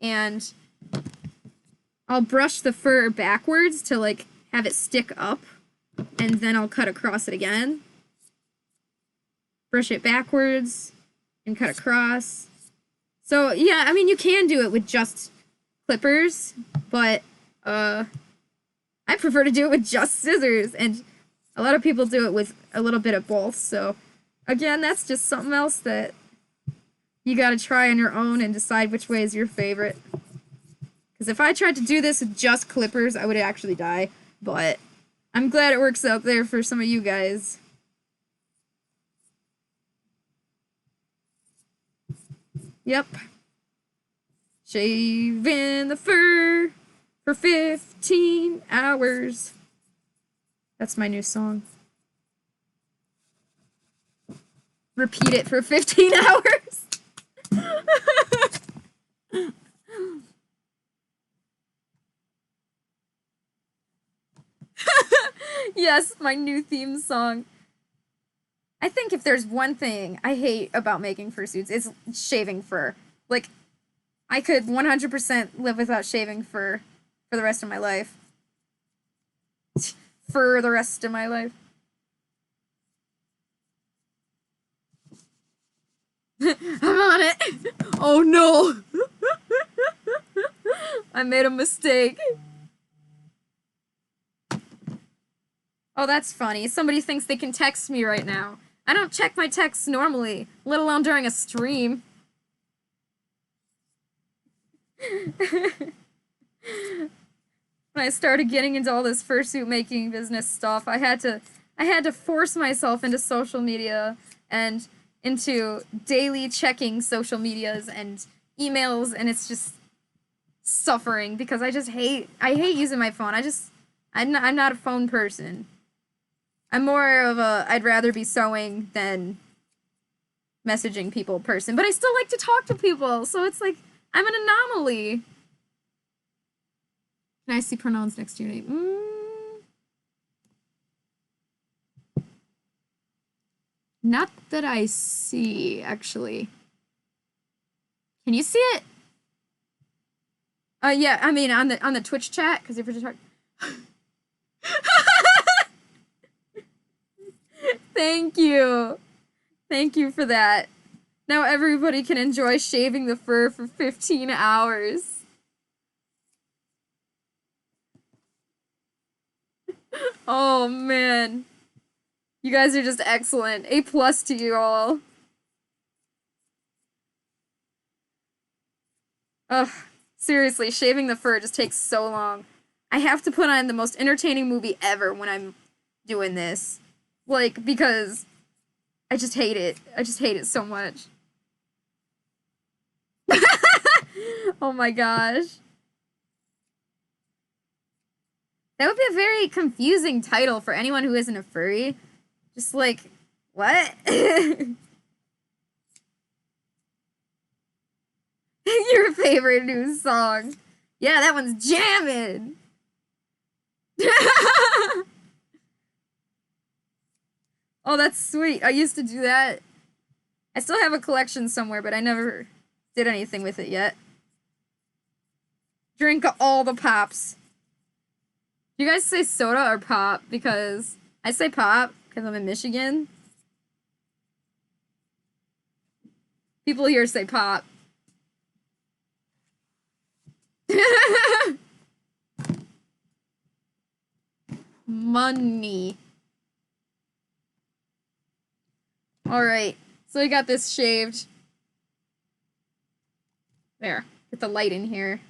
and I'll brush the fur backwards to like have it stick up and then I'll cut across it again. Brush it backwards and cut across. So yeah, I mean you can do it with just clippers, but I prefer to do it with just scissors, and a lot of people do it with a little bit of both, so again, that's just something else that You gotta try on your own and decide which way is your favorite. Because if I tried to do this with just clippers, I would actually die. But I'm glad it works out there for some of you guys. Yep. Shaving the fur for 15 hours. That's my new song. Repeat it for 15 hours. Yes, my new theme song. I think if there's one thing I hate about making fursuits, it's shaving fur. Like, I could 100% live without shaving fur for the rest of my life. For the rest of my life. I'm on it. Oh no. I made a mistake. Oh, that's funny. Somebody thinks they can text me right now. I don't check my texts normally, let alone during a stream. When I started getting into all this fursuit making business stuff, I had to force myself into social media and into daily checking social medias and emails, and it's just suffering because I hate using my phone. I'm not a phone person. I'm more of a I'd rather be sewing than messaging people person, but I still like to talk to people, so it's like I'm an anomaly. Can I see pronouns next to your name? Not that I see, actually. Can you see it? Yeah, I mean on the Twitch chat, because if you're just Thank you. Thank you for that. Now everybody can enjoy shaving the fur for 15 hours. Oh, man. You guys are just excellent. A+ to you all. Ugh. Seriously, shaving the fur just takes so long. I have to put on the most entertaining movie ever when I'm doing this. Like, because I just hate it. I just hate it so much. Oh my gosh. That would be a very confusing title for anyone who isn't a furry. Just like, what? Your favorite new song. Yeah, that one's jamming. Oh, that's sweet. I used to do that. I still have a collection somewhere, but I never did anything with it yet. Drink all the pops. Do you guys say soda or pop? Because I say pop because I'm in Michigan. People here say pop. Money. Alright, so we got this shaved. There, get the light in here.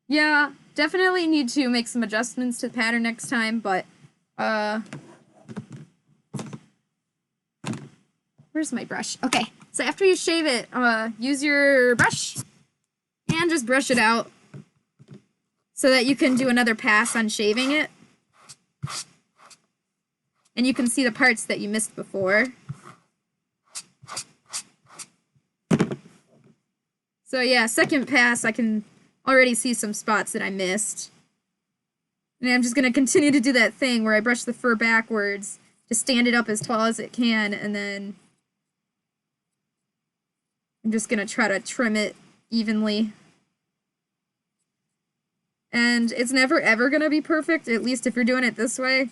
Yeah, definitely need to make some adjustments to the pattern next time, but, where's my brush? Okay, so after you shave it, use your brush and just brush it out so that you can do another pass on shaving it. And you can see the parts that you missed before. So yeah, second pass, I can already see some spots that I missed. And I'm just going to continue to do that thing where I brush the fur backwards to stand it up as tall as it can, and then I'm just going to try to trim it evenly. And it's never ever going to be perfect, at least if you're doing it this way.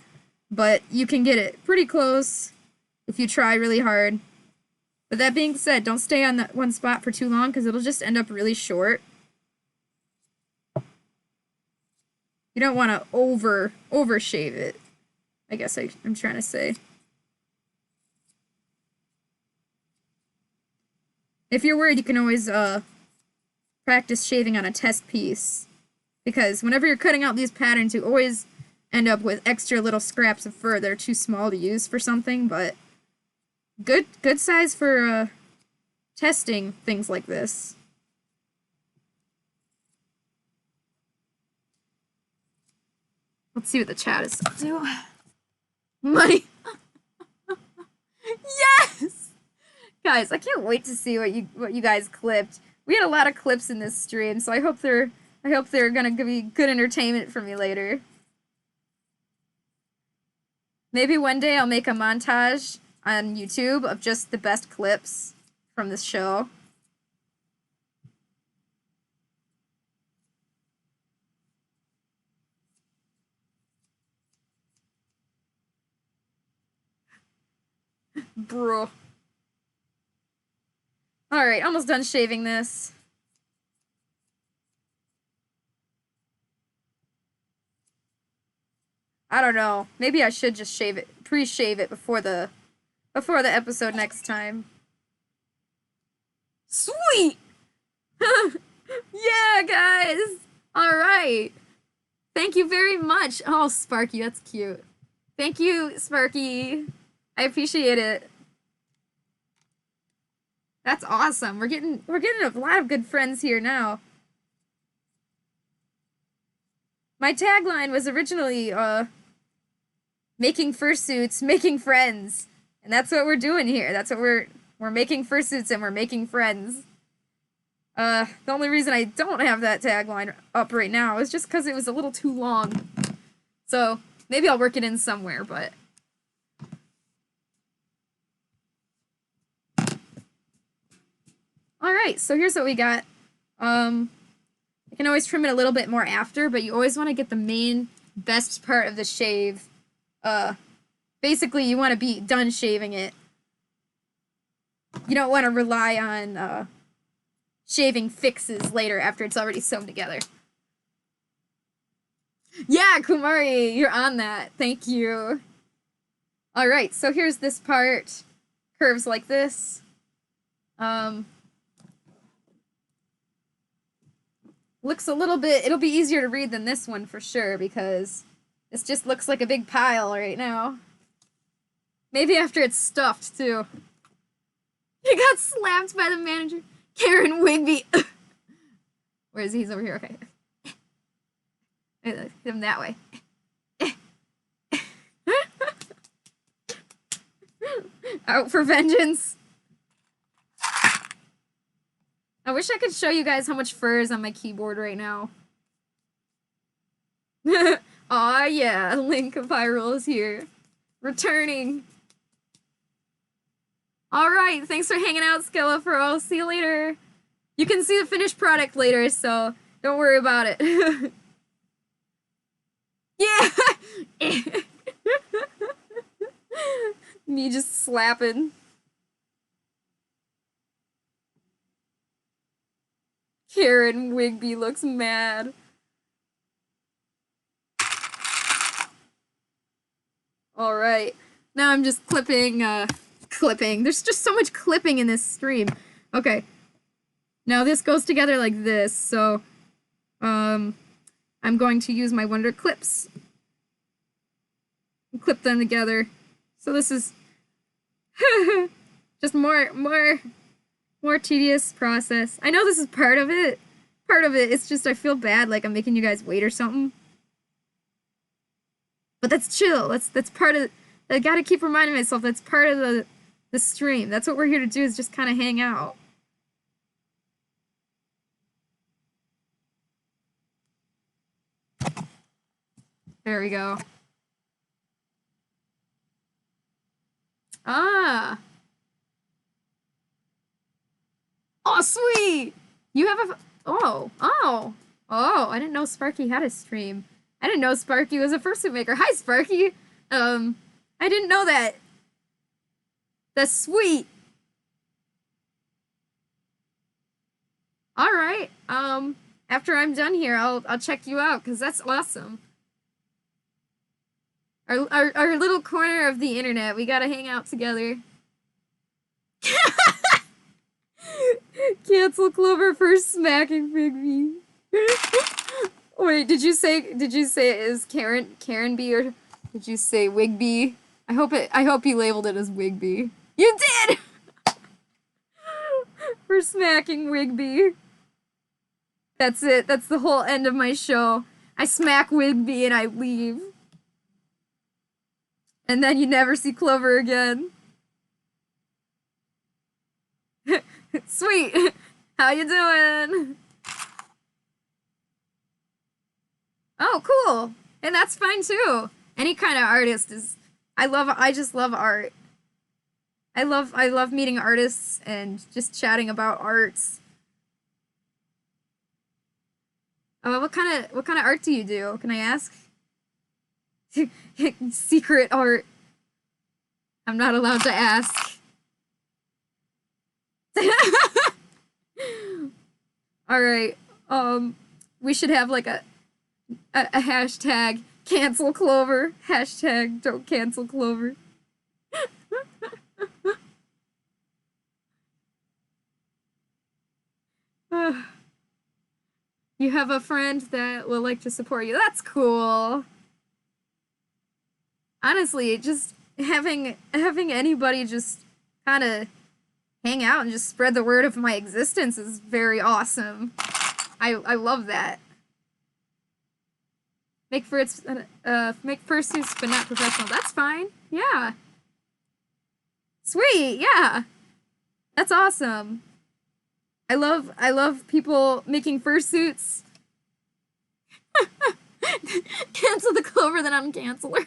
But you can get it pretty close if you try really hard. But that being said, don't stay on that one spot for too long because it'll just end up really short. You don't want to overshave it, I guess I'm trying to say. If you're worried, you can always practice shaving on a test piece. Because whenever you're cutting out these patterns, you always end up with extra little scraps of fur that are too small to use for something, but good size for testing things like this. Let's see what the chat is up to. Money. Yes! Guys, I can't wait to see what you guys clipped. We had a lot of clips in this stream, so I hope they're gonna be good entertainment for me later. Maybe one day I'll make a montage on YouTube of just the best clips from this show. Bro. Alright, almost done shaving this. I don't know. Maybe I should just shave it, pre-shave it before the episode next time. Sweet! Yeah, guys! Alright. Thank you very much. Oh, Sparky, that's cute. Thank you, Sparky. I appreciate it. That's awesome. We're getting a lot of good friends here now. My tagline was originally making fursuits, making friends. And that's what we're doing here. That's what we're making fursuits and we're making friends. The only reason I don't have that tagline up right now is just because it was a little too long. So maybe I'll work it in somewhere, but alright, so here's what we got. I can always trim it a little bit more after, but you always want to get the main best part of the shave. Basically, you want to be done shaving it. You don't want to rely on shaving fixes later after it's already sewn together. Yeah, Kumari, you're on that. Thank you. Alright, so here's this part. Curves like this. Looks a little bit, it'll be easier to read than this one for sure, because this just looks like a big pile right now. Maybe after it's stuffed, too. He got slapped by the manager. Karen Wigby. Where is he? He's over here, okay. Hit him that way. Out for vengeance. I wish I could show you guys how much fur is on my keyboard right now. Aw, yeah, Link of Hyrule is here. Returning. Alright, thanks for hanging out, Skellafro. See you later. You can see the finished product later, so don't worry about it. Yeah! Me just slapping. Karen Wigby looks mad. Alright. Now I'm just clipping, clipping. There's just so much clipping in this stream. Okay. Now this goes together like this, so, I'm going to use my Wonder Clips. And clip them together. So this is just more tedious process. I know this is part of it. Part of it, it's just I feel bad like I'm making you guys wait or something. But that's chill. That's part of, I gotta keep reminding myself that's part of the stream. That's what we're here to do, is just kind of hang out. There we go. Ah. Oh, sweet! You have a... Oh, I didn't know Sparky had a stream. I didn't know Sparky was a fursuit maker. Hi, Sparky! I didn't know that. That's sweet! Alright, after I'm done here, I'll check you out, because that's awesome. Our little corner of the internet, we gotta hang out together. Cancel Clover for smacking Bigby. Wait, did you say it is Karen B, or did you say Wigby? I hope you labeled it as Wigby. You did! For smacking Wigby. That's it. That's the whole end of my show. I smack Wigby and I leave. And then you never see Clover again. Sweet. How you doing? Oh, cool. And that's fine too. Any kind of artist is I just love art. I love meeting artists and just chatting about arts. What kind of art do you do? Can I ask? Secret art. I'm not allowed to ask. All right. We should have like a hashtag cancel Clover. Hashtag don't cancel Clover. You have a friend that will like to support you. That's cool. Honestly, just having anybody just kind of hang out and just spread the word of my existence is very awesome. I love that. Make fursuits but not professional. That's fine. Yeah. Sweet. Yeah. That's awesome. I love people making fursuits. Cancel the Clover, then uncancel her.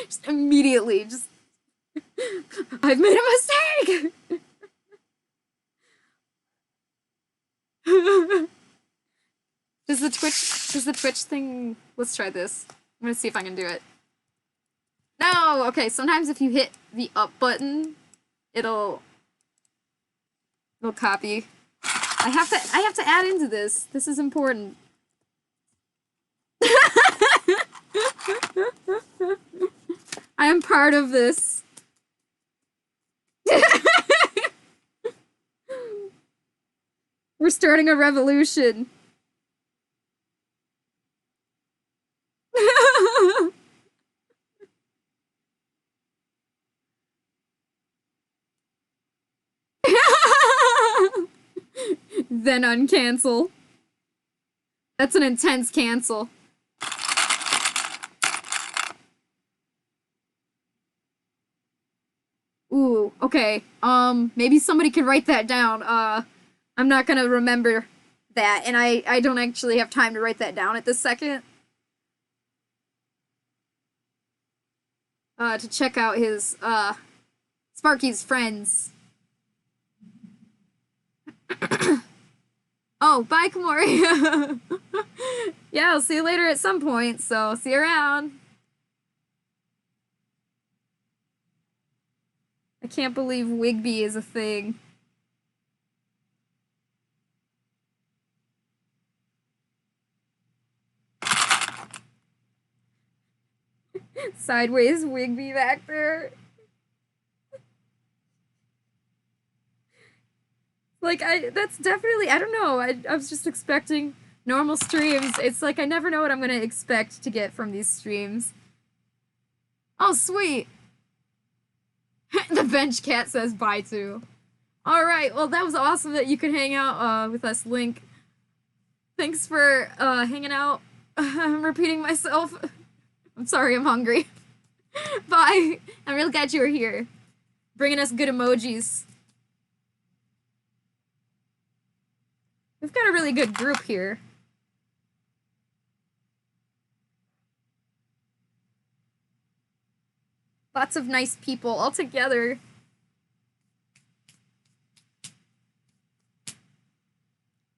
Just immediately, just I've made a mistake. Does the Twitch thing, let's try this. I'm gonna see if I can do it. No, okay, sometimes if you hit the up button, it'll copy. I have to add into this. This is important. I am part of this. We're starting a revolution. Then uncancel. That's an intense cancel. Ooh, okay. Maybe somebody could write that down. I'm not gonna remember that, and I don't actually have time to write that down at this second. To check out his, Sparky's friends. Oh, bye, Kamori. Yeah, I'll see you later at some point, so see you around. I can't believe Wigby is a thing. Sideways Wigby back there. Like, that's definitely, I don't know, I was just expecting normal streams. It's like I never know what I'm gonna expect to get from these streams. Oh, sweet. The bench cat says bye to. Alright, well, that was awesome that you could hang out with us, Link. Thanks for hanging out. I'm repeating myself. I'm sorry, I'm hungry. Bye. I'm real glad you were here. Bringing us good emojis. We've got a really good group here. Lots of nice people all together.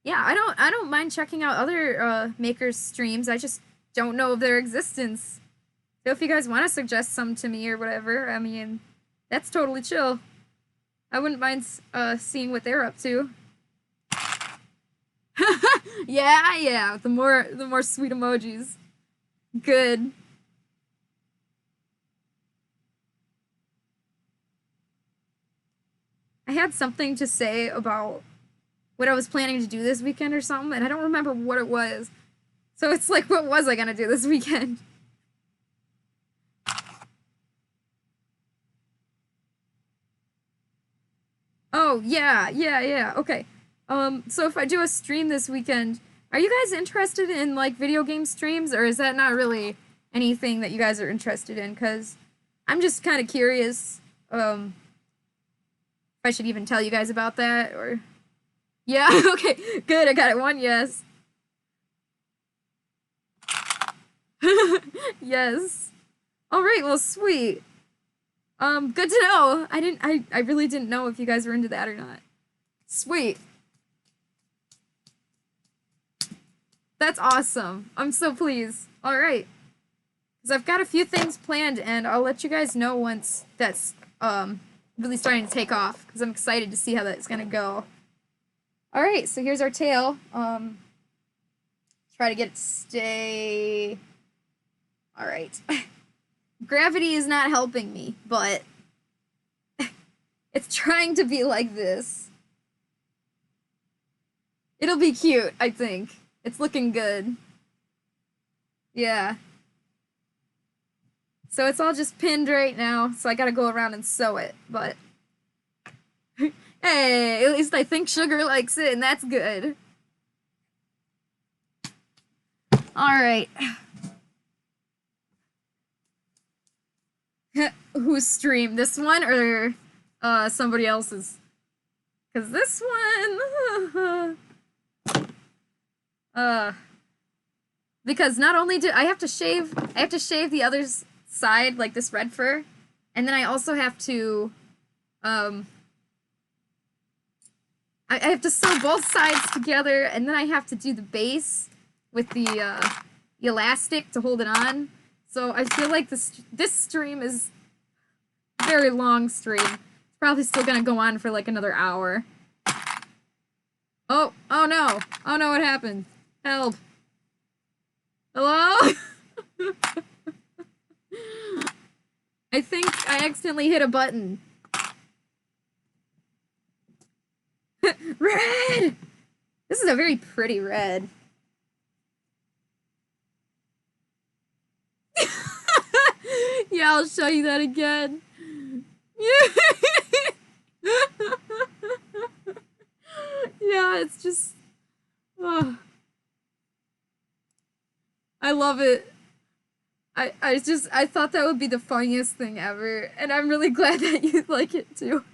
Yeah, I don't mind checking out other makers' streams. I just don't know of their existence. So if you guys want to suggest some to me or whatever, I mean, that's totally chill. I wouldn't mind seeing what they're up to. Yeah, the more sweet emojis. Good. I had something to say about what I was planning to do this weekend or something, and I don't remember what it was. So it's like, what was I gonna do this weekend? Oh, yeah, okay. So if I do a stream this weekend, are you guys interested in, like, video game streams, or is that not really anything that you guys are interested in? Because I'm just kind of curious, if I should even tell you guys about that, or... Yeah, okay, good, I got it, 1 yes. Yes. Alright, well, sweet. Good to know. I really didn't know if you guys were into that or not. Sweet. That's awesome. I'm so pleased. Alright. Because I've got a few things planned, and I'll let you guys know once that's, really starting to take off, because I'm excited to see how that's gonna go. Alright, so here's our tail. Try to get it to stay... Alright. Gravity is not helping me, but it's trying to be like this. It'll be cute, I think. It's looking good. Yeah. So it's all just pinned right now, so I gotta go around and sew it, but... Hey, at least I think Sugar likes it, and that's good. Alright. Whose stream? This one or somebody else's? Because this one... because not only do I have to shave the other side, like this red fur, and then I also have to, I have to sew both sides together, and then I have to do the base with the elastic to hold it on. So I feel like this stream is a very long stream. It's probably still gonna go on for like another hour. Oh no. Oh no, what happened? Help. Hello? I think I accidentally hit a button. Red! This is a very pretty red. Yeah, I'll show you that again. Yeah, it's just... Oh. I love it. I thought that would be the funniest thing ever, and I'm really glad that you like it too.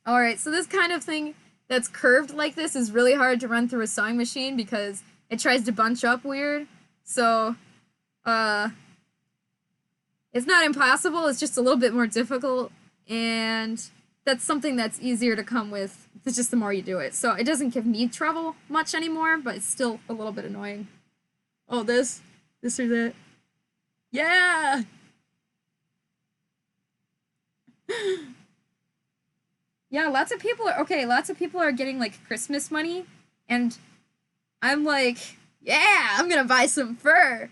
Alright, so this kind of thing that's curved like this is really hard to run through a sewing machine because it tries to bunch up weird. So, it's not impossible, it's just a little bit more difficult, and that's something that's easier to come with. It's just the more you do it. So it doesn't give me trouble much anymore, but it's still a little bit annoying. Oh, this or that. Yeah! Yeah, lots of people are getting, like, Christmas money, and I'm like, yeah, I'm gonna buy some fur!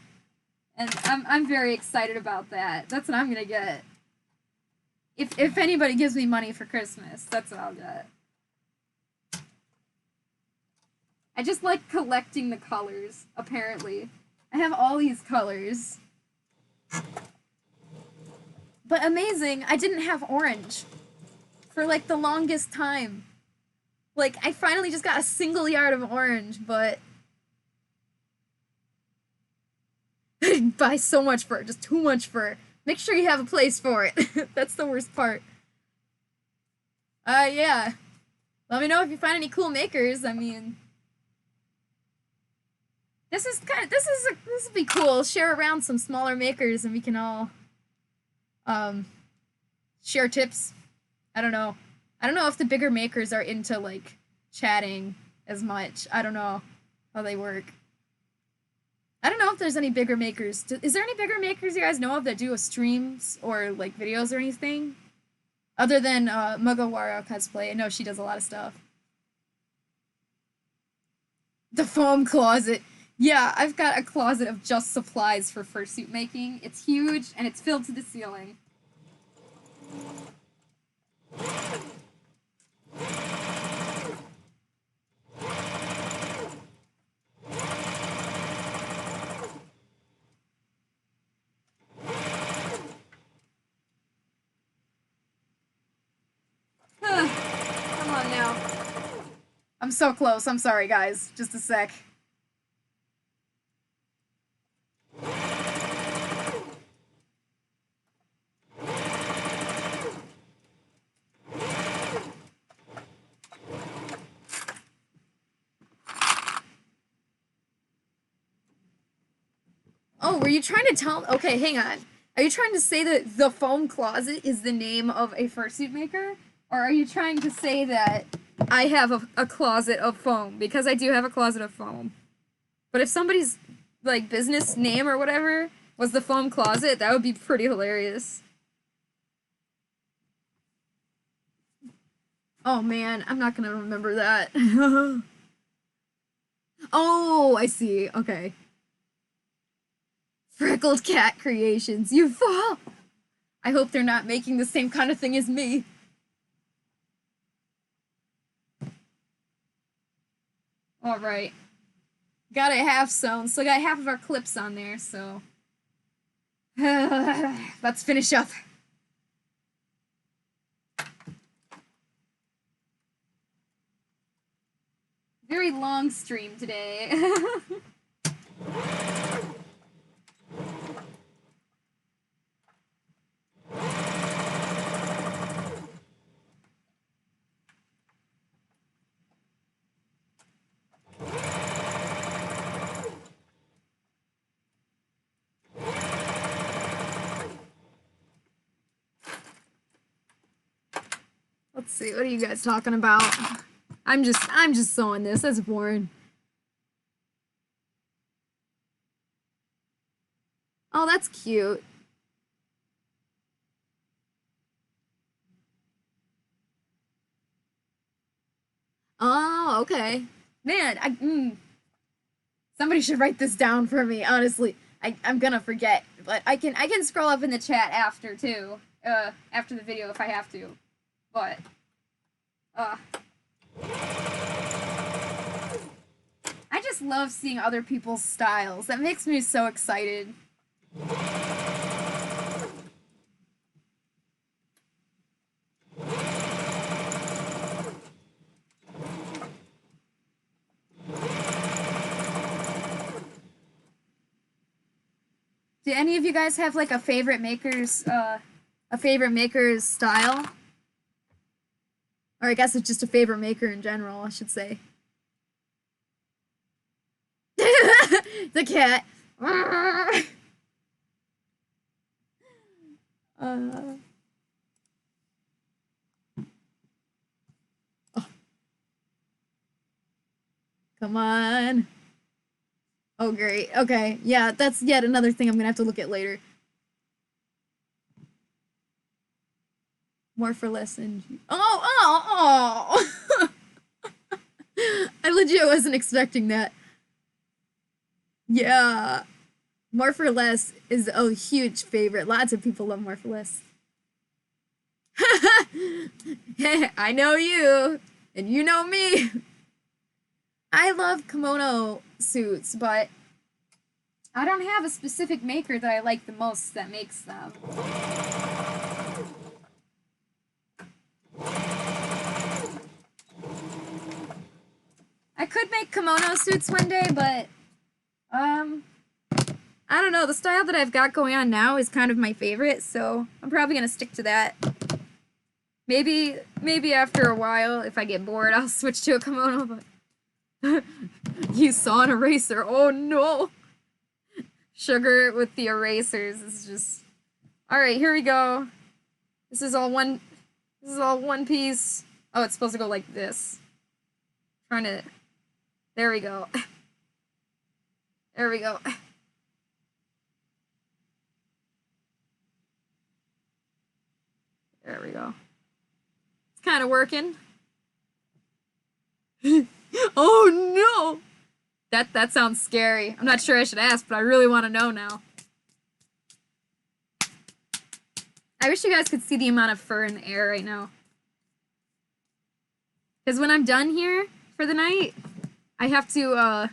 And I'm very excited about that. That's what I'm gonna get. If anybody gives me money for Christmas, that's what I'll get. I just like collecting the colors, apparently. I have all these colors. But amazing, I didn't have orange for like the longest time. Like, I finally just got a single yard of orange, but I buy so much fur, just too much fur. Make sure you have a place for it. That's the worst part. Yeah. Let me know if you find any cool makers. I mean, this would be cool. Share around some smaller makers, and we can all share tips. I don't know if the bigger makers are into like chatting as much. I don't know how they work. I don't know if there's any bigger makers. Is there any bigger makers you guys know of that do streams or like videos or anything? Other than Mugawara cosplay. I know she does a lot of stuff. The foam closet. Yeah, I've got a closet of just supplies for fursuit making. It's huge and it's filled to the ceiling. I'm so close. I'm sorry, guys. Just a sec. Oh, were you trying to tell... Okay, hang on. Are you trying to say that the foam closet is the name of a fursuit maker? Or are you trying to say that I have a closet of foam? Because I do have a closet of foam. But if somebody's, like, business name or whatever was the foam closet, that would be pretty hilarious. Oh, man, I'm not gonna remember that. Oh, I see. Okay. Freckled Cat Creations, you fall! I hope they're not making the same kind of thing as me. Alright. Got it half sewn, so got half of our clips on there, so... Let's finish up. Very long stream today. Let's see, what are you guys talking about? I'm just sewing this. That's boring. Oh, that's cute. Oh, okay. Man, somebody should write this down for me, honestly. I'm gonna forget, but I can scroll up in the chat after too. After the video if I have to. But I just love seeing other people's styles. That makes me so excited. Do any of you guys have like a favorite maker's style? Or I guess it's just a favorite maker in general, I should say. The cat. Oh. Come on. Oh, great. Okay. Yeah, that's yet another thing I'm gonna have to look at later. More for less than... Oh! I legit wasn't expecting that. Yeah. More for less is a huge favorite. Lots of people love more for less. I know you, and you know me. I love kimono suits, but I don't have a specific maker that I like the most that makes them. I could make kimono suits one day, but I don't know. The style that I've got going on now is kind of my favorite, so I'm probably gonna stick to that. Maybe after a while, if I get bored, I'll switch to a kimono, but you saw an eraser. Oh no! Sugar with the erasers is just... Alright, here we go. This is all one piece. Oh, it's supposed to go like this. Trying to... There we go. There we go. There we go. It's kind of working. Oh no! That sounds scary. I'm not sure I should ask, but I really want to know now. I wish you guys could see the amount of fur in the air right now. Because when I'm done here for the night, I have to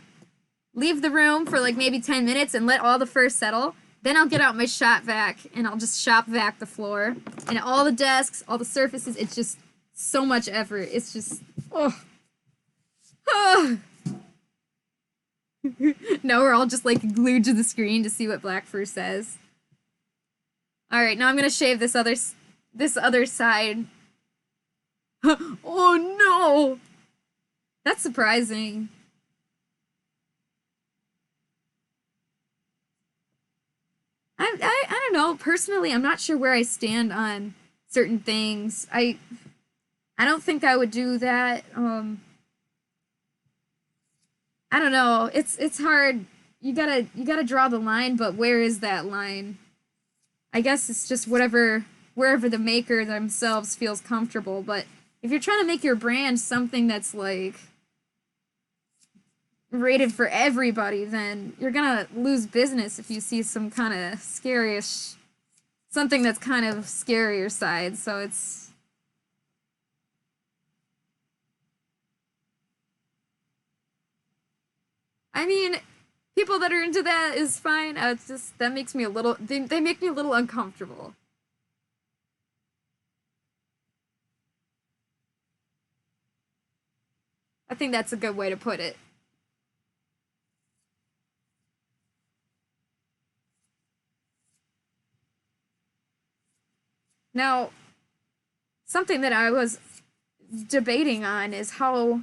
leave the room for like maybe 10 minutes and let all the fur settle. Then I'll get out my shop vac and I'll just shop vac the floor. And all the desks, all the surfaces, it's just so much effort. It's just, oh. No, we're all just like glued to the screen to see what Black Fur says. All right, now I'm gonna shave this other side. Oh no! That's surprising. I don't know. Personally, I'm not sure where I stand on certain things. I don't think I would do that. I don't know. It's hard. You gotta draw the line, but where is that line? I guess it's just wherever the maker themselves feels comfortable. But if you're trying to make your brand something that's like rated for everybody, then you're gonna lose business if you see some kind of scary-ish, something that's kind of scarier side. So it's, I mean, people that are into that is fine. It's just that makes me a little, they make me a little uncomfortable. I think that's a good way to put it. Now, something that I was debating on is how,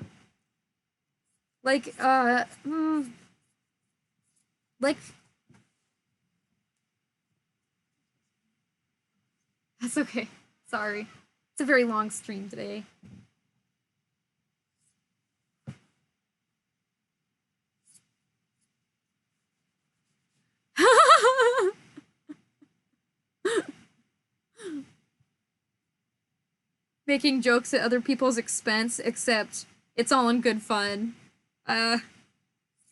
like, like, that's okay. Sorry. It's a very long stream today. Making jokes at other people's expense, except it's all in good fun.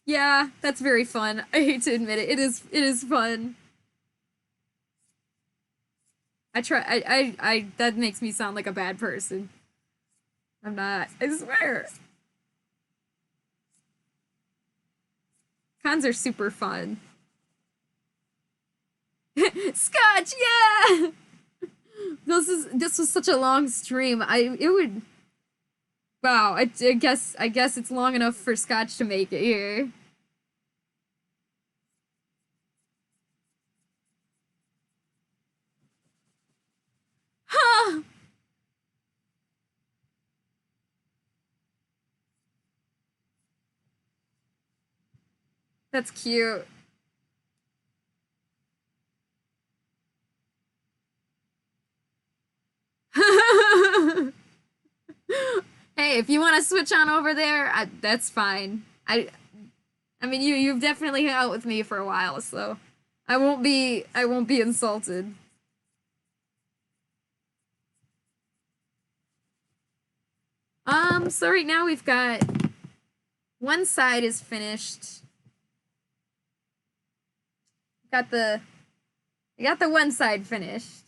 Yeah, that's very fun. I hate to admit it. It is fun. That makes me sound like a bad person. I'm not, I swear. Cons are super fun. Scotch, yeah! This was such a long stream. It would, wow, I guess it's long enough for Scotch to make it here. Huh. That's cute. Hey, if you want to switch on over there, that's fine. I mean, you've definitely hung out with me for a while, so I won't be insulted. So right now we've got one side is finished. I got the one side finished.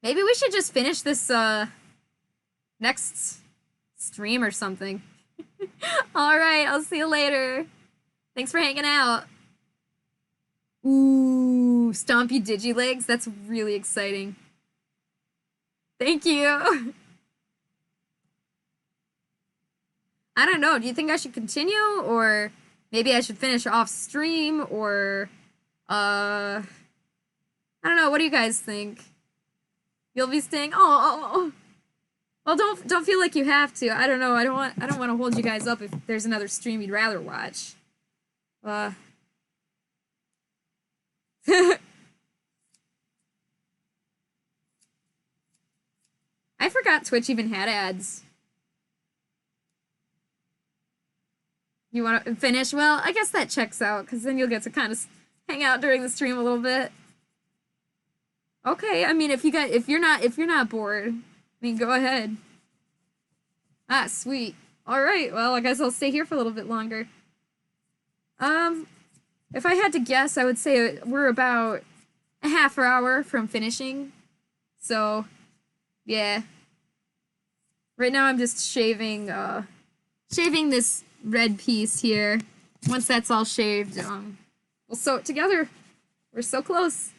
Maybe we should just finish this next stream or something. All right, I'll see you later. Thanks for hanging out. Ooh, Stompy Digi legs. That's really exciting. Thank you. I don't know. Do you think I should continue, or maybe I should finish off stream, or I don't know. What do you guys think? You'll be staying. Oh, well, don't feel like you have to. I don't know. I don't want to hold you guys up if there's another stream you'd rather watch. I forgot Twitch even had ads. You want to finish? Well, I guess that checks out, because then you'll get to kind of hang out during the stream a little bit. Okay, I mean, if you're not bored, I mean, go ahead. Ah, sweet. All right, well, I guess I'll stay here for a little bit longer. If I had to guess, I would say we're about a half hour from finishing. So, yeah. Right now I'm just shaving this red piece here. Once that's all shaved, we'll sew it together. We're so close.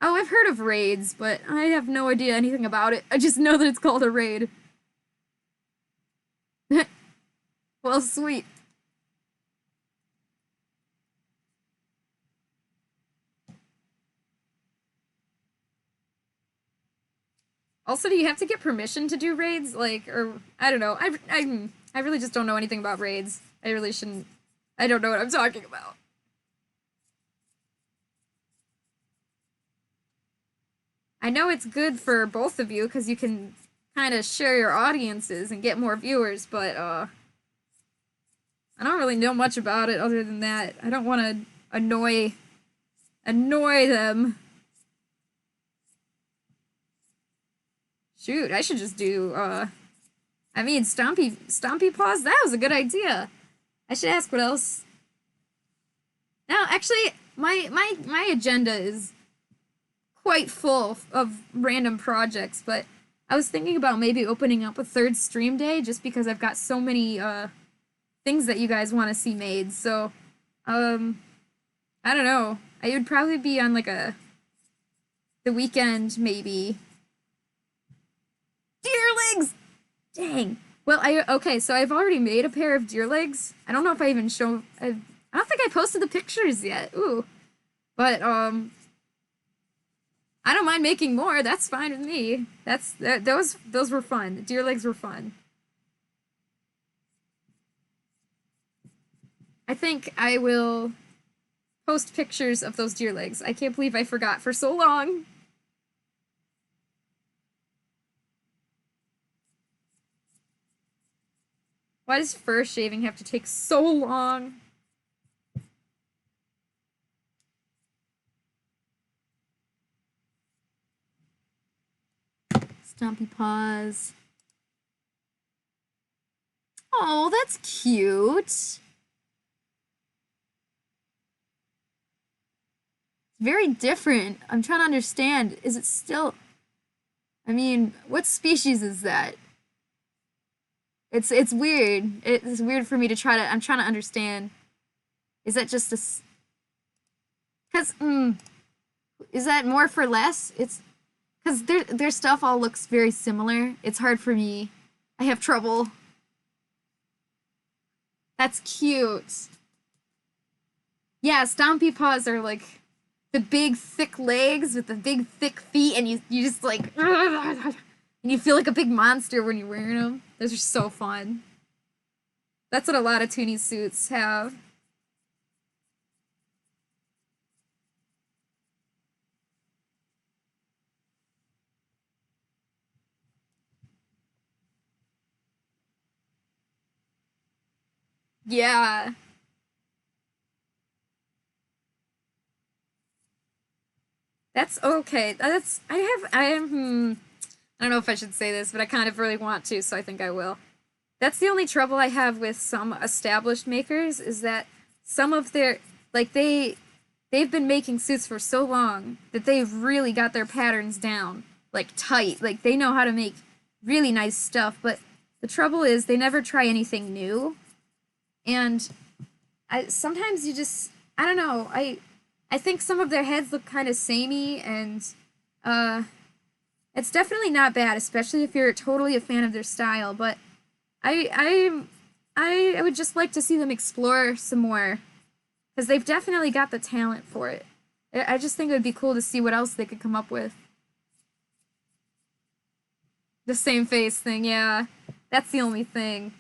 Oh, I've heard of raids, but I have no idea anything about it. I just know that it's called a raid. Well, sweet. Also, do you have to get permission to do raids? Like, or I don't know. I really just don't know anything about raids. I really shouldn't. I don't know what I'm talking about. I know it's good for both of you because you can kind of share your audiences and get more viewers, but I don't really know much about it other than that. I don't want to annoy them. Shoot, I should just do I mean Stompy Paws, that was a good idea. I should ask what else. Now, actually, my agenda is quite full of random projects, but I was thinking about maybe opening up a third stream day just because I've got so many things that you guys want to see made. So, I don't know. I would probably be on like the weekend maybe. Deer legs! Dang. Well, okay, so I've already made a pair of deer legs. I don't know if I even I don't think I posted the pictures yet. Ooh. But I don't mind making more. That's fine with me. Those were fun. The deer legs were fun. I think I will post pictures of those deer legs. I can't believe I forgot for so long. Why does fur shaving have to take so long? Stompy Paws. Oh, that's cute. It's very different. I'm trying to understand. Is it still... I mean, what species is that? It's weird. It's weird for me to try to... I'm trying to understand. Is that just a... Because, is that more for less? It's... Because their stuff all looks very similar. It's hard for me. I have trouble. That's cute. Yeah, Stompy Paws are like the big, thick legs with the big, thick feet, and you just like... And you feel like a big monster when you're wearing them. Those are so fun. That's what a lot of Toonie suits have. Yeah. That's okay. I don't know if I should say this, but I kind of really want to, so I think I will. That's the only trouble I have with some established makers is that some of their they've been making suits for so long that they've really got their patterns down, like tight. Like they know how to make really nice stuff, but the trouble is they never try anything new. And sometimes you just I don't know. I think some of their heads look kind of samey, and it's definitely not bad, especially if you're totally a fan of their style. But I would just like to see them explore some more, because they've definitely got the talent for it. I just think it would be cool to see what else they could come up with. The same face thing, yeah. That's the only thing.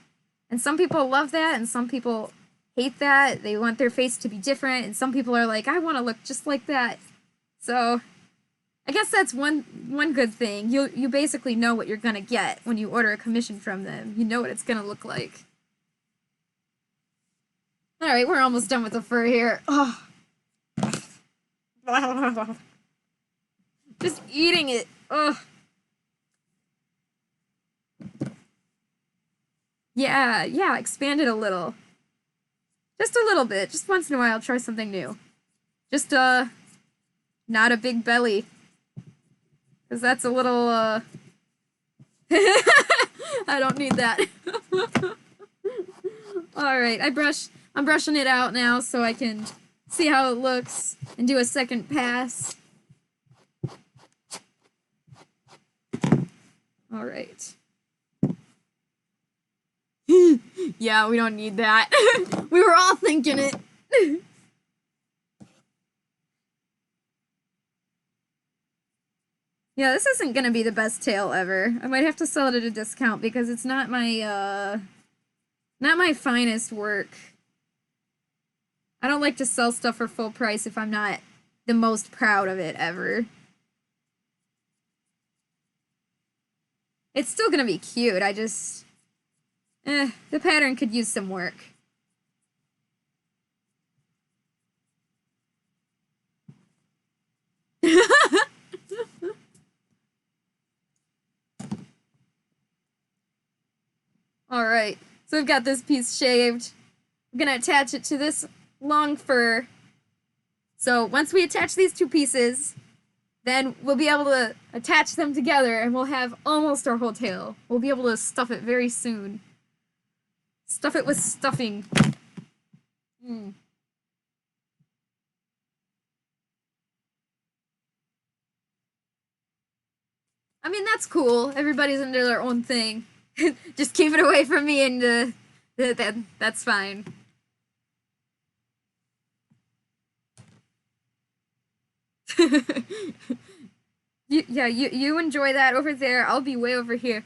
And some people love that, and some people hate that. They want their face to be different, and some people are like, I want to look just like that. So, I guess that's one good thing. You basically know what you're gonna get when you order a commission from them. You know what it's gonna look like. Alright, we're almost done with the fur here. Oh. Just eating it. Ugh. Yeah, expand it a little. Just a little bit. Just once in a while, try something new. Just, not a big belly. Because that's a little, I don't need that. Alright, I'm brushing it out now so I can see how it looks and do a second pass. Alright. Yeah, we don't need that. We were all thinking it. Yeah, this isn't gonna be the best tail ever. I might have to sell it at a discount because it's not my finest work. I don't like to sell stuff for full price if I'm not the most proud of it ever. It's still gonna be cute, I just... the pattern could use some work. Alright, so we've got this piece shaved. I'm gonna attach it to this long fur. So once we attach these two pieces, then we'll be able to attach them together and we'll have almost our whole tail. We'll be able to stuff it very soon. Stuff it with stuffing. I mean, that's cool. Everybody's into their own thing. Just keep it away from me and that's fine. You enjoy that over there. I'll be way over here.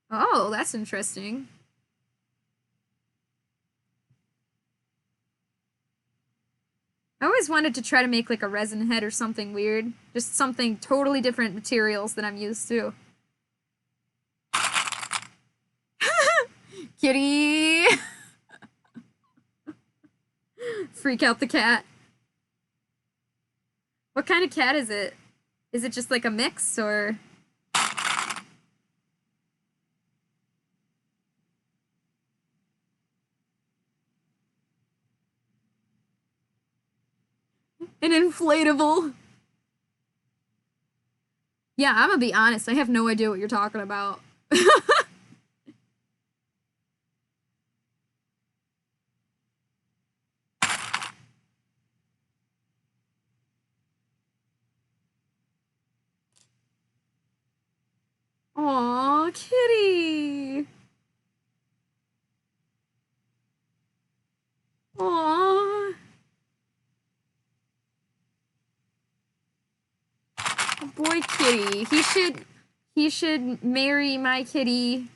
Oh, that's interesting. I always wanted to try to make like a resin head or something weird. Just something totally different materials than I'm used to. Kitty! Freak out the cat. What kind of cat is it? Is it just like a mix or... An inflatable. Yeah, I'm gonna be honest. I have no idea what you're talking about. Aw, kitty. Aw. Boy kitty. He should marry my kitty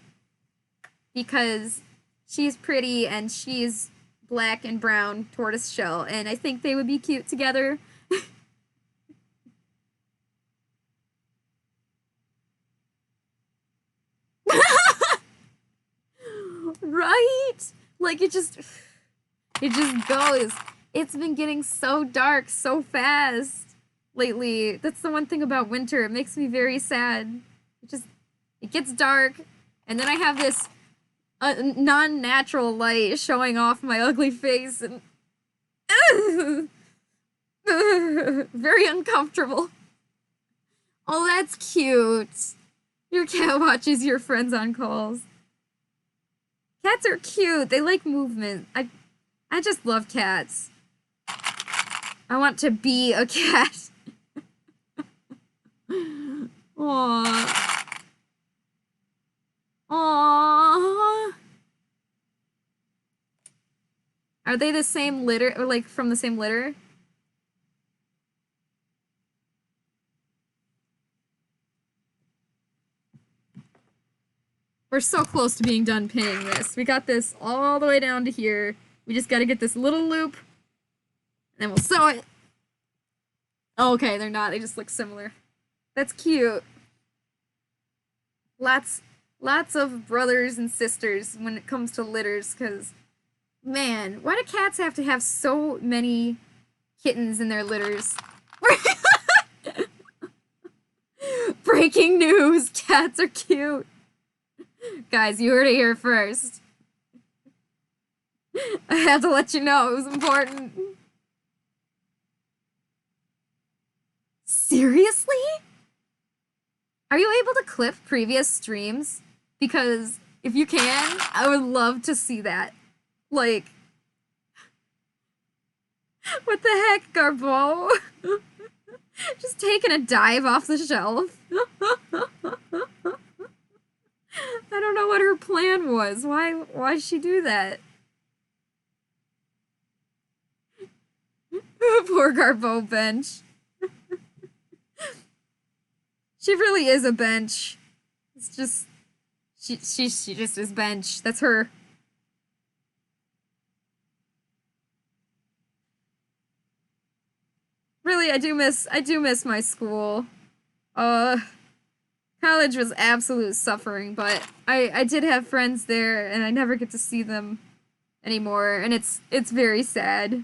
because she's pretty and she's black and brown tortoise shell and I think they would be cute together. Right? Like it just goes. It's been getting so dark so fast lately. That's the one thing about winter. It makes me very sad. It gets dark, and then I have this non-natural light showing off my ugly face, and very uncomfortable. Oh, that's cute. Your cat watches your friends on calls. Cats are cute. They like movement. I just love cats. I want to be a cat. Aww. Aww. Are they the same litter, or like from the same litter? We're so close to being done pinning this. We got this all the way down to here. We just gotta get this little loop, and then we'll sew it. Oh, okay, they're not. They just look similar. That's cute. Lots of brothers and sisters when it comes to litters, because, man, why do cats have to have so many kittens in their litters? Breaking news! Cats are cute! Guys, you heard it here first. I had to let you know, it was important. Seriously? Are you able to clip previous streams? Because if you can, I would love to see that. Like, what the heck, Garbo? Just taking a dive off the shelf. I don't know what her plan was. Why'd she do that? Poor Garbo bench. She really is a bench. It's just she just is bench. That's her. Really, I do miss my school. College was absolute suffering, but I did have friends there and I never get to see them anymore, and it's very sad.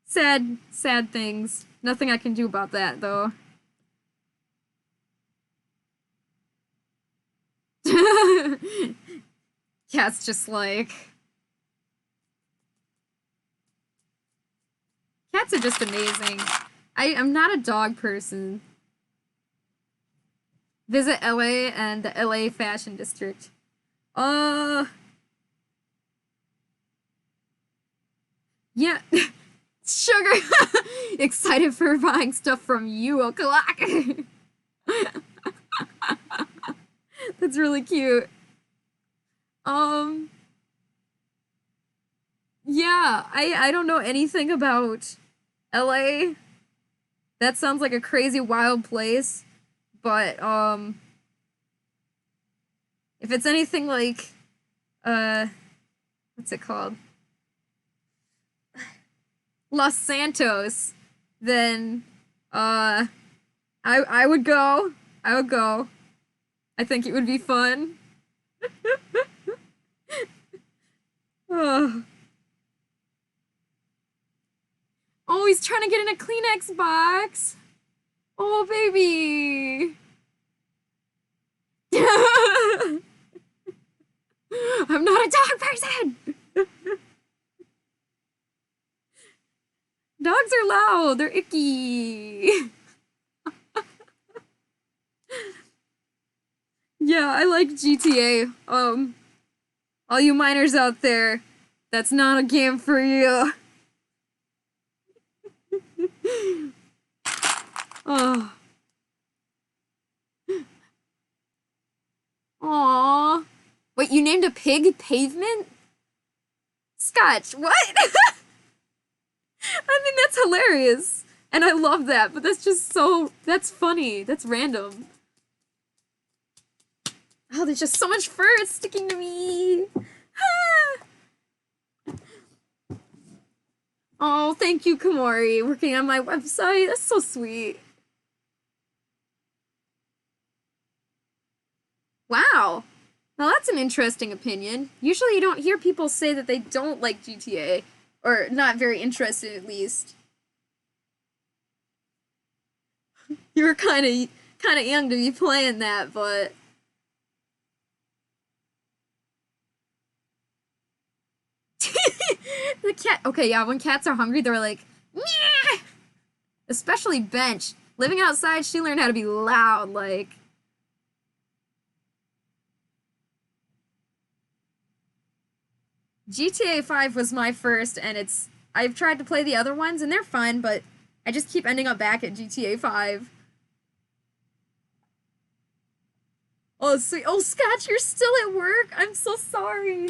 Sad things. Nothing I can do about that though. Cat's just like cats are just amazing. I'm not a dog person. Visit LA and the LA Fashion District. Yeah. Sugar! Excited for buying stuff from you, o'clock. That's really cute. Yeah, I don't know anything about LA. That sounds like a crazy wild place, but if it's anything like what's it called? Los Santos, then I would go. I would go. I think it would be fun. Oh. Oh, he's trying to get in a Kleenex box. Oh, baby. I'm not a dog person. Dogs are loud. They're icky. Yeah, I like GTA. All you minors out there, that's not a game for you. Oh. Aww. Wait, you named a pig Pavement? Scotch, what? I mean, that's hilarious. And I love that, but that's just so... That's funny. That's random. Oh, there's just so much fur. It's sticking to me. Ah. Oh, thank you, Komori, working on my website. That's so sweet. Wow. Now that's an interesting opinion. Usually you don't hear people say that they don't like GTA, or not very interested at least. You were kind of young to be playing that, but the cat. Okay, yeah, when cats are hungry, they're like, meow! Especially Bench. Living outside, she learned how to be loud, like. GTA 5 was my first, and I've tried to play the other ones, and they're fun, but I just keep ending up back at GTA 5. Oh, sweet. Oh, Scotch, you're still at work? I'm so sorry.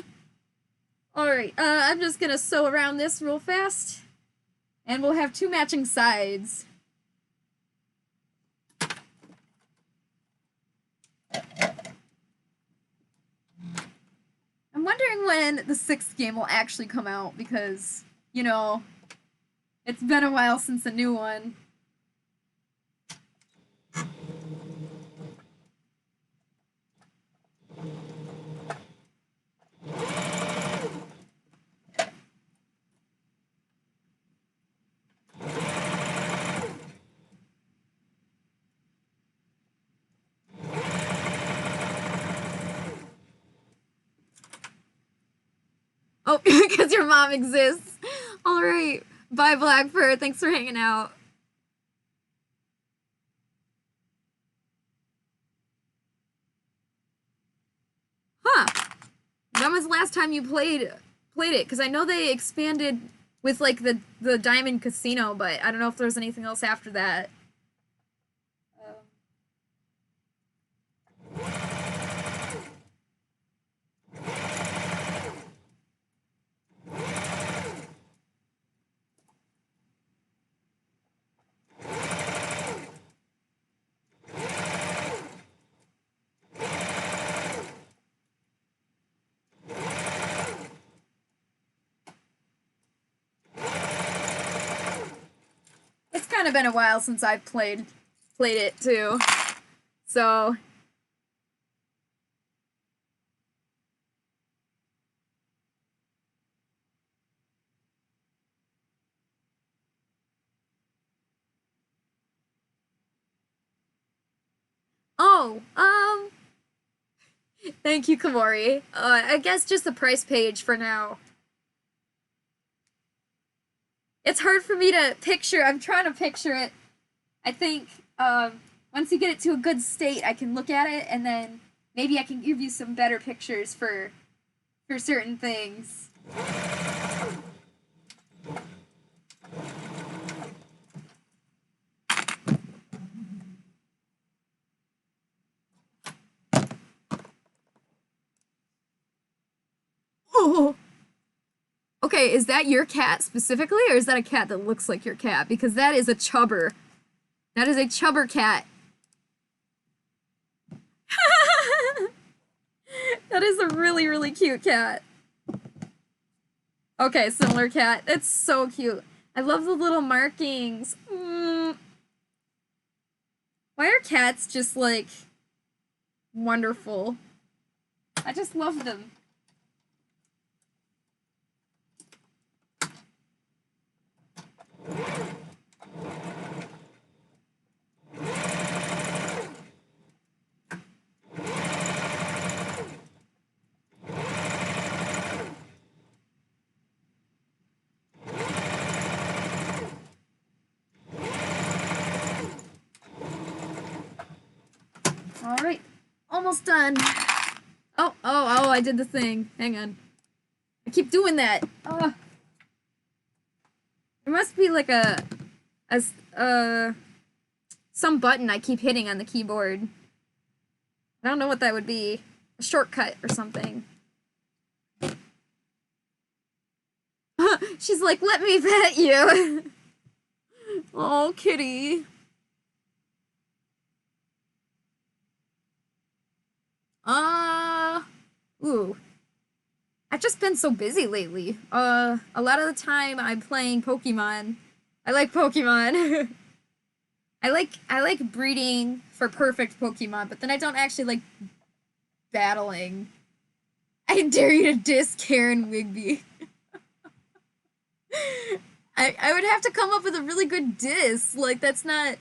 Alright, I'm just gonna sew around this real fast, and we'll have 2 matching sides. I'm wondering when the 6th game will actually come out, because, you know, it's been a while since the new one. Oh, because your mom exists. All right. Bye, Blackbird. Thanks for hanging out. Huh. When was the last time you played it? Because I know they expanded with, like, the Diamond Casino, but I don't know if there was anything else after that. of been a while since I've played it too. So oh, thank you, Kamori. I guess just the price page for now. It's hard for me to picture. I'm trying to picture it. I think once you get it to a good state, I can look at it, and then maybe I can give you some better pictures for certain things. Oh. Okay, is that your cat specifically, or is that a cat that looks like your cat? Because that is a chubber. That is a chubber cat. That is a really, really cute cat. Okay, similar cat. It's so cute. I love the little markings. Why are cats just, like, wonderful? I just love them. Alright, almost done. Oh, I did the thing. Hang on. I keep doing that. There must be like some button I keep hitting on the keyboard. I don't know what that would be. A shortcut or something. She's like, let me pet you. Oh, kitty. Ooh. I've just been so busy lately. A lot of the time I'm playing Pokemon. I like Pokemon. I like breeding for perfect Pokemon, but then I don't actually like battling. I dare you to diss Karen Wigby. I would have to come up with a really good diss. Like that's not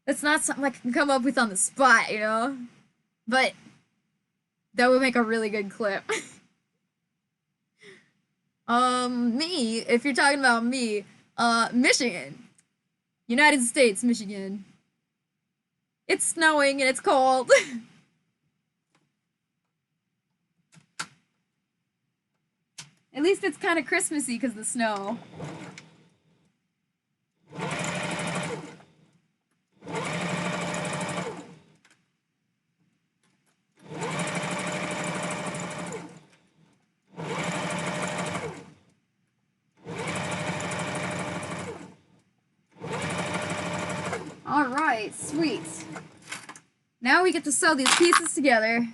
something I can come up with on the spot, you know? But that would make a really good clip. Me, if you're talking about me, Michigan. United States, Michigan. It's snowing and it's cold. At least it's kind of Christmassy because of the snow. Alright, sweet. Now we get to sew these pieces together.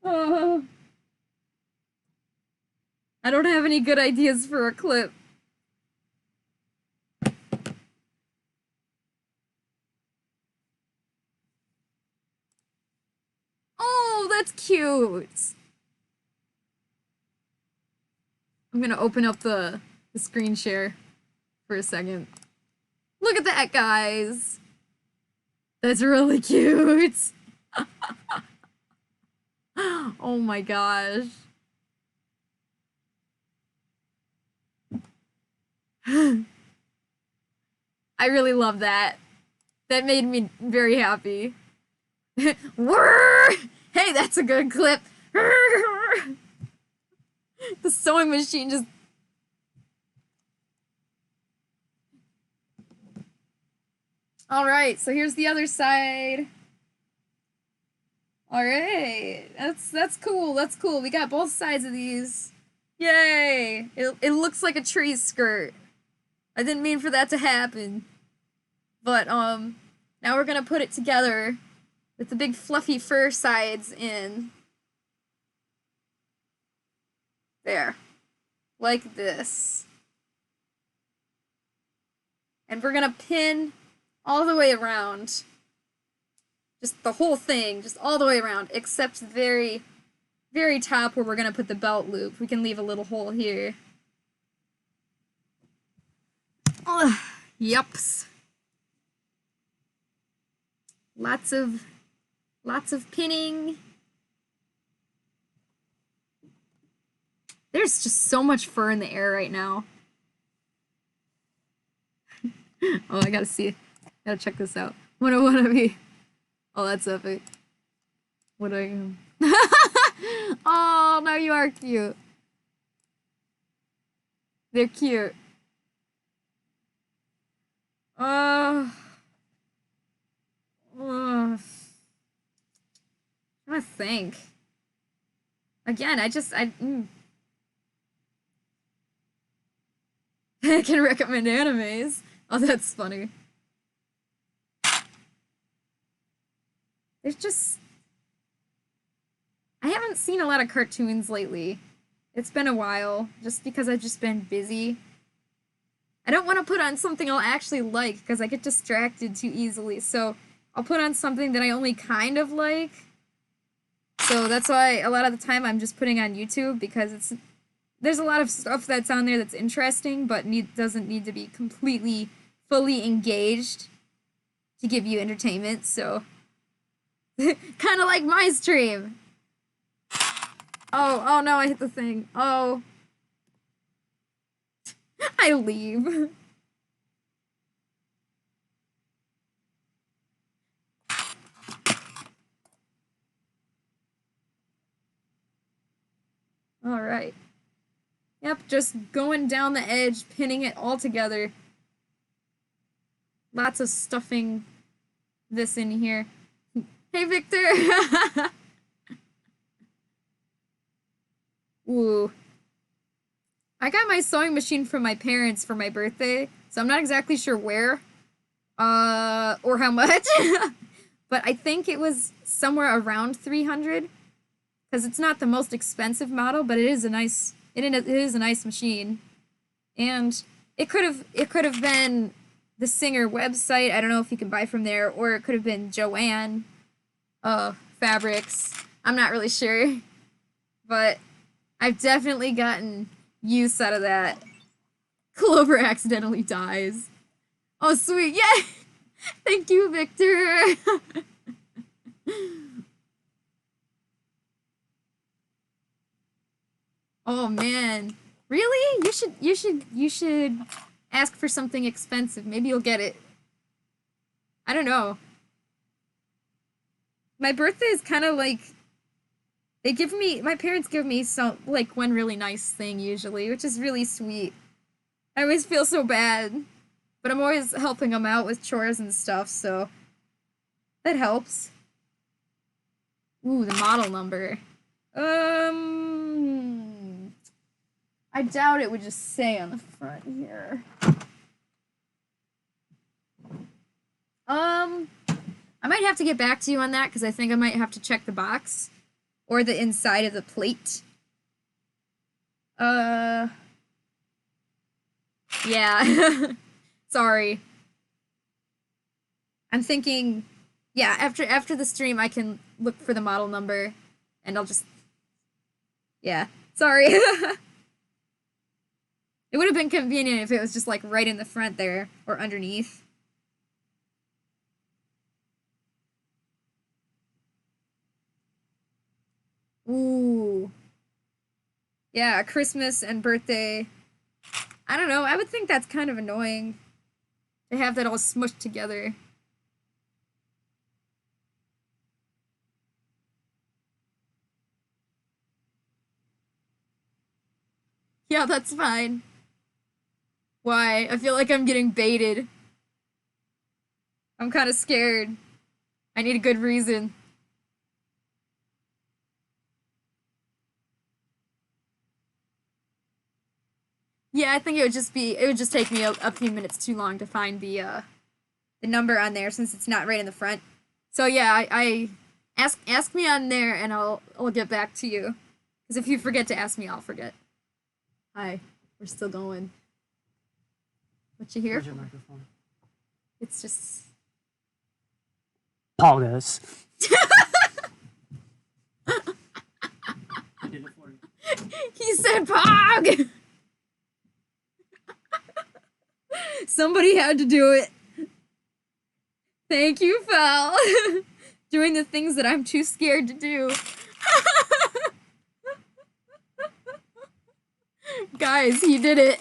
Oh. I don't have any good ideas for a clip. Oh, that's cute. I'm gonna open up the screen share for a second. Look at that, guys. That's really cute. Oh my gosh. I really love that. That made me very happy. Whirr! Hey, that's a good clip. The sewing machine just... Alright, so here's the other side. Alright, that's cool, that's cool. We got both sides of these. Yay! It looks like a tree skirt. I didn't mean for that to happen. But, now we're gonna put it together with the big fluffy fur sides in. There. Like this. And we're gonna pin all the way around. Just the whole thing, just all the way around, except the very, very top where we're gonna put the belt loop. We can leave a little hole here. Ugh, yups. Lots of pinning. There's just so much fur in the air right now. Oh, I gotta see. Gotta check this out. What do I wanna be? Oh, that's epic. What do I Oh, no, you are cute. They're cute. I'm trying to think. Again, I I can recommend animes. Oh, that's funny. There's just... I haven't seen a lot of cartoons lately. It's been a while, just because I've just been busy. I don't want to put on something I'll actually like, because I get distracted too easily, so I'll put on something that I only kind of like. So that's why a lot of the time I'm just putting on YouTube, because there's a lot of stuff that's on there that's interesting, but doesn't need to be completely, fully engaged to give you entertainment, so... kind of like my stream! Oh no, I hit the thing. Oh. I leave. Alright. Yep, just going down the edge, pinning it all together. Lots of stuffing this in here. Hey, Victor! Ooh. I got my sewing machine from my parents for my birthday, so I'm not exactly sure where, or how much, but I think it was somewhere around 300, because it's not the most expensive model, but it is a nice machine, and it could have been the Singer website. I don't know if you can buy from there, or it could have been Joanne, Fabrics. I'm not really sure, but I've definitely gotten use out of that. Clover accidentally dies. Oh, sweet. Yay! Thank you, Victor. Oh, man. Really? You should ask for something expensive. Maybe you'll get it. I don't know. My birthday is kind of like... my parents give me one really nice thing usually, which is really sweet. I always feel so bad, but I'm always helping them out with chores and stuff, so that helps. Ooh, the model number. I doubt it would just say on the front here. I might have to get back to you on that, because I think I might have to check the box. Or the inside of the plate. Yeah. Sorry. I'm thinking, yeah, after the stream I can look for the model number, and I'll just... Yeah. Sorry. It would have been convenient if it was just, like, right in the front there, or underneath. Ooh. Yeah, Christmas and birthday. I don't know, I would think that's kind of annoying to have that all smushed together. Yeah, that's fine. Why? I feel like I'm getting baited. I'm kind of scared. I need a good reason. Yeah, I think it would just take me a few minutes too long to find the number on there, since it's not right in the front. So yeah, I ask me on there, and I'll get back to you. Because if you forget to ask me, I'll forget. Hi, we're still going. What you hear? Where's your microphone? It's just... Pogus. I did it for you. He said Pog! Somebody had to do it. Thank you, Fel. Doing the things that I'm too scared to do. Guys, he did it.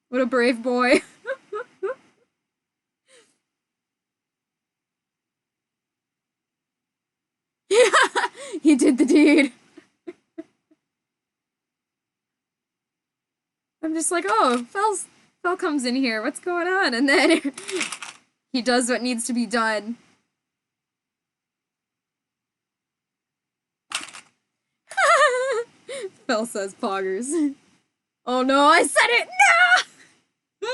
What a brave boy. Yeah, he did the deed. I'm just like, oh, Fel comes in here. What's going on? And then he does what needs to be done. Fel says poggers. Oh no, I said it! No!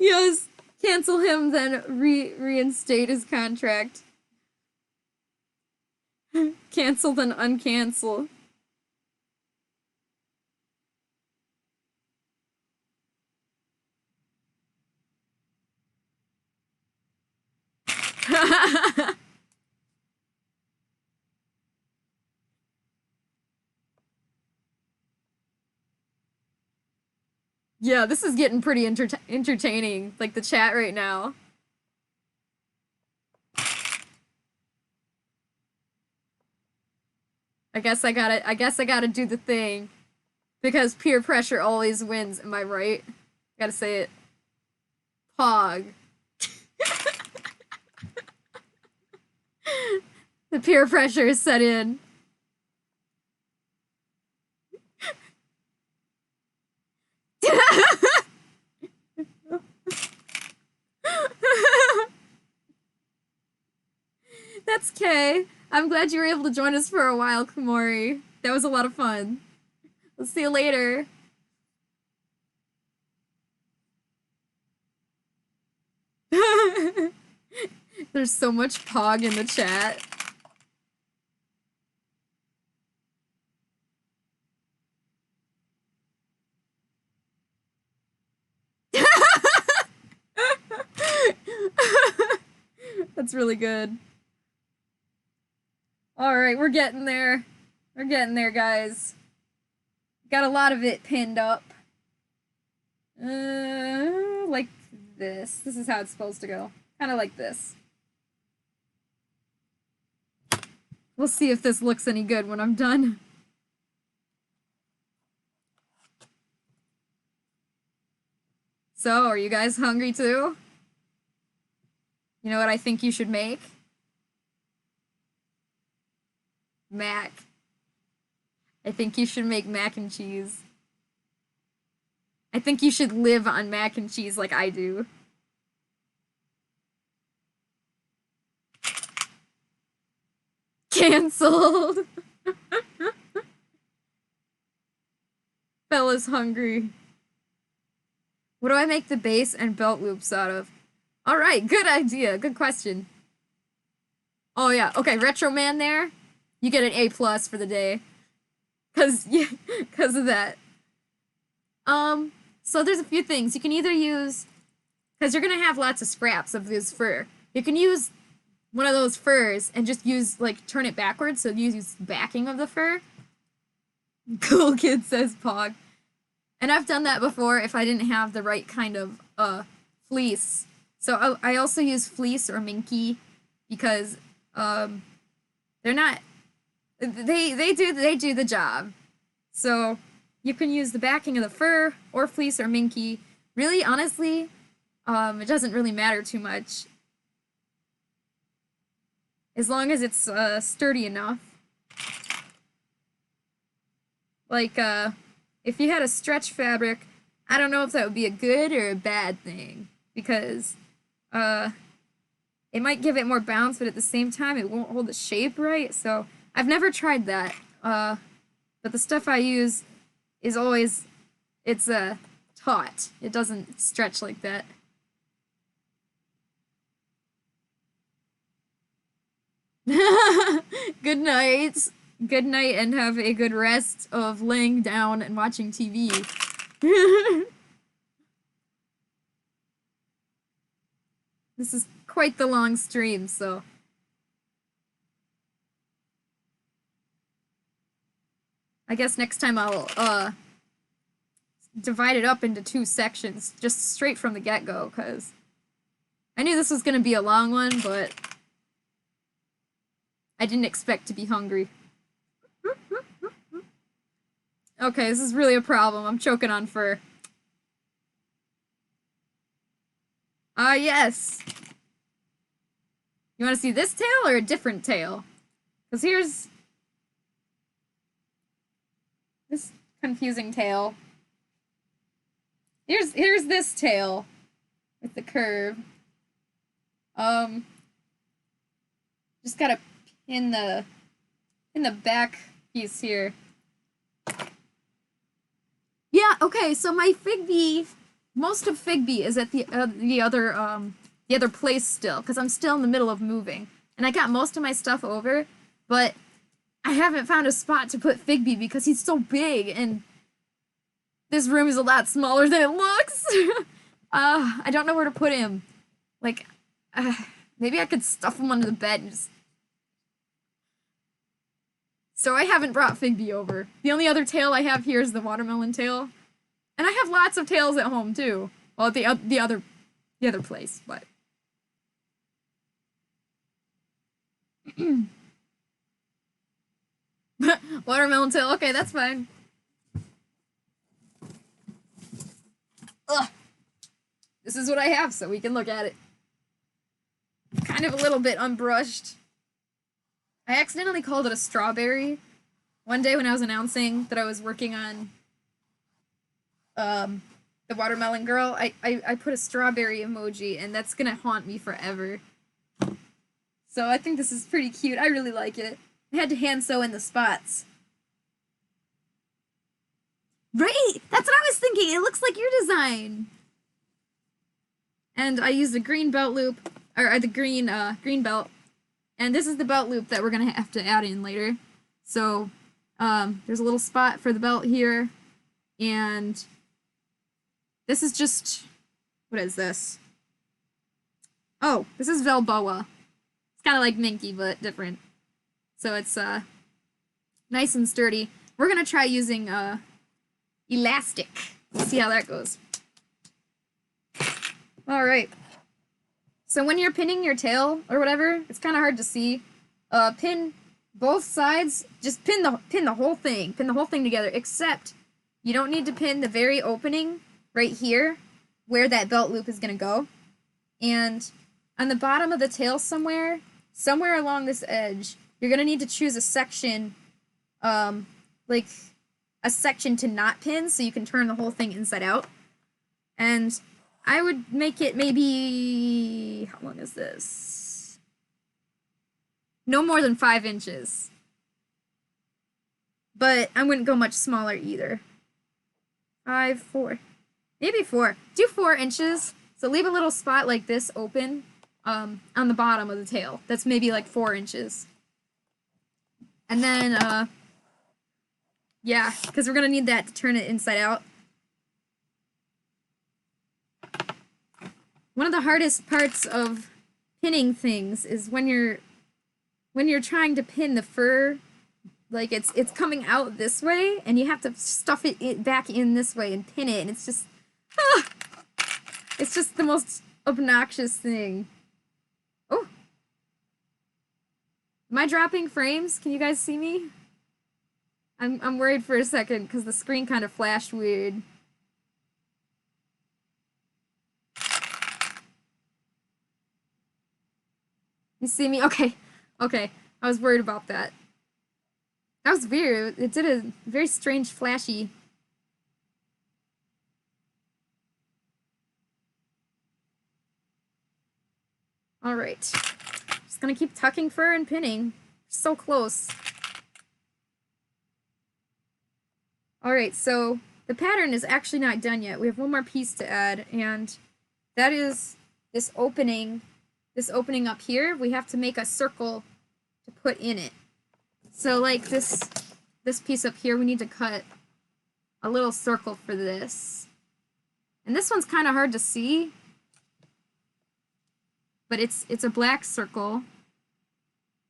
Yes, cancel him, then reinstate his contract. Cancel, then uncancel. Yeah, this is getting pretty entertaining, like the chat right now. I guess I gotta do the thing. Because peer pressure always wins, am I right? Gotta say it. Pog. The peer pressure is set in. That's Kay. I'm glad you were able to join us for a while, Kumori. That was a lot of fun. We'll see you later. There's so much Pog in the chat. That's really good. Alright, we're getting there. We're getting there, guys. Got a lot of it pinned up. Like this. This is how it's supposed to go. Kind of like this. We'll see if this looks any good when I'm done. So, are you guys hungry too? You know what I think you should make? Mac. I think you should make mac and cheese. I think you should live on mac and cheese like I do. Cancelled. Bella's hungry. What do I make the base and belt loops out of? Alright, good idea. Good question. Oh yeah, okay, Retro Man there. You get an A+ for the day. Cause of that. So there's a few things. You can either use, because you're gonna have lots of scraps of this fur. You can use one of those furs and just use, like, turn it backwards, so you use backing of the fur. Cool Kid says Pog. And I've done that before if I didn't have the right kind of, fleece. So I also use fleece or minky because, they're not, they do the job. So you can use the backing of the fur or fleece or minky. Really, honestly, it doesn't really matter too much. As long as it's sturdy enough. Like, if you had a stretch fabric, I don't know if that would be a good or a bad thing. Because, it might give it more bounce, but at the same time, it won't hold the shape right. So, I've never tried that. But the stuff I use is always, it's, taut. It doesn't stretch like that. Good night. Good night and have a good rest of laying down and watching TV. This is quite the long stream, so. I guess next time I'll, divide it up into 2 sections, just straight from the get-go, because I knew this was gonna be a long one, but I didn't expect to be hungry. Okay, this is really a problem. I'm choking on fur. Ah, yes! You want to see this tail or a different tail? Because here's this confusing tail. Here's this tail with the curve. Just gotta pin the back piece here. Yeah, okay, so my Figby, most of Figby is at the other place still, because I'm still in the middle of moving. And I got most of my stuff over, but I haven't found a spot to put Figby because he's so big, and this room is a lot smaller than it looks. I don't know where to put him. Like, maybe I could stuff him under the bed and just... So I haven't brought Figby over. The only other tail I have here is the watermelon tail. And I have lots of tails at home, too. Well, at the other place, but... Watermelon tail, okay, that's fine. Ugh. This is what I have, so we can look at it. Kind of a little bit unbrushed. I accidentally called it a strawberry one day when I was announcing that I was working on the watermelon girl. I put a strawberry emoji, and that's gonna haunt me forever. So I think this is pretty cute. I really like it. I had to hand sew in the spots. Right! That's what I was thinking! It looks like your design! And I used a green belt loop, or the green belt. And this is the belt loop that we're gonna have to add in later. So, there's a little spot for the belt here. And this is just, what is this? Oh, this is Velboa. It's kind of like Minky, but different. So it's, nice and sturdy. We're gonna try using, elastic. Let's see how that goes. Alright. So when you're pinning your tail or whatever, it's kind of hard to see. Pin both sides. Just pin the whole thing. Pin the whole thing together, except you don't need to pin the very opening right here where that belt loop is going to go. And on the bottom of the tail somewhere along this edge, you're going to need to choose a section, like a section to not pin so you can turn the whole thing inside out. And I would make it maybe, how long is this? No more than 5 inches. But I wouldn't go much smaller either. 5, 4, maybe 4. Do 4 inches. So leave a little spot like this open on the bottom of the tail. That's maybe like 4 inches. And then, yeah, because we're going to need that to turn it inside out. One of the hardest parts of pinning things is when you're trying to pin the fur, like it's coming out this way, and you have to stuff it back in this way and pin it, and it's just the most obnoxious thing. Oh, am I dropping frames? Can you guys see me? I'm worried for a second because the screen kind of flashed weird. You see me? Okay. Okay. I was worried about that. That was weird. It did a very strange flashy. Alright. Just gonna keep tucking fur and pinning. So close. Alright, so the pattern is actually not done yet. We have one more piece to add, and that is this opening. This opening up here, we have to make a circle to put in it. So like this piece up here, we need to cut a little circle for this. And this one's kind of hard to see, but it's a black circle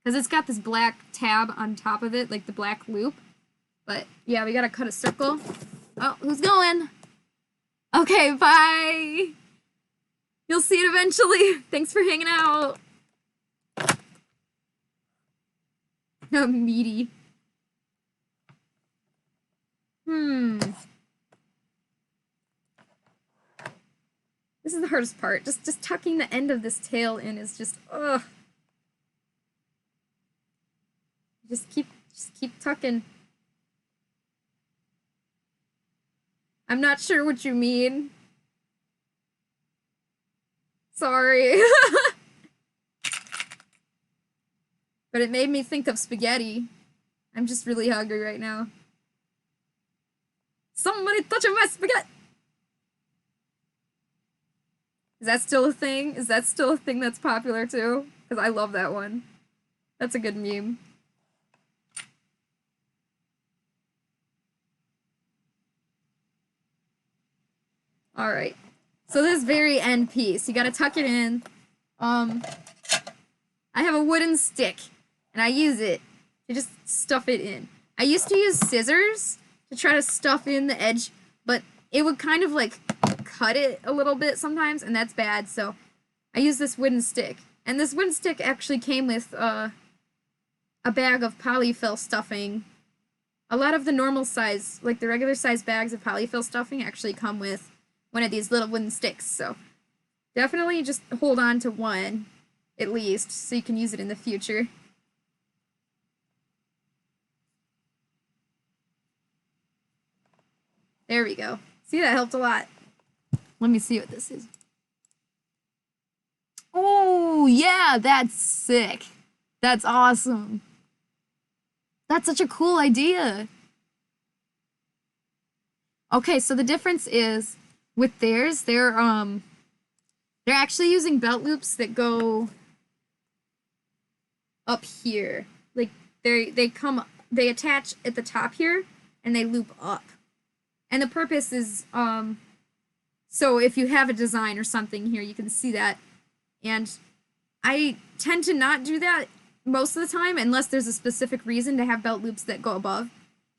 because it's got this black tab on top of it, like the black loop. But yeah, we gotta cut a circle. Oh, who's going? Okay, bye. You'll see it eventually. Thanks for hanging out. No, meaty. This is the hardest part. Just tucking the end of this tail in is just, ugh. Just keep tucking. I'm not sure what you mean. Sorry. But it made me think of spaghetti. I'm just really hungry right now. Somebody touching my spaghetti! Is that still a thing? Is that still a thing that's popular too? Because I love that one. That's a good meme. Alright. So this very end piece, you gotta tuck it in. I have a wooden stick, and I use it to just stuff it in. I used to use scissors to try to stuff in the edge, but it would kind of like cut it a little bit sometimes, and that's bad, so I use this wooden stick. And this wooden stick actually came with a bag of polyfill stuffing. A lot of the normal size, like the regular size bags of polyfill stuffing actually come with one of these little wooden sticks, so definitely just hold on to one, at least, so you can use it in the future. There we go. See, that helped a lot. Let me see what this is. Oh, yeah, that's sick. That's awesome. That's such a cool idea. Okay, so the difference is with theirs, they're actually using belt loops that go up here. Like they attach at the top here and they loop up. And the purpose is so if you have a design or something here, you can see that. And I tend to not do that most of the time unless there's a specific reason to have belt loops that go above.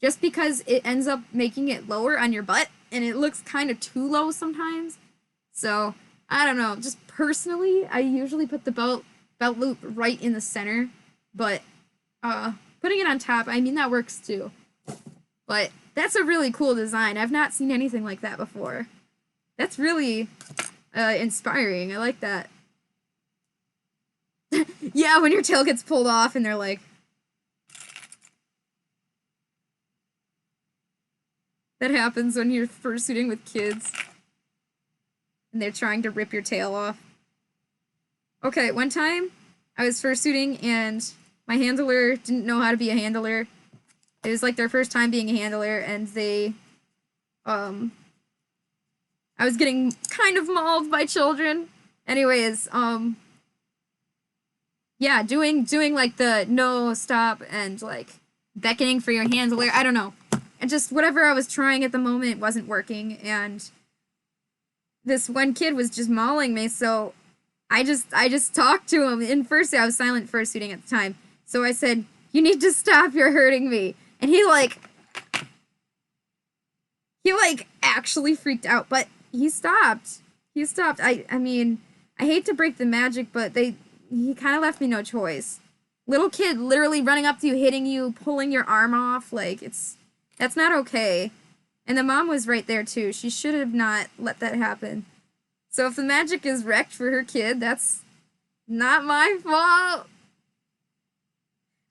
Just because it ends up making it lower on your butt and it looks kind of too low sometimes. So, I don't know, just personally, I usually put the belt loop right in the center, but putting it on top, I mean, that works too. But that's a really cool design. I've not seen anything like that before. That's really inspiring. I like that. Yeah, when your tail gets pulled off and they're like... That happens when you're fursuiting with kids. And they're trying to rip your tail off. Okay, one time, I was fursuiting and my handler didn't know how to be a handler. It was like their first time being a handler, and they, I was getting kind of mauled by children. Anyways, yeah, doing like the no, stop, and like beckoning for your handler, I don't know. And just whatever I was trying at the moment wasn't working, and this one kid was just mauling me, so I just talked to him. In first, I was silent fursuiting at the time, so I said, "You need to stop, you're hurting me." And he actually freaked out, but he stopped. He stopped. I mean, I hate to break the magic, but he kind of left me no choice. Little kid literally running up to you, hitting you, pulling your arm off, like, that's not okay. And the mom was right there too. She should have not let that happen. So if the magic is wrecked for her kid, that's not my fault.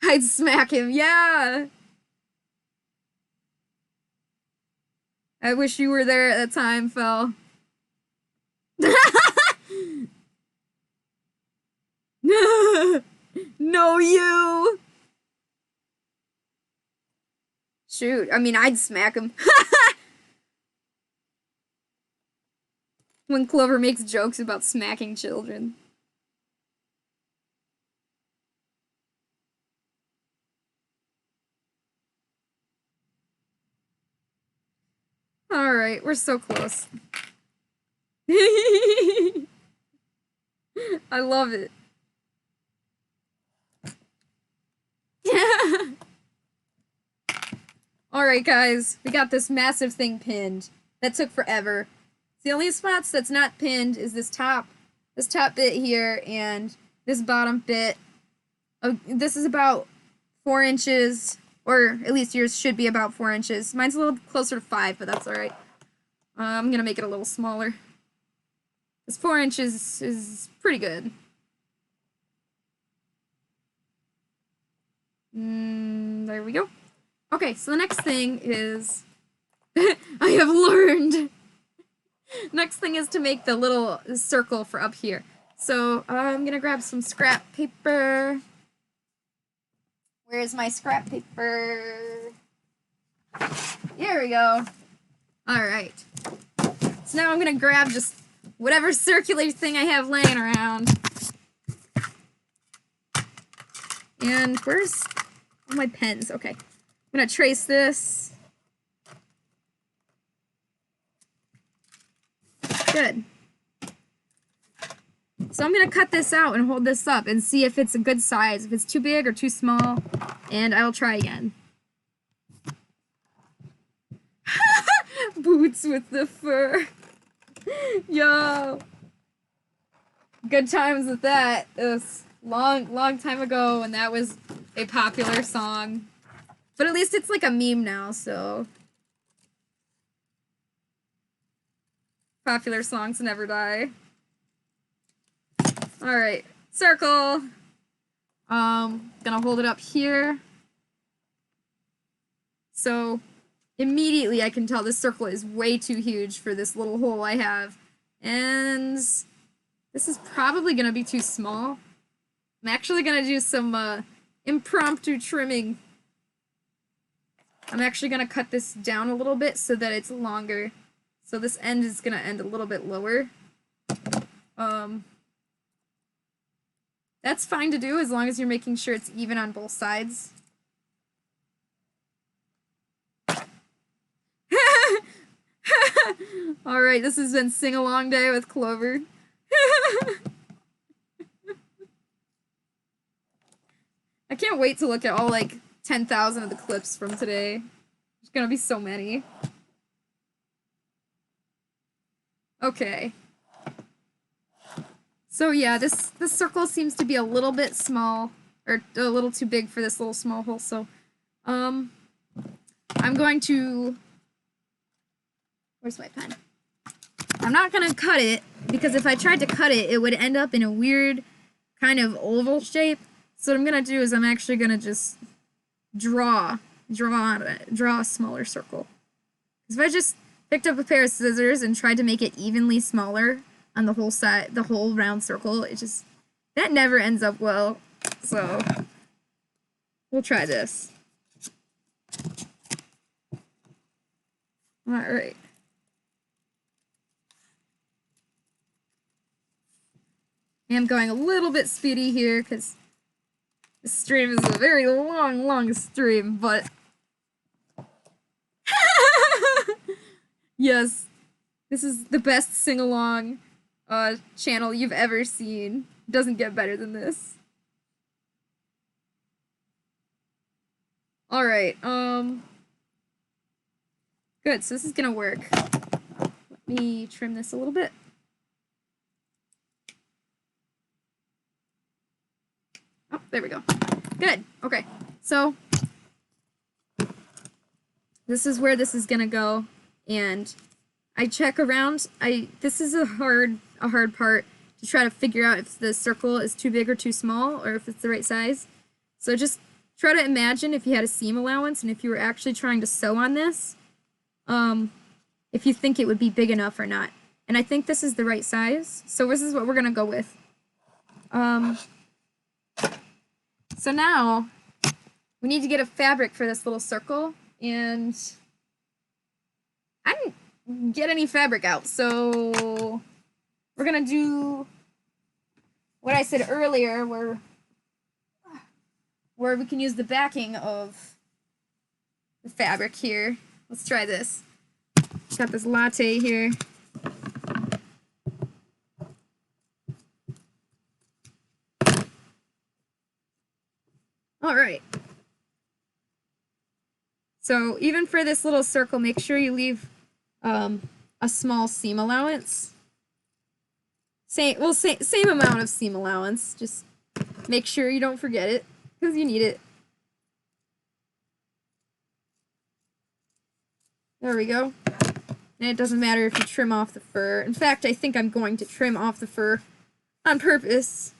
I'd smack him, yeah. I wish you were there at that time, Phil. No, you. Shoot, I mean, I'd smack him. When Clover makes jokes about smacking children. right, we're so close. I love it. Alright guys, we got this massive thing pinned. That took forever. The only spots that's not pinned is this top bit here and this bottom bit. This is about 4 inches, or at least yours should be about 4 inches. Mine's a little closer to 5, but that's alright. I'm gonna make it a little smaller. This 4 inches is pretty good. There we go. Okay, so the next thing is... I have learned! Next thing is to make the little circle for up here. So, I'm gonna grab some scrap paper. Where's my scrap paper? Here we go. Alright. So now I'm gonna grab just whatever circular thing I have laying around. And where's all my pens? Okay. I'm gonna trace this. Good. So I'm gonna cut this out and hold this up and see if it's a good size, if it's too big or too small, and I'll try again. Boots with the fur. Yo. Good times with that. It was long time ago when that was a popular song. But at least it's like a meme now, so. Popular songs never die. Alright, circle. Gonna hold it up here. So, immediately I can tell this circle is way too huge for this little hole I have. And this is probably gonna be too small. I'm actually gonna do some impromptu trimming. I'm actually gonna cut this down a little bit so that it's longer. So this end is gonna end a little bit lower. That's fine to do as long as you're making sure it's even on both sides. Alright, this has been Sing-Along Day with Clover. I can't wait to look at all, like, 10,000 of the clips from today. There's gonna be so many. Okay. So yeah, this circle seems to be a little bit small, or a little too big for this little small hole, so, I'm going to... Where's my pen? I'm not gonna cut it, because if I tried to cut it, it would end up in a weird kind of oval shape. So what I'm gonna do is I'm actually gonna just draw a smaller circle. Because if I just picked up a pair of scissors and tried to make it evenly smaller on the whole side, the whole round circle, that never ends up well. So we'll try this. All right. I'm going a little bit speedy here because this stream is a very long stream, but yes, this is the best sing-along channel you've ever seen. It doesn't get better than this. Alright, good, so this is gonna work. Let me trim this a little bit. Oh, there we go. Good, okay. So, this is where this is gonna go, and I check around. This is a hard part to try to figure out if the circle is too big or too small, or if it's the right size. So just try to imagine if you had a seam allowance and if you were actually trying to sew on this, if you think it would be big enough or not. And I think this is the right size, so this is what we're gonna go with. So now, we need to get a fabric for this little circle, and I didn't get any fabric out, so we're gonna do what I said earlier, where we can use the backing of the fabric here. Let's try this. Got this latte here. All right. So even for this little circle, make sure you leave a small seam allowance. Same amount of seam allowance. Just make sure you don't forget it, because you need it. There we go. And it doesn't matter if you trim off the fur. In fact, I think I'm going to trim off the fur on purpose,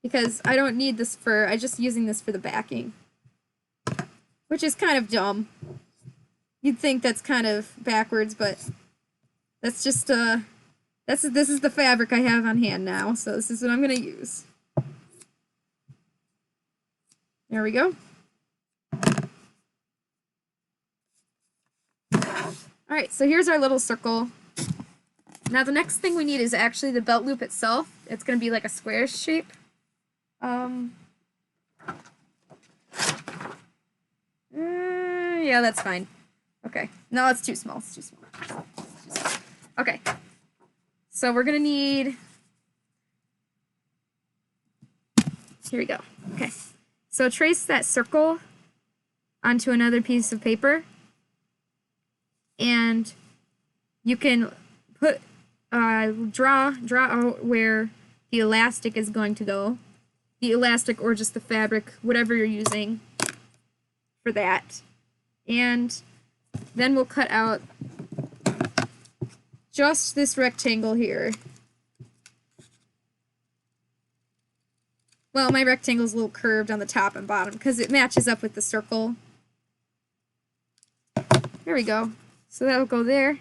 because I don't need this fur. I'm just using this for the backing, which is kind of dumb. You'd think that's kind of backwards, but that's just this is the fabric I have on hand now, so this is what I'm gonna use. There we go. Alright, so here's our little circle. Now the next thing we need is actually the belt loop itself. It's gonna be like a square shape. Yeah, that's fine. Okay. No, it's too small. It's too small. Okay. So we're gonna need... Here we go. Okay. So trace that circle onto another piece of paper. And you can put, draw out where the elastic is going to go. The elastic or just the fabric, whatever you're using for that. And then we'll cut out just this rectangle here. Well, my rectangle's a little curved on the top and bottom because it matches up with the circle. There we go. So that'll go there.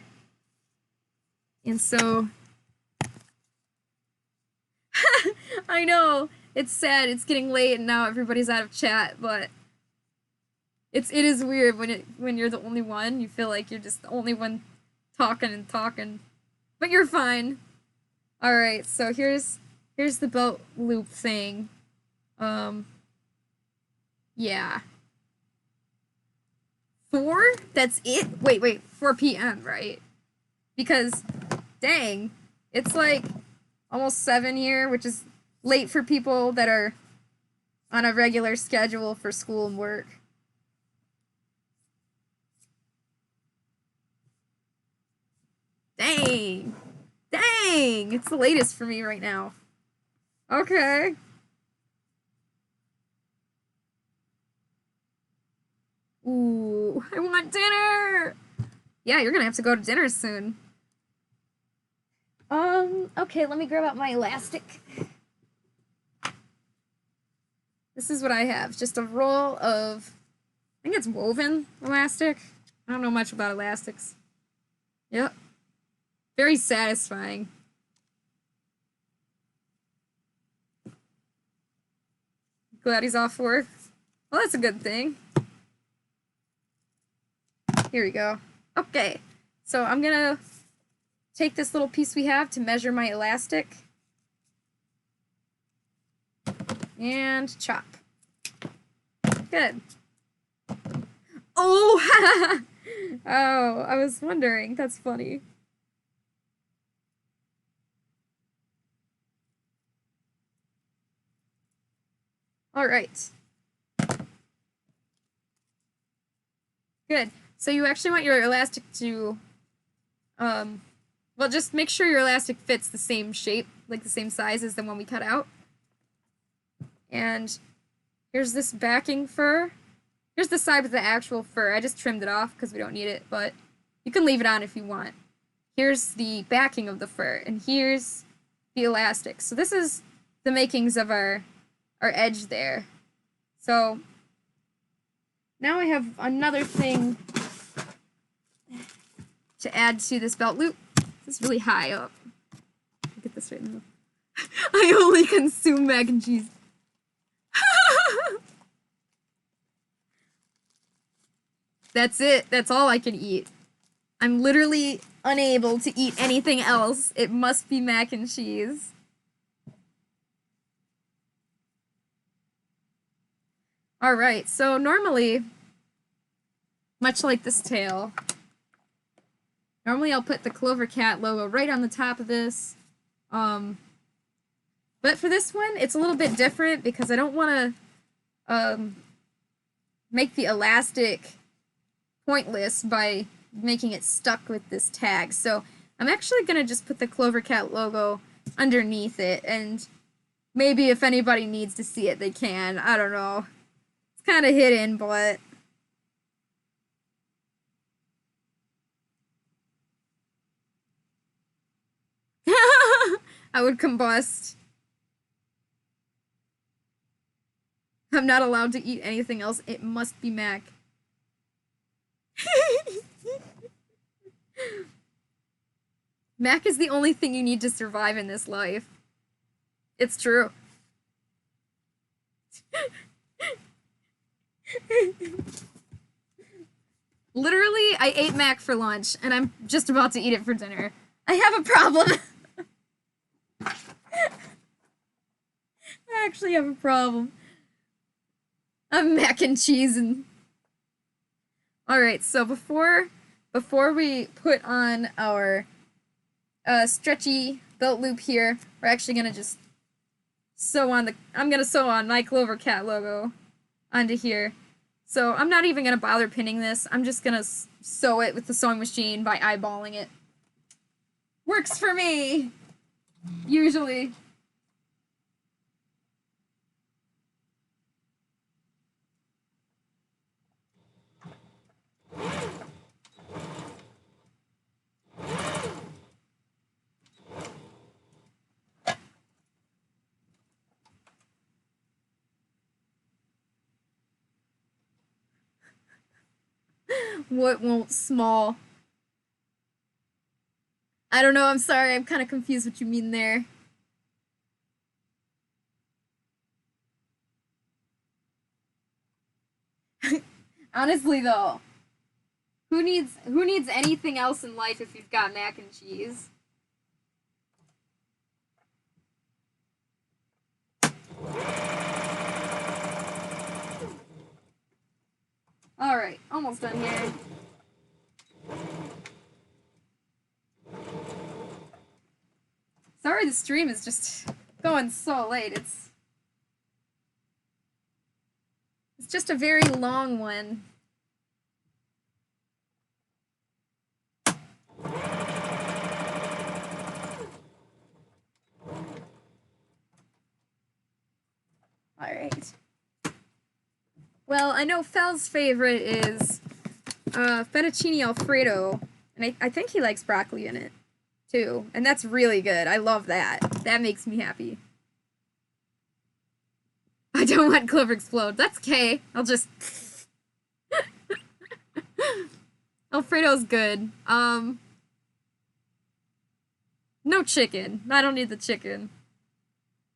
And so... I know, it's sad, it's getting late and now everybody's out of chat, but it is weird when you're the only one. You feel like you're just the only one talking and talking. But you're fine. Alright, so here's the belt loop thing. Yeah. 4? That's it? Wait, 4 p.m., right? Because, dang, it's like almost 7 here, which is late for people that are on a regular schedule for school and work. Dang! It's the latest for me right now. Okay. Ooh, I want dinner! Yeah, you're gonna have to go to dinner soon. Okay, let me grab out my elastic. This is what I have. Just a roll of, I think it's woven elastic. I don't know much about elastics. Yep. Very satisfying. Glad he's off work. Well, that's a good thing. Here we go. Okay, so I'm gonna take this little piece we have to measure my elastic and chop. Good. Oh! Oh, I was wondering. That's funny. All right. Good. So you actually want your elastic to, well, just make sure your elastic fits the same shape, like the same size as the one we cut out. And here's this backing fur. Here's the side with the actual fur. I just trimmed it off because we don't need it, but you can leave it on if you want. Here's the backing of the fur, and here's the elastic. So this is the makings of our edge there. So now I have another thing to add to this belt loop. This is really high up. Get this right now. I only consume mac and cheese. That's it. That's all I can eat. I'm literally unable to eat anything else. It must be mac and cheese. Alright, so normally, much like this tail, Normally I'll put the CloverCat logo right on the top of this. But for this one, it's a little bit different because I don't want to make the elastic pointless by making it stuck with this tag. So I'm actually going to just put the CloverCat logo underneath it, and maybe if anybody needs to see it, they can. I don't know. It's kind of hidden, but... I would combust. I'm not allowed to eat anything else. It must be mac. Mac is the only thing you need to survive in this life. It's true. Literally, I ate mac for lunch, and I'm just about to eat it for dinner. I have a problem. I actually have a problem. I'm mac and cheese and... Alright, so before we put on our stretchy belt loop here, we're actually gonna just sew on I'm gonna sew on my CloverCat logo onto here. So I'm not even gonna bother pinning this. I'm just gonna sew it with the sewing machine by eyeballing it. Works for me! Usually. What won't small? I don't know, I'm sorry, I'm kind of confused what you mean there. Honestly though, who needs anything else in life if you've got mac and cheese? Alright, almost done here. Sorry the stream is just going so late. It's just a very long one. Alright. Well, I know Fel's favorite is fettuccine alfredo, and I think he likes broccoli in it, too. And that's really good. I love that. That makes me happy. I don't want Clover explode. That's okay. I'll just... Alfredo's good. No chicken. I don't need the chicken.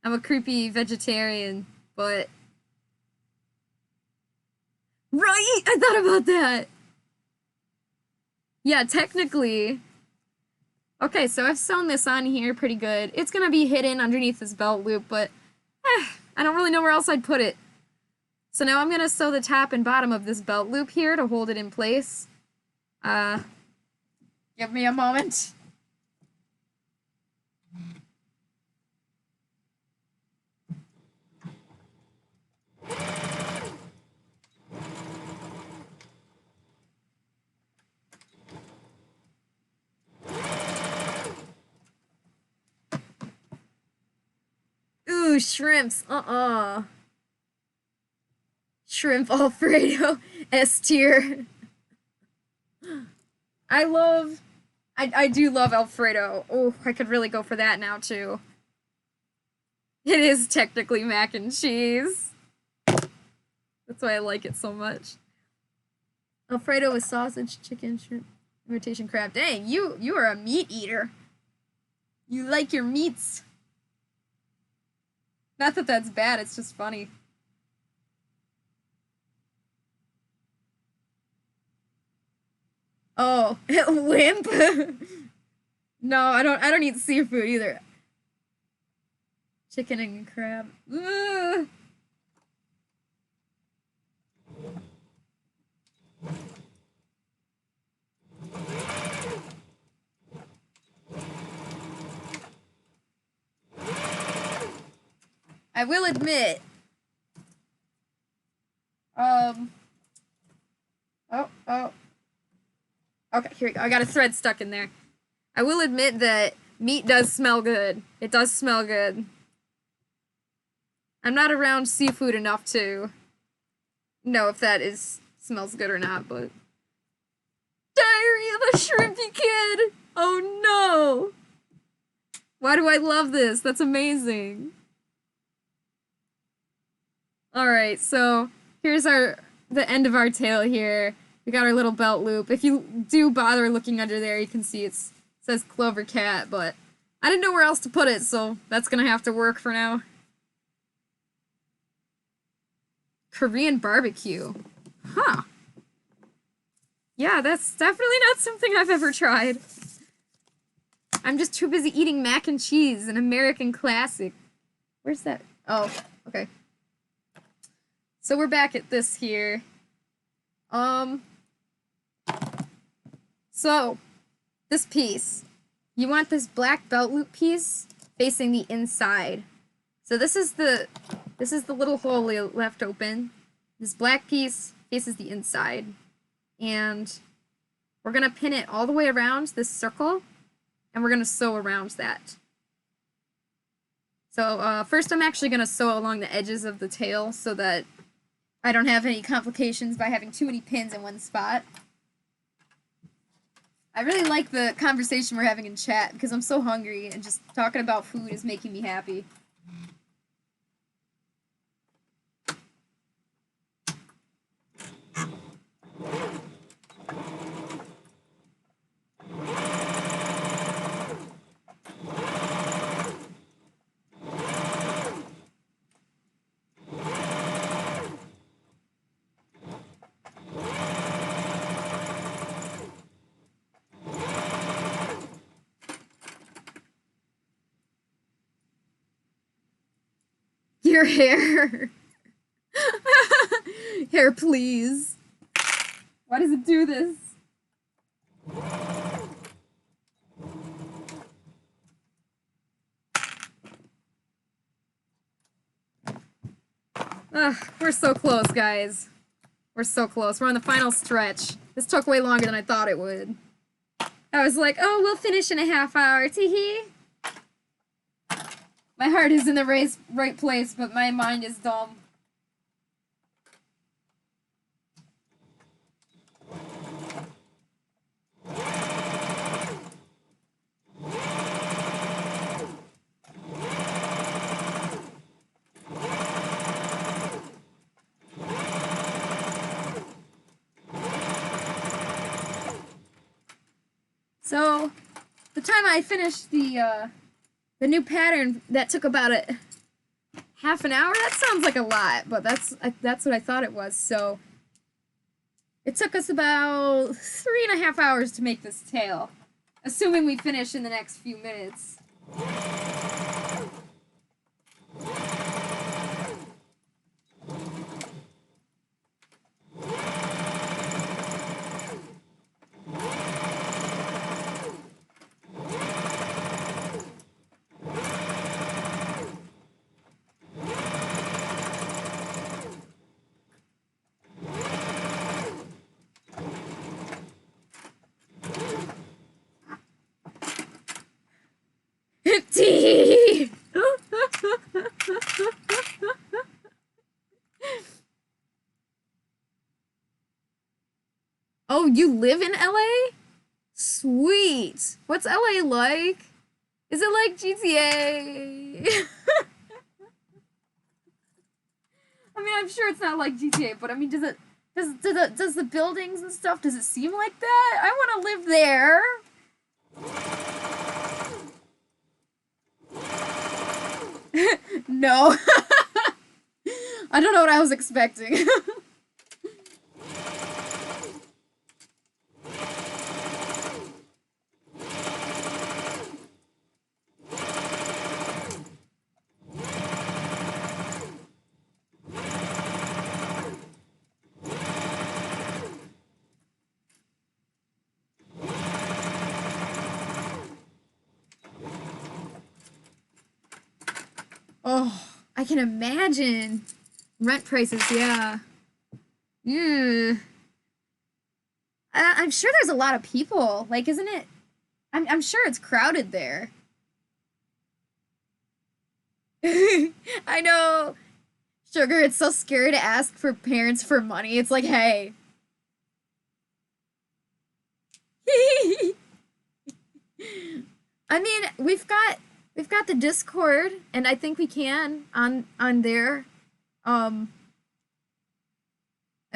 I'm a creepy vegetarian, but... Right! I thought about that! Yeah, technically... Okay, so I've sewn this on here pretty good. It's gonna be hidden underneath this belt loop, but... I don't really know where else I'd put it. So now I'm gonna sew the top and bottom of this belt loop here to hold it in place. Give me a moment. Ooh, shrimps. Shrimp Alfredo. S tier. I do love Alfredo. Oh, I could really go for that now, too. It is technically mac and cheese. That's why I like it so much. Alfredo with sausage, chicken, shrimp, imitation crab. Dang, you are a meat eater. You like your meats. Not that that's bad, it's just funny. Oh, wimp? No, I don't eat seafood either. Chicken and crab. Ugh. I will admit, okay, here we go. I got a thread stuck in there. I will admit that meat does smell good. It does smell good. I'm not around seafood enough to know if that smells good or not, but Diary of a Shrimpy Kid! Oh no! Why do I love this? That's amazing. Alright, so here's the end of our tail here. We got our little belt loop. If you do bother looking under there, you can see it says CloverCat, but I didn't know where else to put it, so that's gonna have to work for now. Korean barbecue. Huh. Yeah, that's definitely not something I've ever tried. I'm just too busy eating mac and cheese, an American classic. Where's that? Oh, okay. So we're back at this here. So, this piece. You want this black belt loop piece facing the inside. So this is the little hole left open. This black piece faces the inside. And we're gonna pin it all the way around this circle, and we're gonna sew around that. So first I'm actually gonna sew along the edges of the tail so that I don't have any complications by having too many pins in one spot. I really like the conversation we're having in chat because I'm so hungry and just talking about food is making me happy. Your hair. Hair, please. Why does it do this? Ugh, we're so close, guys. We're so close. We're on the final stretch. This took way longer than I thought it would. I was like, oh, we'll finish in a half hour. Tee-hee. My heart is in the right place, but my mind is dumb. So, the time I finished the new pattern, that took about a half an hour. That sounds like a lot, but that's what I thought it was. So, it took us about 3.5 hours to make this tail, assuming we finish in the next few minutes. Tea! Oh, you live in LA? Sweet. What's LA like? Is it like GTA? I mean, I'm sure it's not like GTA, but I mean, does the buildings and stuff, does it seem like that? I want to live there. No. I don't know what I was expecting. Oh, I can imagine. Rent prices, yeah. Yeah. I'm sure there's a lot of people. Like, isn't it? I'm sure it's crowded there. I know. Sugar, it's so scary to ask for parents for money. It's like, hey. I mean, we've got the Discord, and I think we can on there. I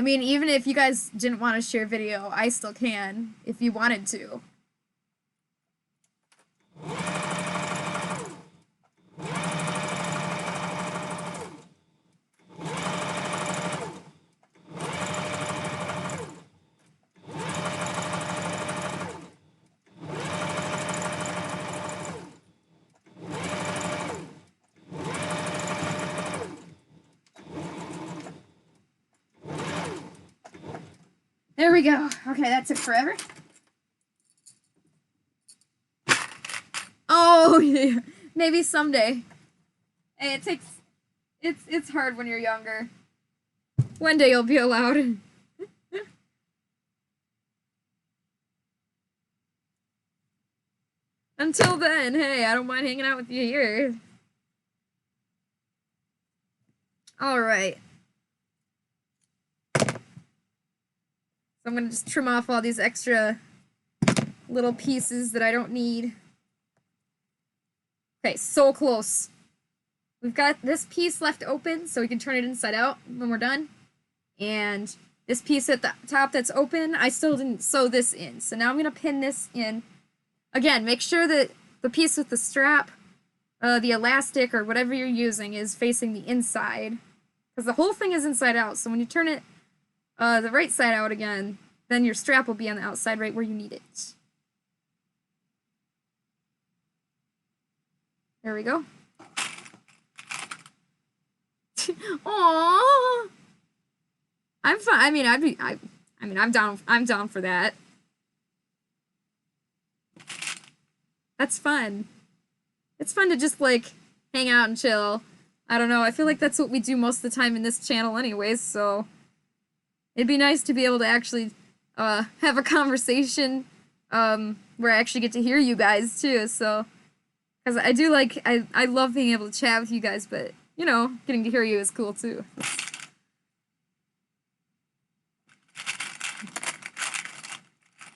mean, even if you guys didn't want to share video, I still can if you wanted to. There we go. Okay, that took forever. Oh, yeah. Maybe someday. Hey, it's hard when you're younger. One day you'll be allowed. Until then, hey, I don't mind hanging out with you here. All right. So I'm gonna just trim off all these extra little pieces that I don't need. Okay, so close. We've got this piece left open, so we can turn it inside out when we're done. And this piece at the top that's open, I still didn't sew this in. So now I'm gonna pin this in. Again, make sure that the piece with the strap, the elastic, or whatever you're using is facing the inside. Because the whole thing is inside out, so when you turn it the right side out again, then your strap will be on the outside right where you need it. There we go. Aww. I'm fine. I mean, I'm down. I'm down for that. That's fun. It's fun to just like hang out and chill. I don't know. I feel like that's what we do most of the time in this channel, anyways. So it'd be nice to be able to actually have a conversation where I actually get to hear you guys too. So, because I do like I love being able to chat with you guys, but you know, getting to hear you is cool too.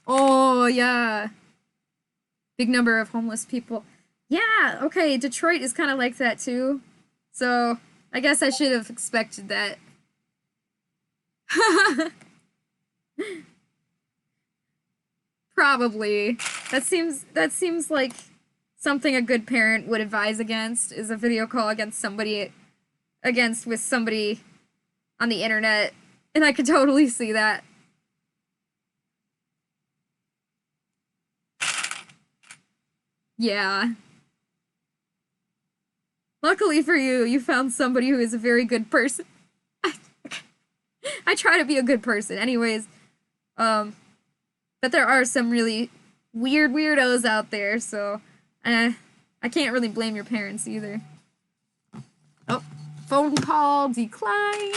Oh yeah, big number of homeless people. Yeah, okay, Detroit is kind of like that too. So I guess I should have expected that. Probably. That seems like something a good parent would advise against, is a video call with somebody on the internet. And I could totally see that. Yeah. Luckily for you, you found somebody who is a very good person. I try to be a good person. Anyways, but there are some really weird weirdos out there, so I can't really blame your parents either. Oh, phone call decline.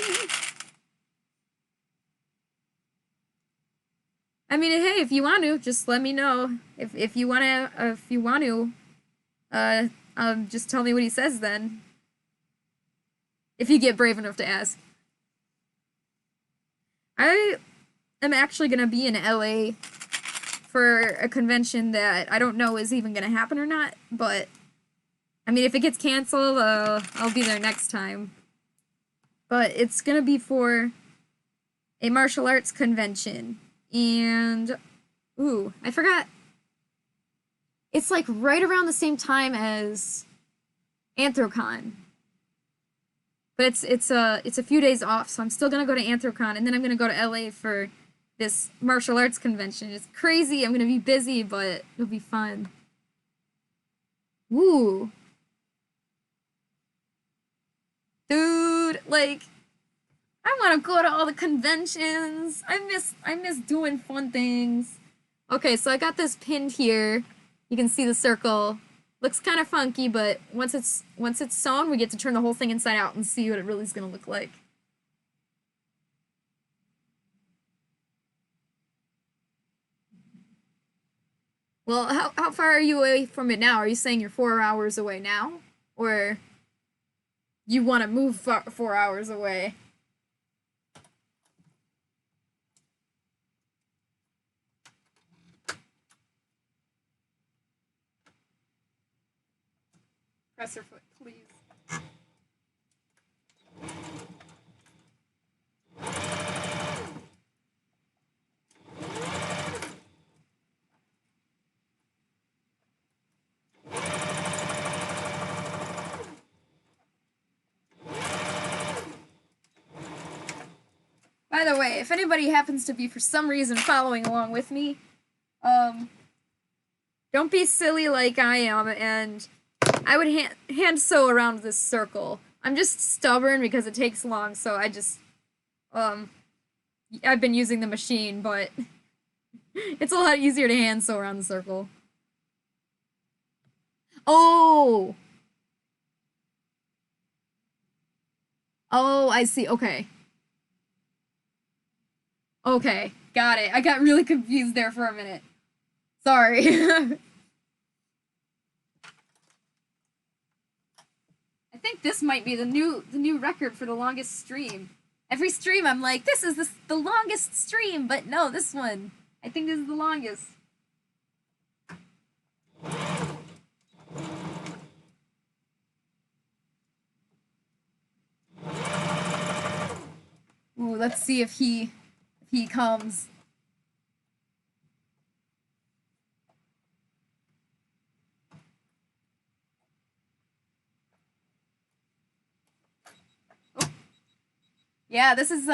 I mean, hey, if you want to, just let me know. If you want to, just tell me what he says then. If you get brave enough to ask. I am actually gonna be in LA for a convention that I don't know is even gonna happen or not, but I mean, if it gets canceled, I'll be there next time. But it's gonna be for a martial arts convention, and ooh, I forgot. It's like right around the same time as Anthrocon. But it's a few days off, so I'm still gonna go to Anthrocon, and then I'm gonna go to LA for this martial arts convention. It's crazy. I'm gonna be busy, but it'll be fun. Ooh. Dude, like, I wanna go to all the conventions. I miss doing fun things. Okay, so I got this pinned here. You can see the circle. Looks kind of funky, but once it's sewn, we get to turn the whole thing inside out and see what it really is going to look like. Well, how far are you away from it now? Are you saying you're 4 hours away now? Or you want to move 4 hours away? Press her foot, please. By the way, if anybody happens to be for some reason following along with me, don't be silly like I am, and I would hand sew around this circle. I'm just stubborn because it takes long, so I just, I've been using the machine, but it's a lot easier to hand sew around the circle. Oh! Oh, I see, okay. Okay, got it. I got really confused there for a minute. Sorry. I think this might be the new record for the longest stream. Every stream I'm like, this is the longest stream, but no, this one. I think this is the longest. Ooh, let's see if he comes. Oh. Yeah, this is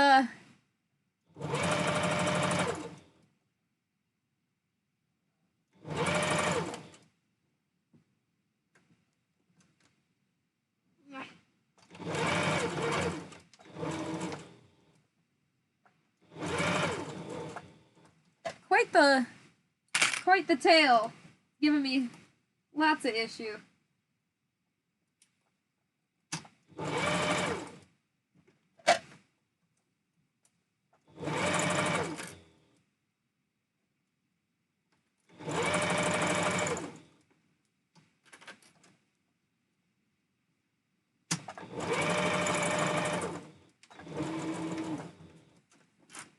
quite the tale, giving me lots of issue.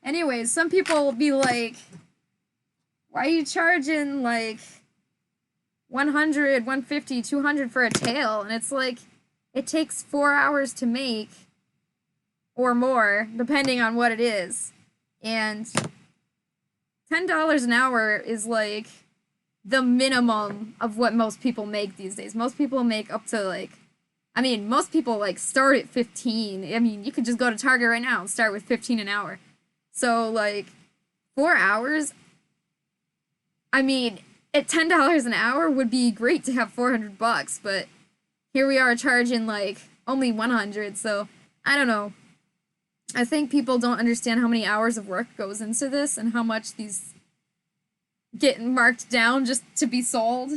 Anyways, some people will be like, why are you charging like 100, 150, 200 for a tail? And it's like, it takes 4 hours to make or more, depending on what it is. And $10 an hour is like the minimum of what most people make these days. Most people make up to like, I mean, most people like start at 15. I mean, you could just go to Target right now and start with 15 an hour. So like 4 hours, I mean, at $10 an hour would be great to have $400, but here we are charging like only 100. So I don't know. I think people don't understand how many hours of work goes into this and how much these get marked down just to be sold.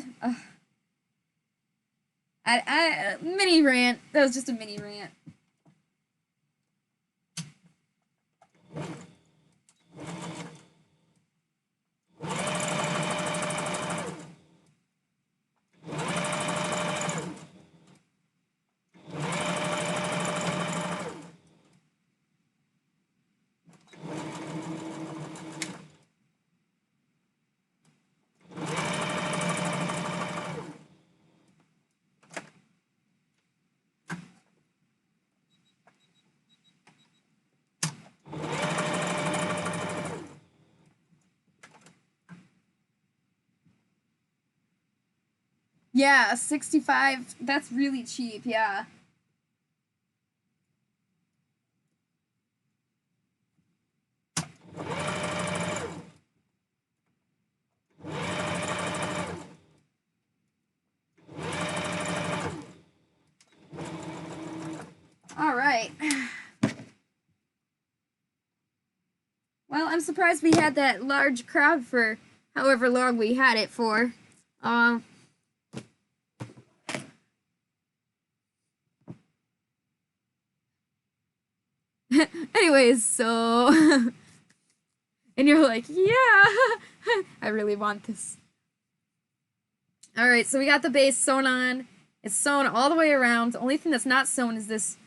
Mini rant. That was just a mini rant. Yeah, 65, that's really cheap, yeah. All right. Well, I'm surprised we had that large crowd for however long we had it for. boys, so... And you're like, yeah, I really want this. Alright, so we got the base sewn on. It's sewn all the way around. The only thing that's not sewn is this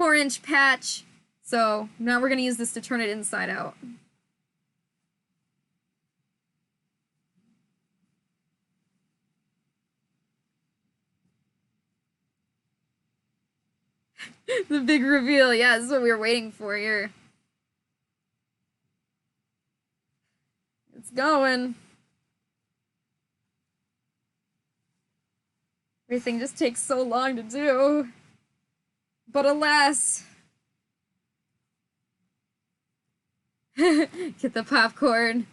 4-inch patch. So now we're going to use this to turn it inside out. The big reveal. Yeah, this is what we were waiting for here. It's going. Everything just takes so long to do. But alas. Get the popcorn.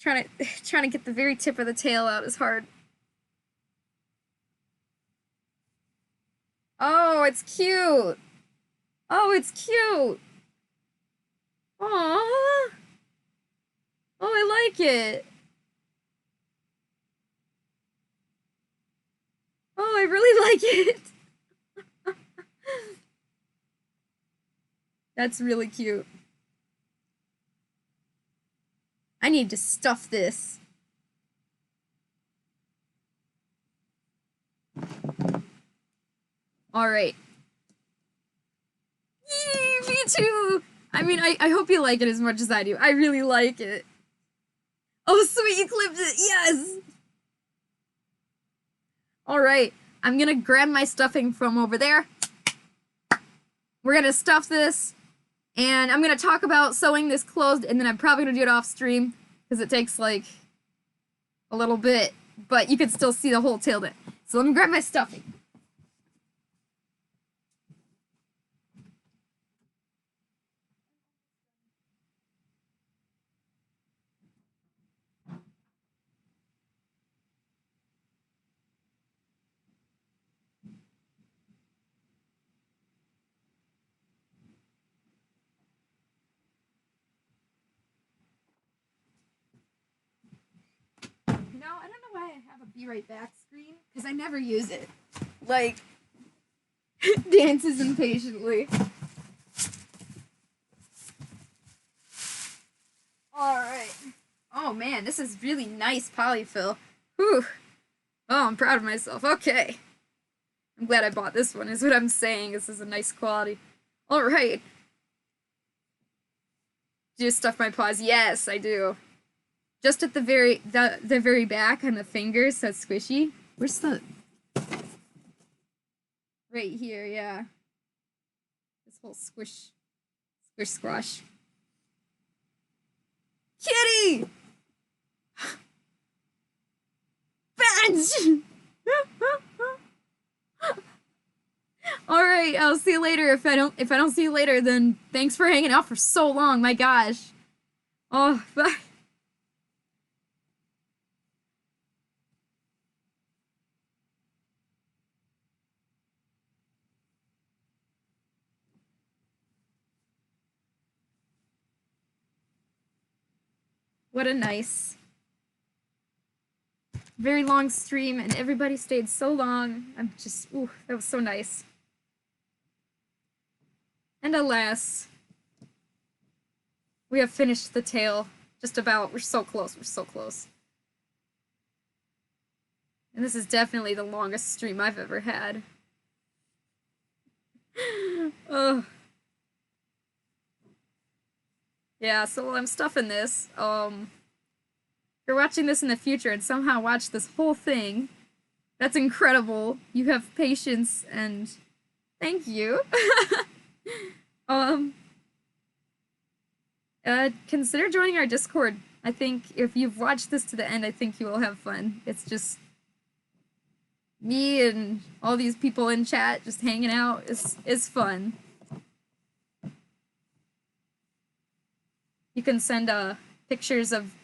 Trying to get the very tip of the tail out is hard. Oh, it's cute. Oh, it's cute. Aww. Oh, I like it. Oh, I really like it. That's really cute. I need to stuff this. Alright. Yee, me too! I mean, I hope you like it as much as I do. I really like it. Oh, sweet, you clipped it! Yes! Alright, I'm gonna grab my stuffing from over there. We're gonna stuff this. And I'm gonna talk about sewing this closed, and then I'm probably gonna do it off stream, because it takes, like, a little bit, but you can still see the whole tail bit. So let me grab my stuffing. You know, I don't know why I have a be right back screen, because I never use it. Like, dances impatiently. Alright. Oh man, this is really nice polyfill. Whew. Oh, I'm proud of myself. Okay. I'm glad I bought this one, is what I'm saying. This is a nice quality. Alright. Do you stuff my paws? Yes, I do. Just at the very back on the fingers, so it's squishy. Where's the... Right here, yeah. This whole squish squash. Kitty! Bench! Alright, I'll see you later. If I don't see you later, then thanks for hanging out for so long, my gosh. Oh, bye. What a nice, very long stream, and everybody stayed so long. I'm just, ooh, that was so nice. And alas, we have finished the tail. Just about. We're so close. We're so close. And this is definitely the longest stream I've ever had. Oh. Yeah, so while I'm stuffing this, if you're watching this in the future and somehow watch this whole thing, that's incredible. You have patience, and thank you. Consider joining our Discord. I think if you've watched this to the end, I think you will have fun. It's just me and all these people in chat just hanging out. It's fun. You can send pictures of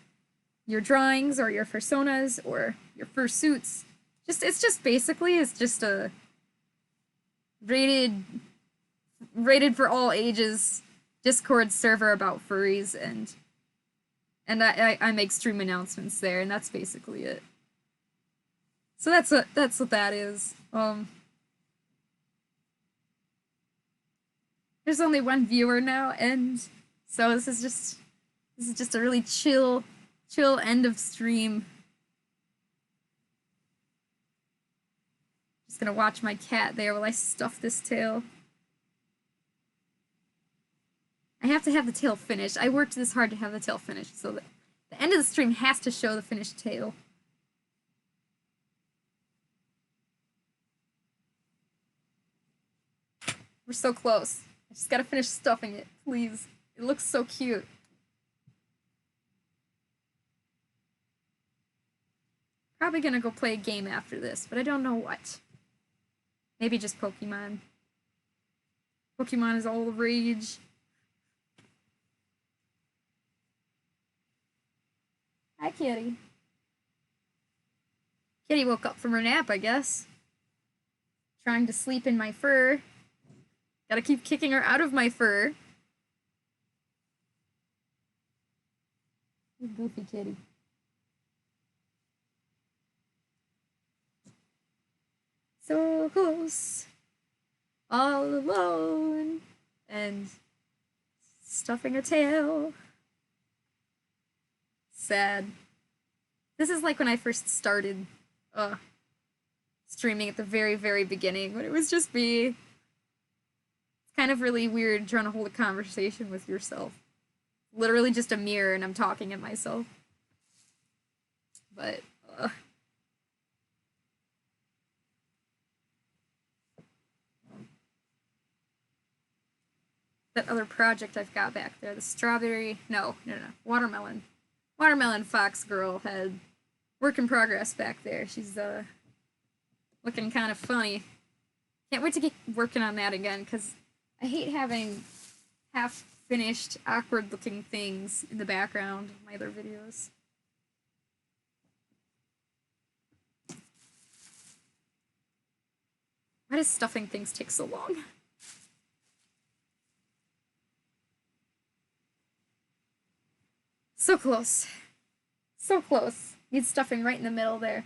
your drawings or your fursonas or your fursuits. It's just basically a rated for all ages Discord server about furries, and I make stream announcements there, and that's basically it. So that's what that is. There's only one viewer now, and so this is just a really chill end of stream. Just gonna watch my cat there while I stuff this tail. I have to have the tail finished. I worked this hard to have the tail finished, so the end of the stream has to show the finished tail. We're so close. I just gotta finish stuffing it, please. It looks so cute. Probably gonna go play a game after this, but I don't know what. Maybe just Pokemon. Pokemon is all the rage. Hi, Kitty. Kitty woke up from her nap, I guess. Trying to sleep in my fur. Gotta keep kicking her out of my fur. You goofy kitty. So close. All alone. And stuffing a tail. Sad. This is like when I first started streaming at the very, very beginning, when it was just me. It's kind of really weird trying to hold a conversation with yourself. Literally just a mirror and I'm talking at myself. But, that other project I've got back there, the strawberry, no, watermelon. Watermelon Fox girl had work in progress back there. She's, looking kind of funny. Can't wait to get working on that again, because I hate having half-finished, awkward-looking things in the background of my other videos. Why does stuffing things take so long? So close. So close. Need stuffing right in the middle there.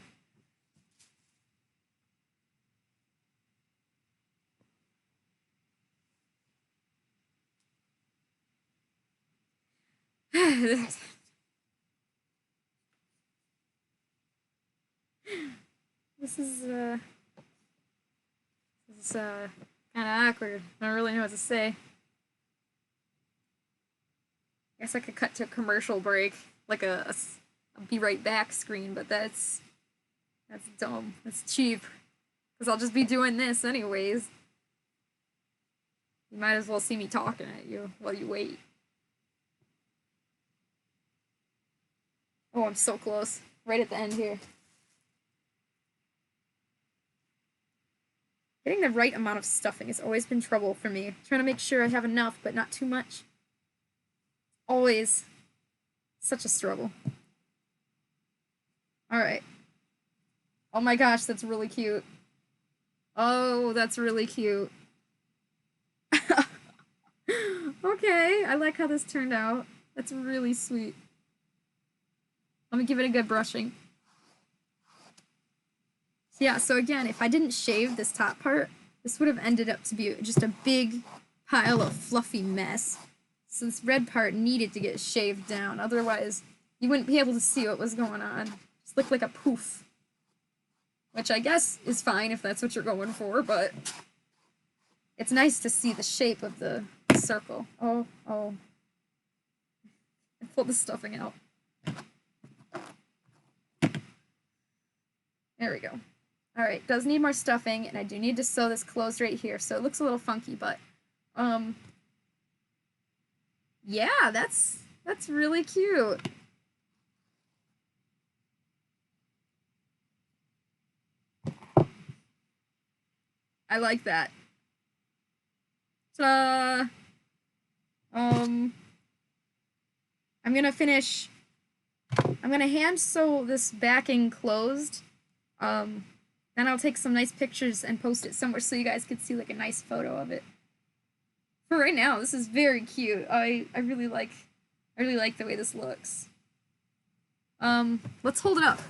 This is kind of awkward. I don't really know what to say. I guess I could cut to a commercial break, like a be right back screen, but that's dumb. That's cheap. Because I'll just be doing this anyways. You might as well see me talking at you while you wait. Oh, I'm so close. Right at the end here. Getting the right amount of stuffing has always been trouble for me. Trying to make sure I have enough, but not too much. Always such a struggle. Alright. Oh my gosh, that's really cute. Oh, that's really cute. Okay, I like how this turned out. That's really sweet. Let me give it a good brushing. Yeah, so again, if I didn't shave this top part, this would have ended up to be just a big pile of fluffy mess. So this red part needed to get shaved down, otherwise you wouldn't be able to see what was going on. Just look like a poof. Which I guess is fine if that's what you're going for, but it's nice to see the shape of the circle. Oh. I pulled the stuffing out. There we go. Alright, does need more stuffing, and I do need to sew this closed right here, so it looks a little funky, but, yeah, that's really cute. I like that. Ta-da! I'm gonna hand sew this backing closed. Then I'll take some nice pictures and post it somewhere so you guys could see like a nice photo of it. For right now, this is very cute. I really like the way this looks. Let's hold it up.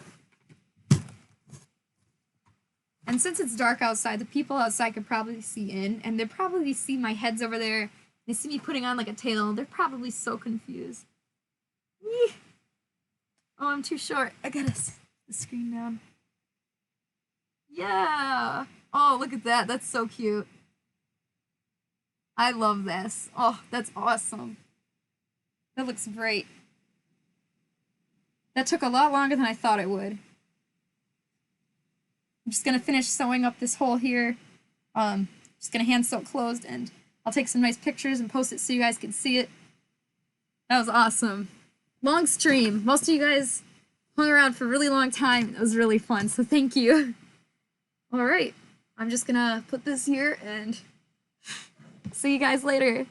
And since it's dark outside, the people outside could probably see in, and they probably see my head's over there. They see me putting on like a tail. They're probably so confused. Eeh. Oh, I'm too short. I gotta set the screen down. Yeah. Oh, look at that. That's so cute. I love this. Oh, that's awesome. That looks great. That took a lot longer than I thought it would. I'm just gonna finish sewing up this hole here. Just gonna hand sew it closed, and I'll take some nice pictures and post it so you guys can see it. That was awesome. Long stream. Most of you guys hung around for a really long time. It was really fun, so thank you. All right, I'm just gonna put this here and see you guys later.